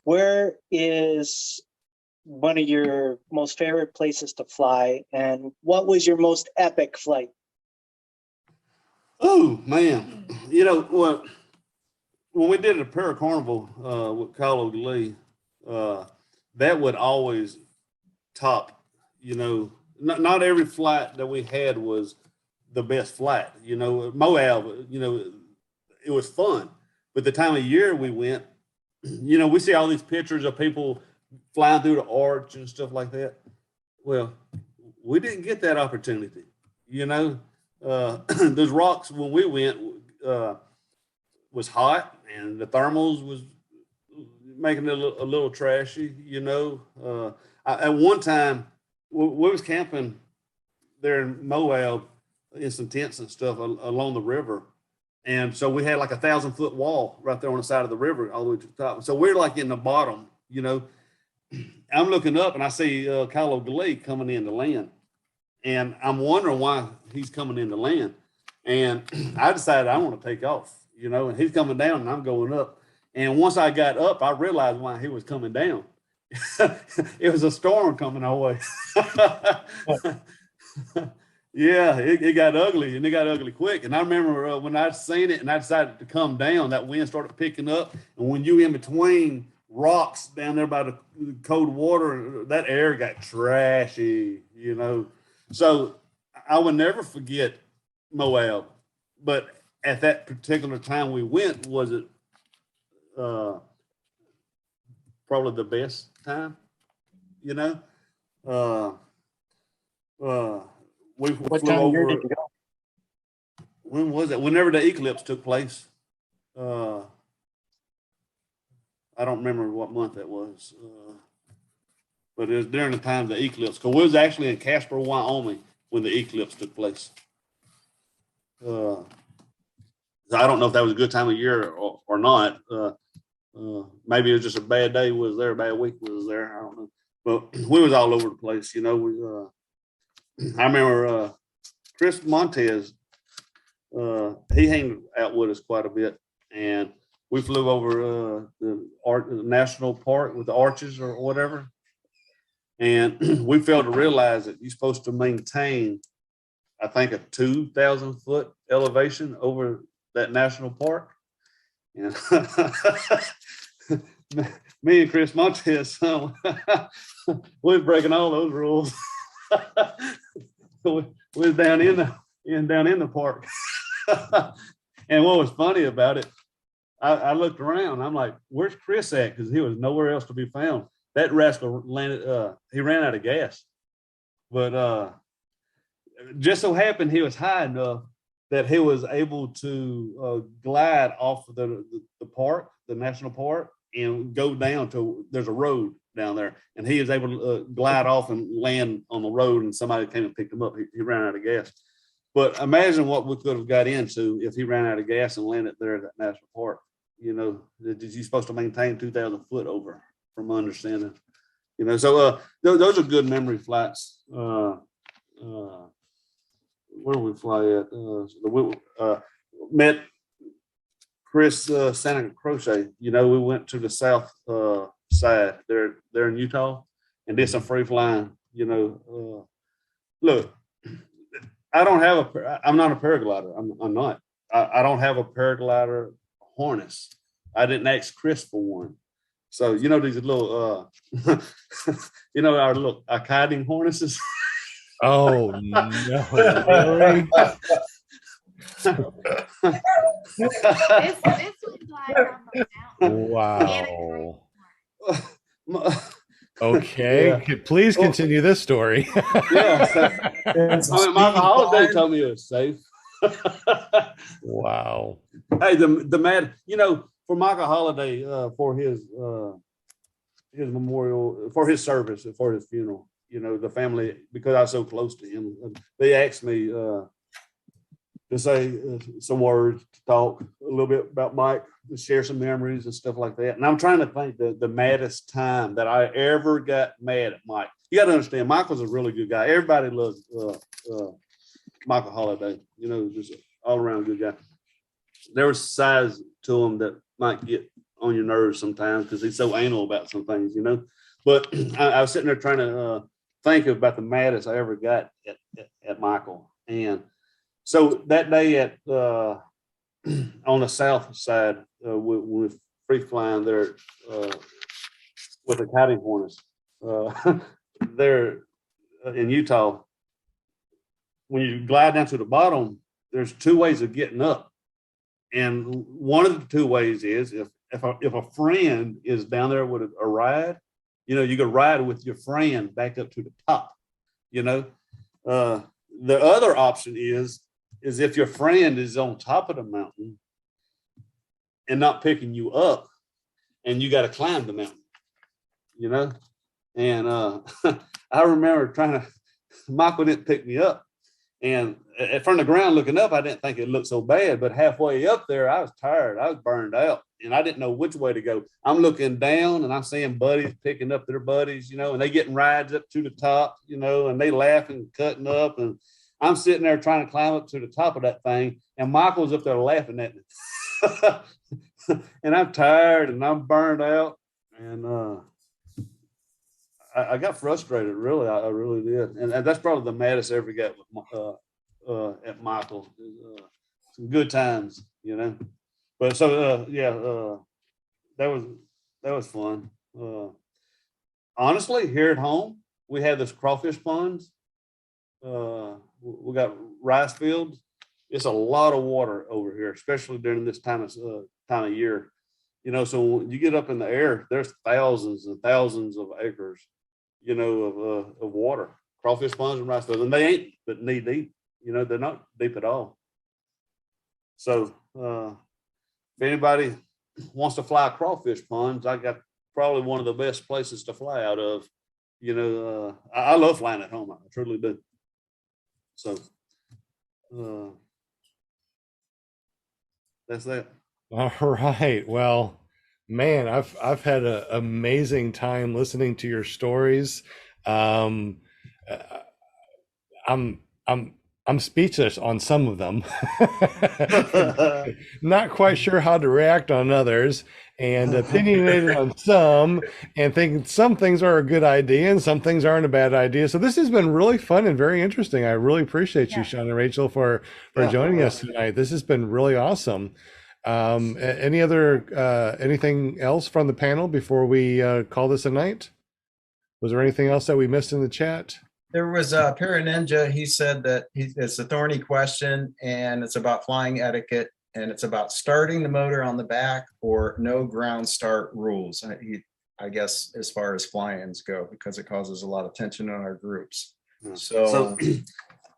where is one of your most favorite places to fly, and what was your most epic flight? Oh man, you know what? When we did a Para Carnival with Kyle Lee, that would always top. You know, not every flight that we had was the best flight. You know, Moab, you know, it was fun. But the time of year we went, you know, we see all these pictures of people flying through the arch and stuff like that. Well, we didn't get that opportunity. You know, those rocks when we went was hot, and the thermals was making it a little trashy. You know, at one time we was camping there in Moab in some tents and stuff along the river. And so we had like 1,000-foot wall right there on the side of the river all the way to the top. So we're like in the bottom, you know. I'm looking up and I see Kyle Lee coming in to land. And I'm wondering why he's coming in to land. And I decided I want to take off, you know, and he's coming down and I'm going up. And once I got up, I realized why he was coming down. It was a storm coming our way. Yeah, it got ugly, and it got ugly quick. And I remember when I seen it and I decided to come down, that wind started picking up. And when you in between rocks down there by the cold water, that air got trashy, you know. So I would never forget Moab. But at that particular time we went, was it probably the best time, you know? We What flew time of year over, did you go? when was it? Whenever the eclipse took place. I don't remember what month that was. But it was during the time of the eclipse. Because we was actually in Casper, Wyoming when the eclipse took place. So I don't know if that was a good time of year or not. Maybe it was just a bad day was there, a bad week was there. I don't know. But we was all over the place, you know. I remember Chris Montez, he hung out with us quite a bit. And we flew over the national park with the arches or whatever. And we failed to realize that you're supposed to maintain, I think, a 2,000 foot elevation over that national park. And me and Chris Montez, we're breaking all those rules. We're down in the park. And what was funny about it, I looked around. I'm like, "Where's Chris at?" Because he was nowhere else to be found. That rascal landed. He ran out of gas, but just so happened he was high enough that he was able to glide off of the park, the national park, and go down to. There's a road down there, and he was able to glide off and land on the road. And somebody came and picked him up. He ran out of gas. But imagine what we could have got into if he ran out of gas and landed there at that national park. You know, that you're supposed to maintain 2,000 foot over, from my understanding. You know, so those are good memory flights. Where do we fly at? Met Chris Santa Crochet. You know, we went to the south side there in Utah and did some free flying. You know, look. I'm not a paraglider. I'm not. I don't have a paraglider harness. I didn't ask Chris for one. So, you know, these little, you know, our kiting harnesses. Oh, no, really? This one's like on the mountain. Wow. My- Okay, Yeah. please continue this story. Yeah, so, Michael Holiday told me it was safe. Wow. Hey, the man, you know, for Michael Holiday, for his memorial, for his service, for his funeral, you know, the family, because I was so close to him, they asked me to say some words, to talk a little bit about Mike, to share some memories and stuff like that. And I'm trying to think the maddest time that I ever got mad at Mike. You got to understand, Michael's a really good guy. Everybody loves Michael Holiday, you know, just an all around good guy. There was sides to him that might get on your nerves sometimes because he's so anal about some things, you know. But I was sitting there trying to think about the maddest I ever got at Michael. And so that day at on the south side, with free flying there with the kiting harness there in Utah, when you glide down to the bottom, there's two ways of getting up. And one of the two ways is if a friend is down there with a ride, you know, you can ride with your friend back up to the top, you know. The other option is if your friend is on top of the mountain and not picking you up and you got to climb the mountain, you know. And I remember Michael didn't pick me up. And from the ground looking up, I didn't think it looked so bad, but halfway up there, I was tired. I was burned out and I didn't know which way to go. I'm looking down and I'm seeing buddies picking up their buddies, you know, and they getting rides up to the top, you know, and they laughing, cutting up. And I'm sitting there trying to climb up to the top of that thing. And Michael's up there laughing at me. And I'm tired and I'm burned out. And I got frustrated, really. I really did. And that's probably the maddest I ever got with, at Michael. Some good times, you know. But so, that was fun. Honestly, here at home, we had this crawfish ponds. We got rice fields. it's a lot of water over here, especially during this time of year. You know, so when you get up in the air, there's thousands and thousands of acres, you know, of water, crawfish ponds and rice fields, and they ain't but knee deep. You know, they're not deep at all. So if anybody wants to fly crawfish ponds, I got probably one of the best places to fly out of. You know, I love flying at home. I truly do. So that's that. All right. Well, man, I've had an amazing time listening to your stories. Um, uh, I'm speechless on some of them. Not quite sure how to react on others, and opinionated on some, and thinking some things are a good idea and some things aren't a bad idea. So this has been really fun and very interesting. I really appreciate you, Yeah. Shaun and Rachael, for Yeah. joining us tonight. This has been really awesome. Any other anything else from the panel before we call this a night? Was there anything else that we missed in the chat? There was a Paraninja. He said that it's a thorny question and it's about flying etiquette and it's about starting the motor on the back or no ground start rules. I guess as far as fly-ins go, because it causes a lot of tension on our groups. So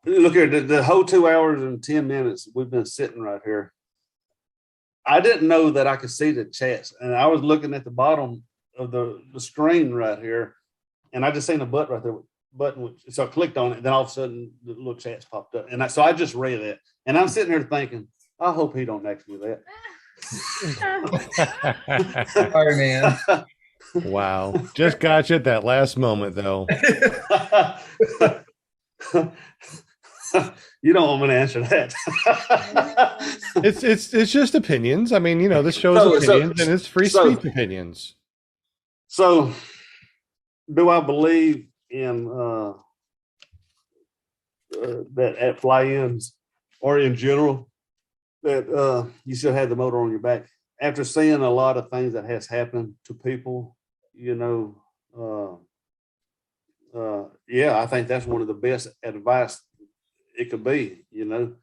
look here, the whole 2 hours and 10 minutes we've been sitting right here. I didn't know that I could see the chats, and I was looking at the bottom of the screen right here, and I just seen a button right there. So I clicked on it, and then all of a sudden the little chats popped up, and so I just read it, and I'm sitting here thinking, I hope he don't ask me that. sorry, man. Wow. Just got you at that last moment, though. You don't want me to answer that. It's just opinions. I mean, you know, this show's opinions, and it's free speech opinions. So, do I believe in that at fly-ins or in general that you should have the motor on your back? After seeing a lot of things that has happened to people, you know, yeah, I think that's one of the best advice it could be. You know,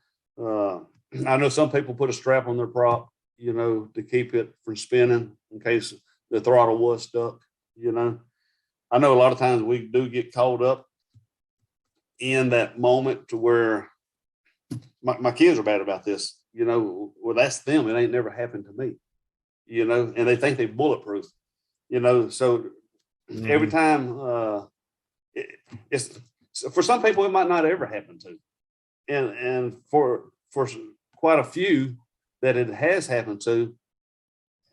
I know some people put a strap on their prop, you know, to keep it from spinning in case the throttle was stuck. You know, I know a lot of times we do get caught up in that moment to where my kids are bad about this. You know, well, that's them. It ain't never happened to me. You know, and they think they're bulletproof. You know, so every time it's for some people it might not ever happen to, and for quite a few that it has happened to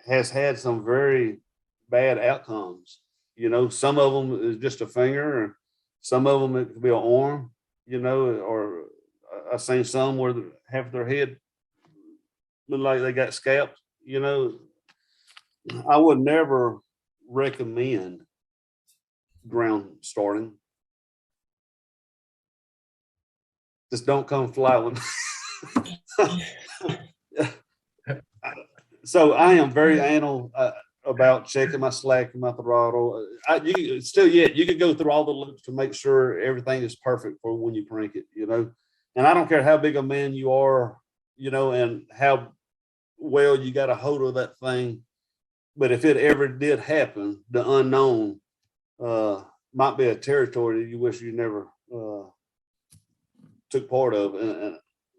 has had some very bad outcomes. You know, some of them is just a finger, or some of them it could be an arm. You know, or I've seen some where half their head look like they got scalped. You know, I would never recommend ground starting. Just don't come fly one. So I am very anal about checking my slack and my throttle. You could go through all the loops to make sure everything is perfect for when you crank it, you know. And I don't care how big a man you are, you know, and how well you got a hold of that thing. But if it ever did happen, the unknown might be a territory that you wish you never took part of, and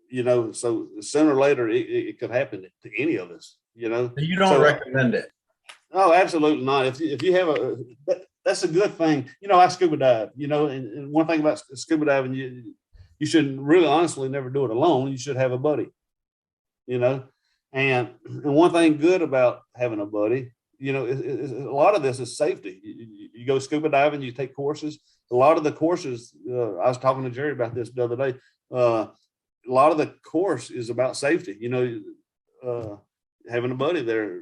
you know, so sooner or later it could happen to any of us. You know, You don't recommend it. No, absolutely not. If you have that's a good thing. You know, I scuba dive. You know, and one thing about scuba diving, you should really honestly never do it alone. You should have a buddy. You know, and one thing good about having a buddy, you know, a lot of this is safety. You go scuba diving, you take courses. A lot of the courses, I was talking to Jerry about this the other day. A lot of the course is about safety. You know, having a buddy there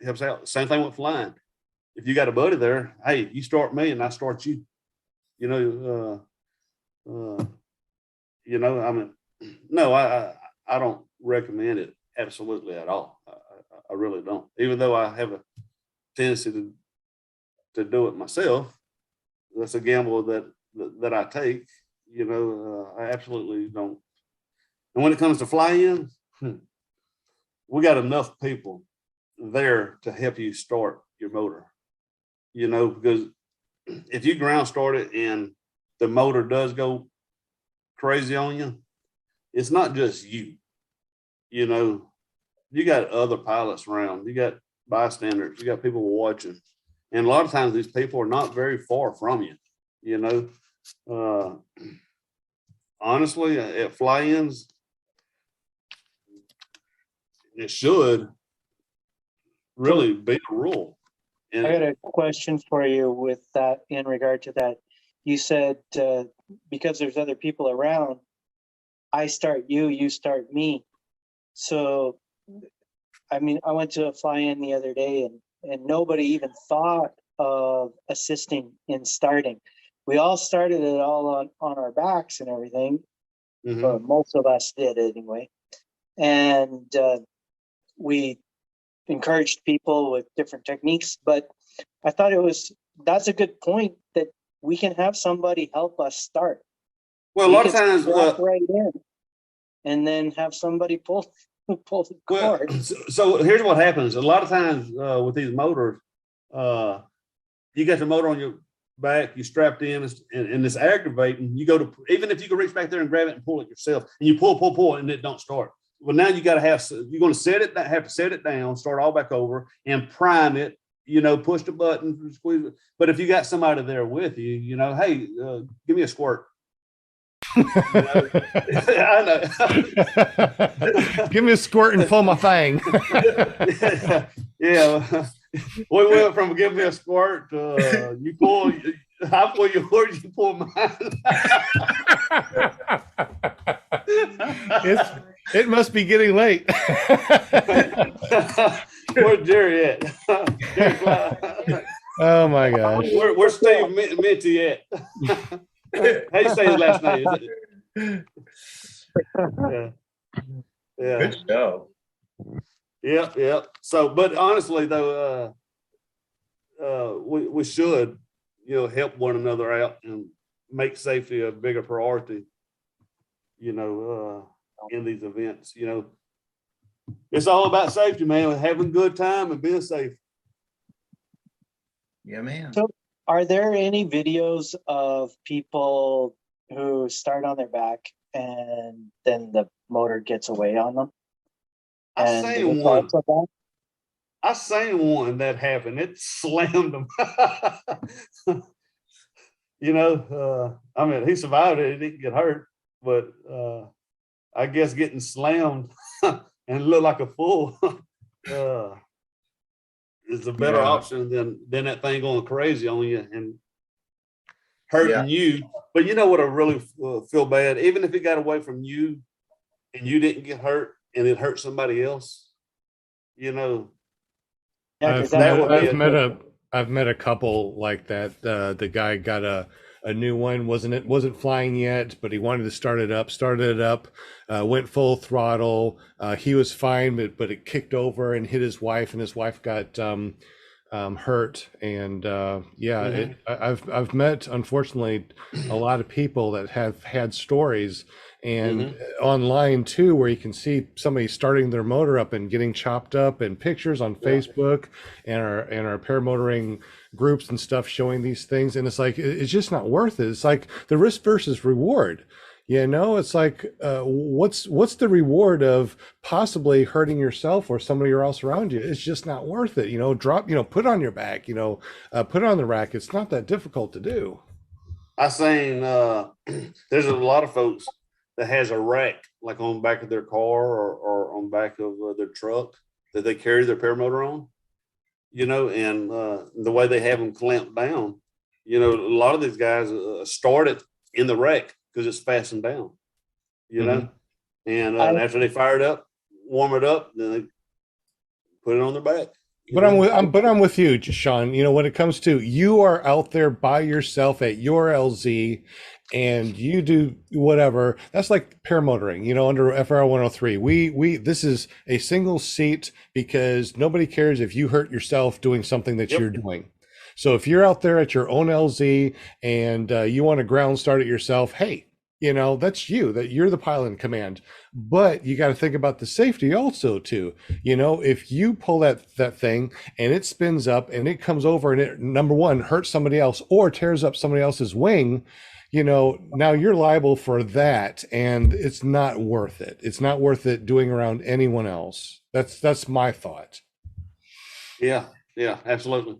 helps out. Same thing with flying. If you got a buddy there, hey, you start me and I start you. You know, I mean, no, I don't recommend it absolutely at all. I really don't. Even though I have a tendency to do it myself, that's a gamble that I take. You know, I absolutely don't. And when it comes to fly-in, we got enough people there to help you start your motor. You know, because if you ground start it and the motor does go crazy on you, it's not just you. You know, you got other pilots around, you got bystanders, you got people watching. And a lot of times these people are not very far from you, you know. Honestly, at fly-ins, it should really be a rule. And I got a question for you with that in regard to that. You said because there's other people around, I start you, you start me. So, I mean, I went to a fly-in the other day and nobody even thought of assisting in starting. We all started it all on our backs and everything. Mhm. Most of us did anyway. And we encouraged people with different techniques, but I thought that's a good point that we can have somebody help us start. well, a We lot of can times, walk right in and then have somebody pull the well, cord. so here's what happens. A lot of times with these motors, you got the motor on your back, you strapped in, and it's aggravating. You go to, even if you can reach back there and grab it and pull it yourself, and you pull, and it don't start. Well, now you got to you're going to have to set it down, start all back over, and prime it. You know, push the button, squeeze it. But if you got somebody there with you, you know, hey, give me a squirt. You know? I know. Give me a squirt and pull my thing. Yeah. We went from give me a squirt to you pull, I pull yours, you pull mine. It must be getting late. Where's Jerry at? Jerry Clyde. Oh my gosh. Where's Steve Minty at? How you say his last name? Is it? Yeah. Good show. Yeah. So, but honestly though, we should, you know, help one another out and make safety a bigger priority, you know, in these events. You know, it's all about safety, man, having a good time and being safe. Yeah, man. So are there any videos of people who start on their back and then the motor gets away on them? I And the seen one. results of that? I seen one that happened. It slammed him. You know, I mean, he survived it. He didn't get hurt, but I guess getting slammed and look like a fool is a better option than that thing going crazy on you and hurting you. But you know what? I really feel bad, even if it got away from you and you didn't get hurt and it hurt somebody else. You know, Yeah, 'cause I've met a couple like that. The guy got a new one, wasn't flying yet, but he wanted to started it up, went full throttle. He was fine, but it kicked over and hit his wife, and his wife got hurt. And I've met, unfortunately, a lot of people that have had stories and online too, where you can see somebody starting their motor up and getting chopped up, and pictures on Facebook and our paramotoring groups and stuff showing these things. And it's like, it's just not worth it. It's like the risk versus reward. You know, it's like, what's the reward of possibly hurting yourself or somebody else around you? It's just not worth it. You know, put on your back, you know, put on the rack. It's not that difficult to do. I seen there's a lot of folks that has a rack like on the back of their car or on the back of their truck that they carry their paramotor on, you know, and the way they have them clamped down, you know, a lot of these guys start it in the rack because it's fastened down, you know, and after they fire it up, warm it up, then they put it on their back. But I'm with you, Shaun. You know, when it comes to, you are out there by yourself at your LZ and you do whatever, that's like paramotoring, you know, under FR 103. We this is a single seat because nobody cares if you hurt yourself doing something that you're doing. So if you're out there at your own LZ and you want to ground start it yourself, hey, That's you, that you're the pilot in command. But you got to think about the safety also too. If you pull that thing and it spins up and it comes over and it, number one, hurts somebody else or tears up somebody else's wing, now you're liable for that, and it's not worth it. It's not worth it doing around anyone else. That's my thought. Yeah, absolutely.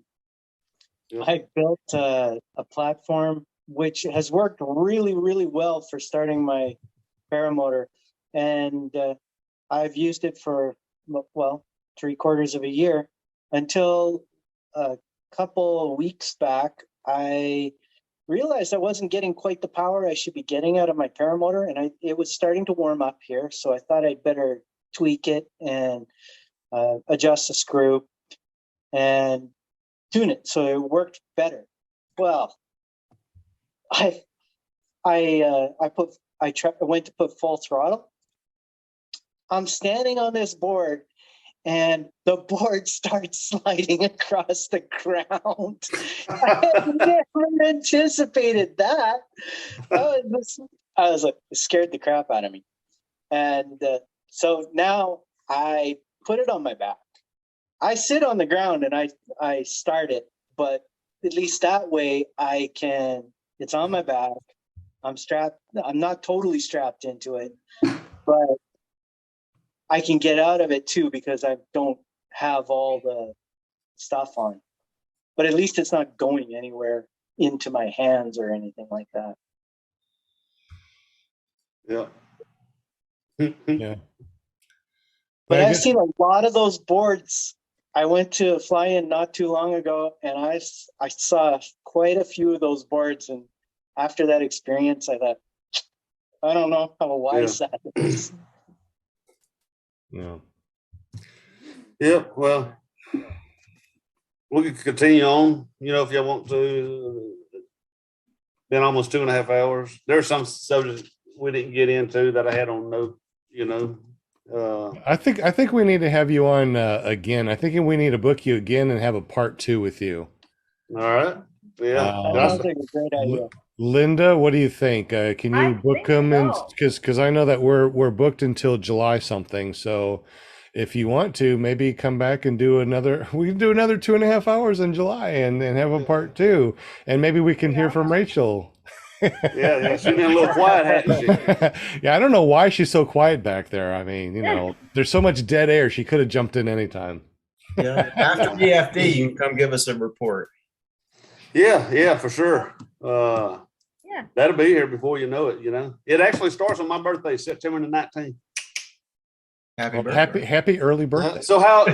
Yeah. I built a platform which has worked really, really well for starting my paramotor. And I've used it for, 3/4 of a year until a couple of weeks back, I realized I wasn't getting quite the power I should be getting out of my paramotor. And it was starting to warm up here. So I thought I'd better tweak it and adjust the screw and tune it so it worked better. Well, I went to put full throttle. I'm standing on this board and the board starts sliding across the ground. I had never anticipated that. I was like, it scared the crap out of me. And so now I put it on my back. I sit on the ground and I start it, but at least that way it's on my back. I'm strapped. I'm not totally strapped into it, but I can get out of it too because I don't have all the stuff on. But at least it's not going anywhere into my hands or anything like that. Yeah. Yeah. But I've seen a lot of those boards. I went to a fly-in not too long ago, and I saw quite a few of those boards. And after that experience, I thought, I don't know how wise that is. Yeah. Yeah. Well, we could continue on, if y'all want to. Been almost 2.5 hours. There's some subjects we didn't get into that I had on note, I think we need to have you on again. I think we need to book you again and have a part 2 with you. All right. Yeah. That sounds like a great idea. Linda, what do you think? Can I you book think them? And so. because I know that we're booked until July something. So if you want to, maybe come back and do another. We can do another 2.5 hours in July and have a part 2, and maybe we can hear from Rachel. Yeah. She's been a little quiet, hasn't she? Yeah, I don't know why she's so quiet back there. I mean, there's so much dead air. She could have jumped in anytime. Yeah, after DFD, you can come give us a report. Yeah, for sure. Yeah. That'll be here before you know it. It actually starts on my birthday, September the 19th. Happy early birthday. So how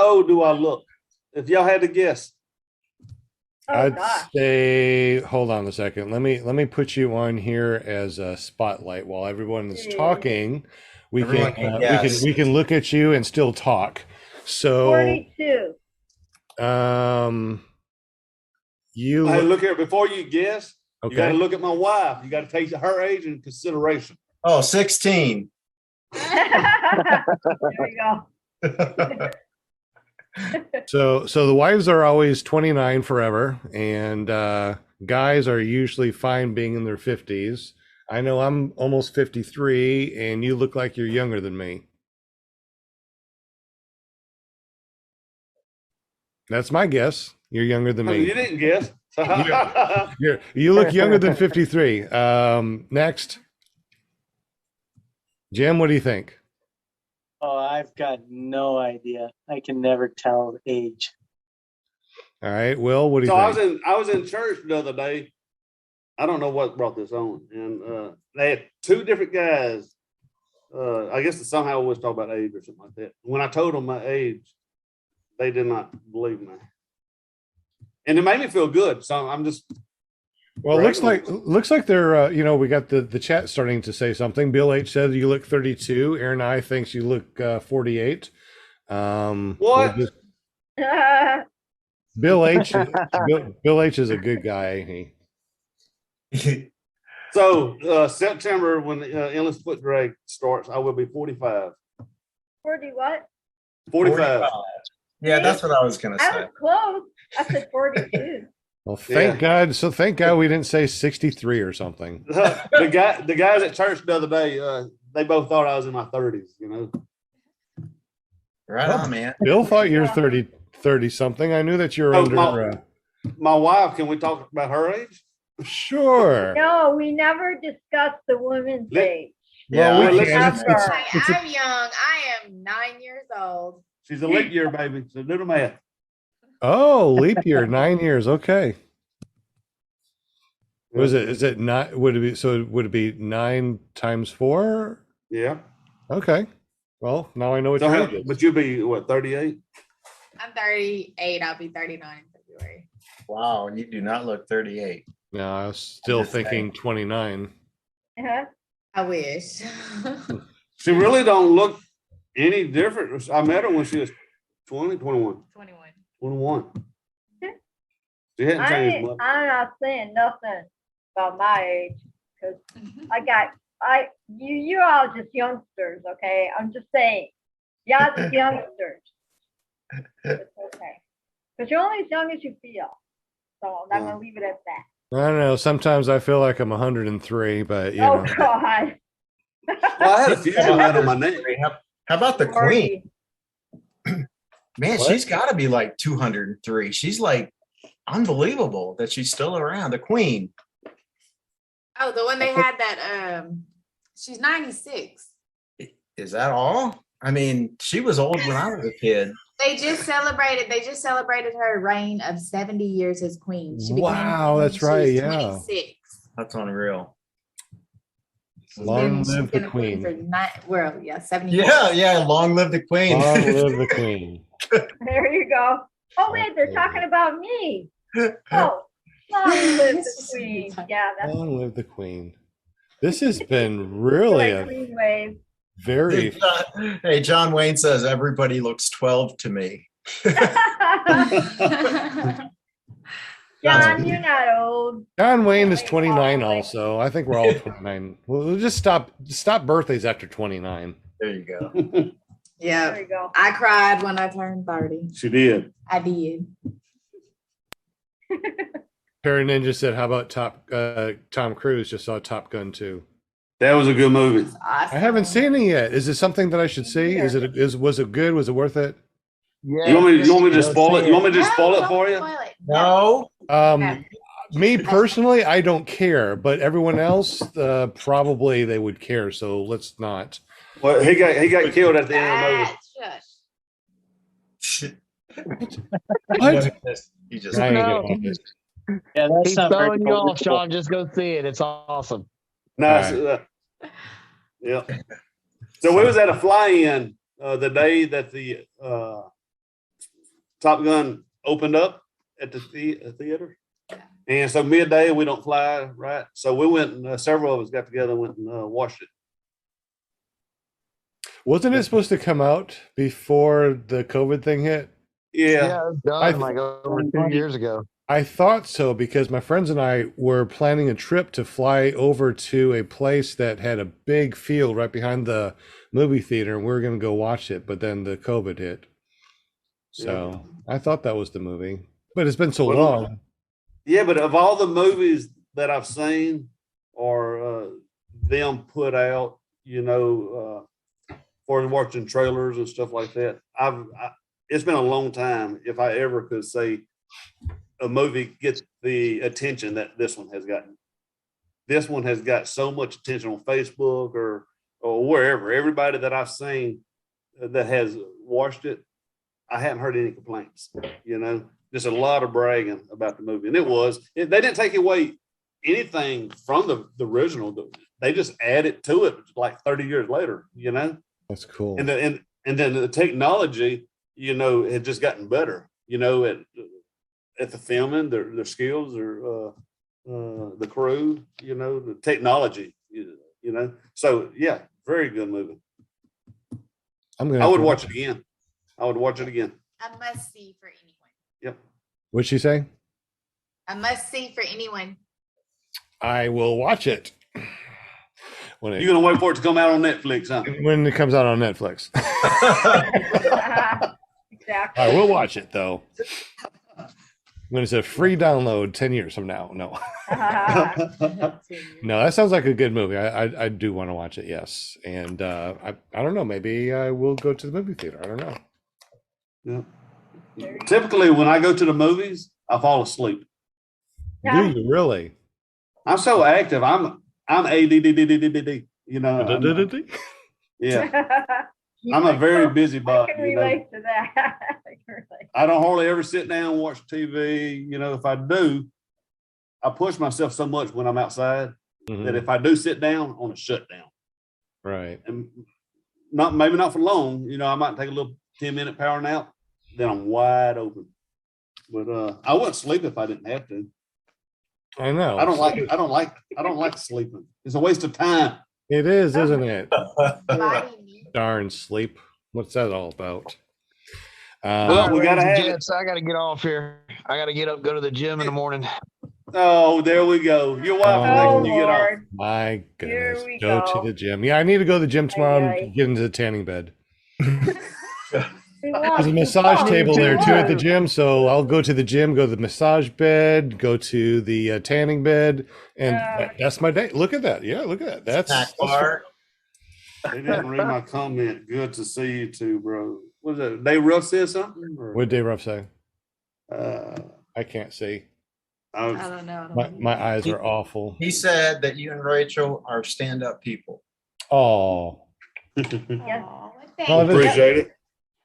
old do I look? If y'all had to guess. I'd say, hold on a second. Let me put you on here as a spotlight while everyone is talking. We can look at you and still talk. So 42. Hey, look here, before you guess, okay. You got to look at my wife. You got to take her age into consideration. Oh, 16. There we go. So the wives are always 29 forever, and guys are usually fine being in their 50s. I know I'm almost 53, and you look like you're younger than me. That's my guess. You're younger than me. You didn't guess. You look younger than 53. Next. Jim, what do you think? Oh, I've got no idea. I can never tell age. All right, Will, what do you think? I was in church the other day. I don't know what brought this on, and they had 2 different guys. I guess they somehow always talk about age or something like that. When I told them my age, they did not believe me, and it made me feel good. So I'm just. Well, it looks like they're we got the chat starting to say something. Bill H said you look 32. Aaron I thinks you look 48. What? Bill H. Bill H is a good guy, ain't he? So September, when the endless foot drag starts, I will be 45. 40 what? 45. Yeah, that's what I was gonna I say. was close. I said 42. Well, thank Yeah. God. So thank God we didn't say 63 or something. The guys at church the other day, they both thought I was in my 30s, you know. Right Well, on, man. Bill thought you're 30 something. I knew that you're Oh, under. My wife, can we talk about her age? Sure. No, we never discussed the women's Let- age. Well, we Yeah, can. let's- I'm young. I am 9 years old. She's a leap year baby, so do the math. Oh, leap year, 9 years. Okay. Was it? Is it not? Would it be? So would it be 9 times 4? Yeah. Okay. Well, now I know what So your how, age is. but you'll be what, 38? I'm 38. I'll be 39 in February. Wow, you do not look 38. No, I was still just saying. thinking 29. Uh-huh. I wish. She really don't look any different. I met her when she was 20, 21. 21. 21. She hadn't changed much. I'm not saying nothing about my age because you all just youngsters, okay? I'm just saying, y'all just youngsters. It's okay. Because you're only as young as you feel. So I'm going to leave it at that. I don't know. Sometimes I feel like I'm 103, but you know. God. Well, I had a few right on my neck. How about the queen? 40. Man, What? she's got to be like 203. She's like unbelievable that she's still around. The queen. Oh, the one they had that, she's 96. Is that all? I mean, she was old when I was a kid. They just celebrated her reign of 70 years as queen. She became Wow, queen that's when right, she was yeah. 26. That's unreal. Long She's live the been a queen queen. for 70 Yeah, yeah. Long live the queen. Long live the queen. There you go. Oh, wait, they're talking about me. Oh, long live the queen. Yeah, that's Long live the queen. This has been really my a queen wave. very. Hey, John Wayne says everybody looks 12 to me. John, you're not old. John Wayne is 29 also. I think we're all 29. We'll just stop birthdays after 29. There you go. There Yeah, you go. I cried when I turned 30. She did. I did. Perry Ninja said, "How about Tom Cruise just saw Top Gun 2." That was a good movie. It's awesome. I haven't seen it yet. Is it something that I should see? Was it good? Was it worth it? Yeah. You want me to just Go spoil it? see You want me to No, just spoil it don't for you? spoil it. No. Okay. Me personally, I don't care, but everyone else, probably they would care. So let's not. Well, he got killed at the end of the movie. Shush. What? You just I ain't No. gonna watch it. Yeah, that's He's not very throwing you off, believable. Shaun. Just go see it. It's awesome. Nice. Yeah. So we was at a fly-in the day that the Top Gun opened up at the theater. And so midday, we don't fly, right? So we went and several of us got together and went and watched it. Wasn't it supposed to come out before the COVID thing hit? Yeah. it was done like over 2 years ago. I thought so because my friends and I were planning a trip to fly over to a place that had a big field right behind the movie theater, and we were going to go watch it, but then the COVID hit. So I thought that was the movie, but it's been so Well, long. Yeah, but of all the movies that I've seen or them put out, for watching trailers and stuff like that, it's been a long time if I ever could say a movie gets the attention that this one has gotten. This one has got so much attention on Facebook or wherever. Everybody that I've seen that has watched it, I haven't heard any complaints, just a lot of bragging about the movie. And they didn't take away anything from the original. They just added to it like 30 years later, That's cool. and then the technology, had just gotten better, at the filming, their skills, or the crew, the technology, So yeah, very good movie. I would watch it again. I would watch it again. A must see for anyone. Yep. What'd she say? A must see for anyone. I will watch it when You're gonna wait for it to come out on Netflix, huh? when it comes out on Netflix. Exactly. I will watch it though. When it's a free download 10 years from now. No. No, that sounds like a good movie. I do want to watch it, yes. And I don't know, maybe I will go to the movie theater. I don't know. Yeah. Typically, when I go to the movies, I fall asleep. Do you really? I'm so active. I'm ADD. You know. Yeah. I'm a very busy I body. can You know? relate to that. I can relate. I don't hardly ever sit down and watch TV. You know, if I do, I push myself so much when I'm outside that if I do sit down, I want to shut down. Right. And maybe not for long. You know, I might take a little 10-minute power nap. Then I'm wide open. But I wouldn't sleep if I didn't have to. I know. I don't like sleeping. It's a waste of time. It is, isn't it? Body needs- Darn sleep. What's that all about? Well, we gotta have it. Jets, I gotta get off here. I gotta get up, go to the gym in the morning. Oh, there we go. Your wife Oh, making you get off. Lord. My Here goodness. we Go go. to the gym. Yeah, I need to go to the gym tomorrow Aye, and get into the tanning bed. We There's lost a you. massage Oh, table there too at the Lord. gym, so I'll go to the gym, go to the massage bed, go to the tanning bed, and that's my day. Look at that. Yeah, look at that. Snack bar. They didn't read my comment. Good to see you too, bro. Was it Dave Ruff said something? Or, What did Dave Ruff say? uh, I can't see. I I, don't know. My eyes are awful. He said that you and Rachel are stand-up people. Oh, Yes. Aw, thank Oh, you. this- appreciate it.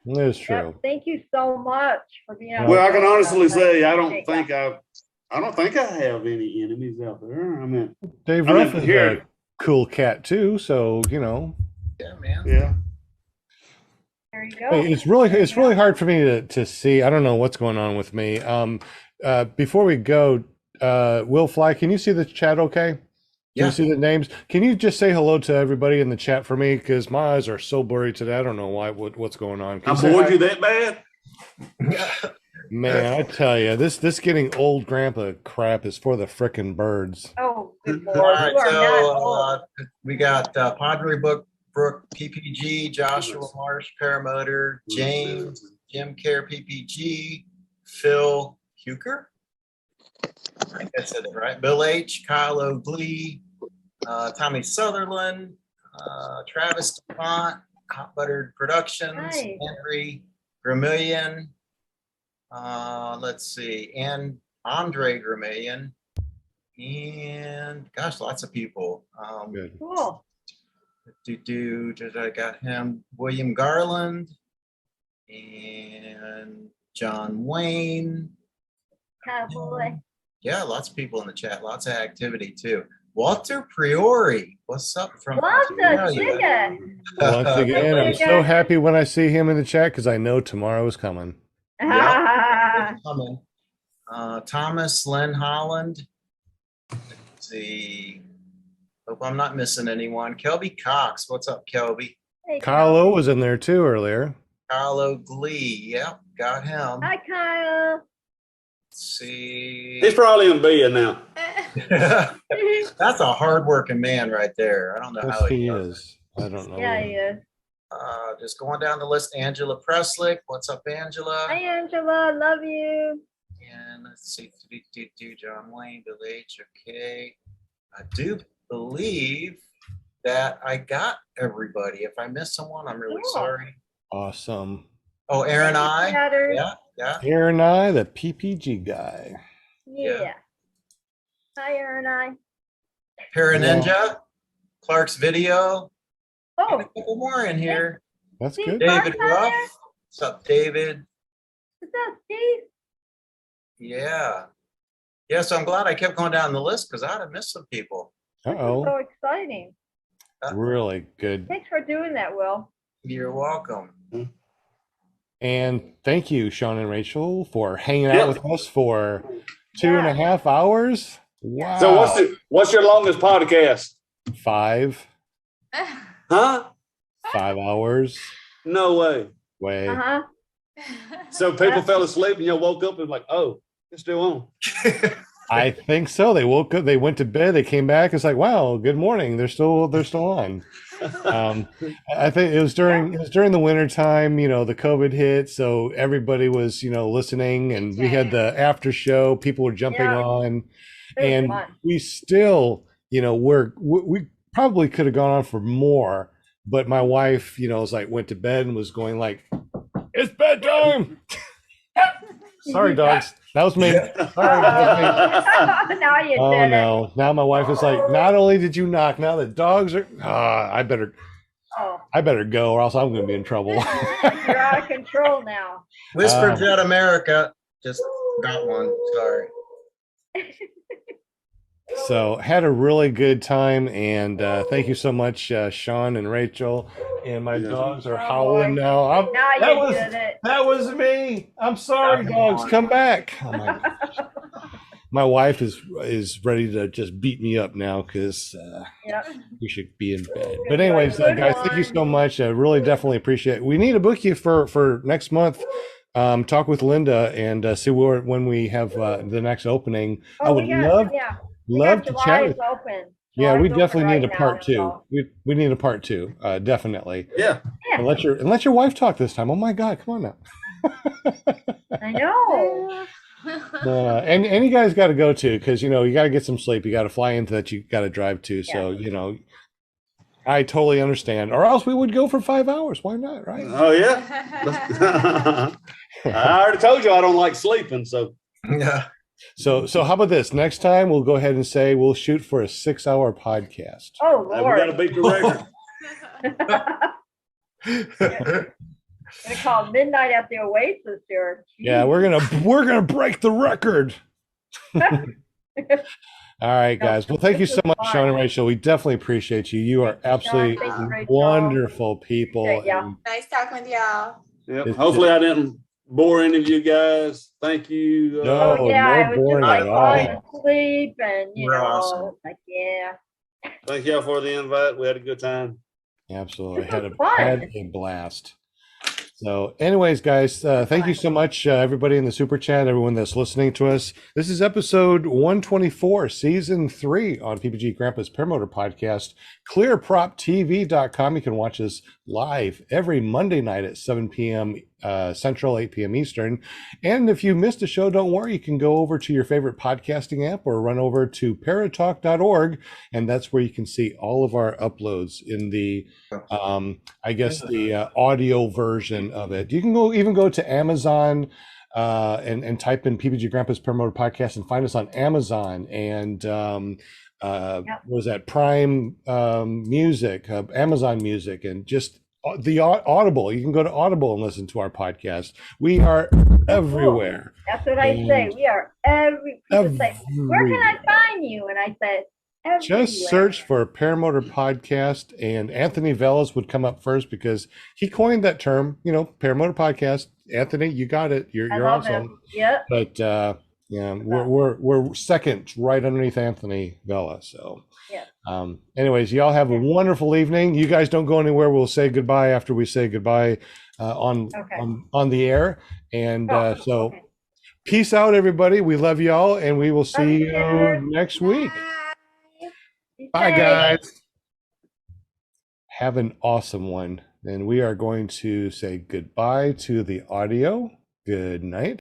that is Yep. true. Thank you so much for being on. Well, I the can show. honestly say I don't appreciate think that. I don't think I have any enemies out there. I mean, Dave I Ruff mean, is here- a cool cat too, so you know. Yeah, man. yeah. There you go. Hey, it's really hard for me to see. I don't know what's going on with me. Before we go, Will Fly, can you see the chat okay? Can Yeah. you see the names? Can you just say hello to everybody in the chat for me? Because my eyes are so blurry today. I don't know why. What's going on? Can I you say bored hi? you that bad? Man, I tell you, this getting old grandpa crap is for the frickin' birds. Oh, good All Lord. right, You are not old. so we got Padre Brook PPG, Joshua Marsh Paramotor, James, Jim Care PPG, Phil Huker. I think I said it right. Bill H, Kyle O'Glee, Tommy Sutherland, Travis DeFont, Hot Buttered Productions, Nice. Henry Gramillion. Let's see, and Andre Gramillion, and gosh, lots of people. Good. Cool. I got him, William Garland, and John Wayne. Cowboy. Yeah, lots of people in the chat, lots of activity too. Walter Priori, what's up from Lots of Australia? chicken. Once again, I'm so happy when I see him in the chat because I know tomorrow is coming. It's coming. Thomas Lynn Holland. Let's see. Hope I'm not missing anyone. Kelby Cox. What's up, Kelby? Hey, Kyle O was in there too earlier. Kyle O'Glee. Yep, got him. Hi, Kyle. Let's see. He's probably in bed now. That's a hardworking man right there. I don't know Yes, how he does it. is. I don't know. Yeah, he is. Just going down the list. Angela Preslick. What's up, Angela? Hi, Angela. Love you. And let's see. John Wayne, Bill H. Okay. I do believe that I got everybody. If I missed someone, I'm really Cool. sorry. Awesome. Oh, Aaron I. Chatters. Yeah. Here and I, the PPG guy. Yeah. Hi, Aaron. I. Paraninja. Clark's Video. Got Oh, a couple more in here. That's Steve good. Clark. David on Ruff. there? What's up, David? what's up, Steve? Yeah. Yeah, so I'm glad I kept going down the list because I'd have missed some people. Uh-oh. So exciting. Really good. Thanks for doing that, Will. You're welcome. And thank you, Shaun and Rachel, for hanging Yep. out with us for 2.5 hours. Wow. So what's your longest podcast? 5 Huh? 5 hours. No way. Way. Uh-huh. So people fell asleep and you woke up and like, oh, it's still on. I think so. They woke up, they went to bed, they came back. It's like, wow, good morning. They're still on. I think it was during the winter time, the COVID hit, so everybody was, listening, and we had the after show, people were jumping Yeah. on, It was and fun. we still, we probably could have gone on for more, but my wife, was like went to bed and was going like, it's bedtime. Sorry, dogs. That was me. Sorry, that was me. Now you Oh did it. no! Now my wife is like, not only did you knock, now the dogs are. I better Oh, go, or else I'm going to be in trouble. you're out of control now. Whisper Um, Jet America just got one. Sorry. So had a really good time, and thank you so much, Shaun and Rachel. And my Yeah. dogs are Oh, howling boy. now. Now that you was did it. that was me. I'm sorry, dogs. Come back. Oh my gosh. My wife is ready to just beat me up now because Yep. we should be in bed. But anyways, Good guys, thank you one. so much. I really definitely appreciate it. We need to book you for next month. Talk with Linda and see when we have the next opening. I Oh, would we got love to chat with. July's open. Yeah, we July's open definitely need a right part now, two. so, We need a part two, definitely. Yeah. Yeah, And let your wife talk this time. Oh my God, come on now. I know. And you guys got to go too, because you got to get some sleep. You got to fly into that. You got to drive to. So I totally understand. Or else we would go for 5 hours. Why not? Right? Oh yeah. I already told you I don't like sleeping, so Yeah. So how about this? Next time we'll go ahead and say we'll shoot for a 6-hour podcast. Oh, we got to Lord. beat the record. Gonna call midnight at the Oasis here. Yeah, we're gonna break the record. All right, guys. Well, thank you so much, Shaun and Rachel. We definitely appreciate you. You are Thank you, Shaun. absolutely Thank you, Rachel. wonderful people. Yeah. and Nice talking with y'all. Yep. It's Hopefully I didn't bore any of you guys. Thank you. No. Oh, yeah, no it was boring just like at falling all. asleep and, We're awesome. like, yeah. Thank y'all for the invite. We had a good time. Absolutely. This Had was a, fun. had a blast. So anyways, guys, thank you so much, everybody in the super chat, everyone that's listening to us. This is episode 124, season 3 on PPG Grandpa's Paramotor podcast. ClearPropTV.com. You can watch us live every Monday night at 7 p.m. Central, 8 p.m. Eastern. And if you missed a show, don't worry. You can go over to your favorite podcasting app or run over to paratalk.org, and that's where you can see all of our uploads in the the audio version of it. You can even go to Amazon and type in PPG Grandpa's Paramotor podcast and find us on Amazon and what was that, Prime Music, Amazon Music, and just the Audible. You can go to Audible and listen to our podcast. We are everywhere. That's what I say. And We are people say, where can I find you? And I said, everywhere. Just search for Paramotor Podcast, and Anthony Velas would come up first because he coined that term, Paramotor Podcast. Anthony, you got it. I You're love awesome. him. Yep. But we're second right underneath Anthony Vela. So Yeah. anyways, y'all have a wonderful evening. You guys don't go anywhere. We'll say goodbye after we say goodbye on the air. And Okay. peace out, everybody. We love y'all, and we will see Love you you. next week. Be Bye, safe. guys. Have an awesome one. And we are going to say goodbye to the audio. Good night.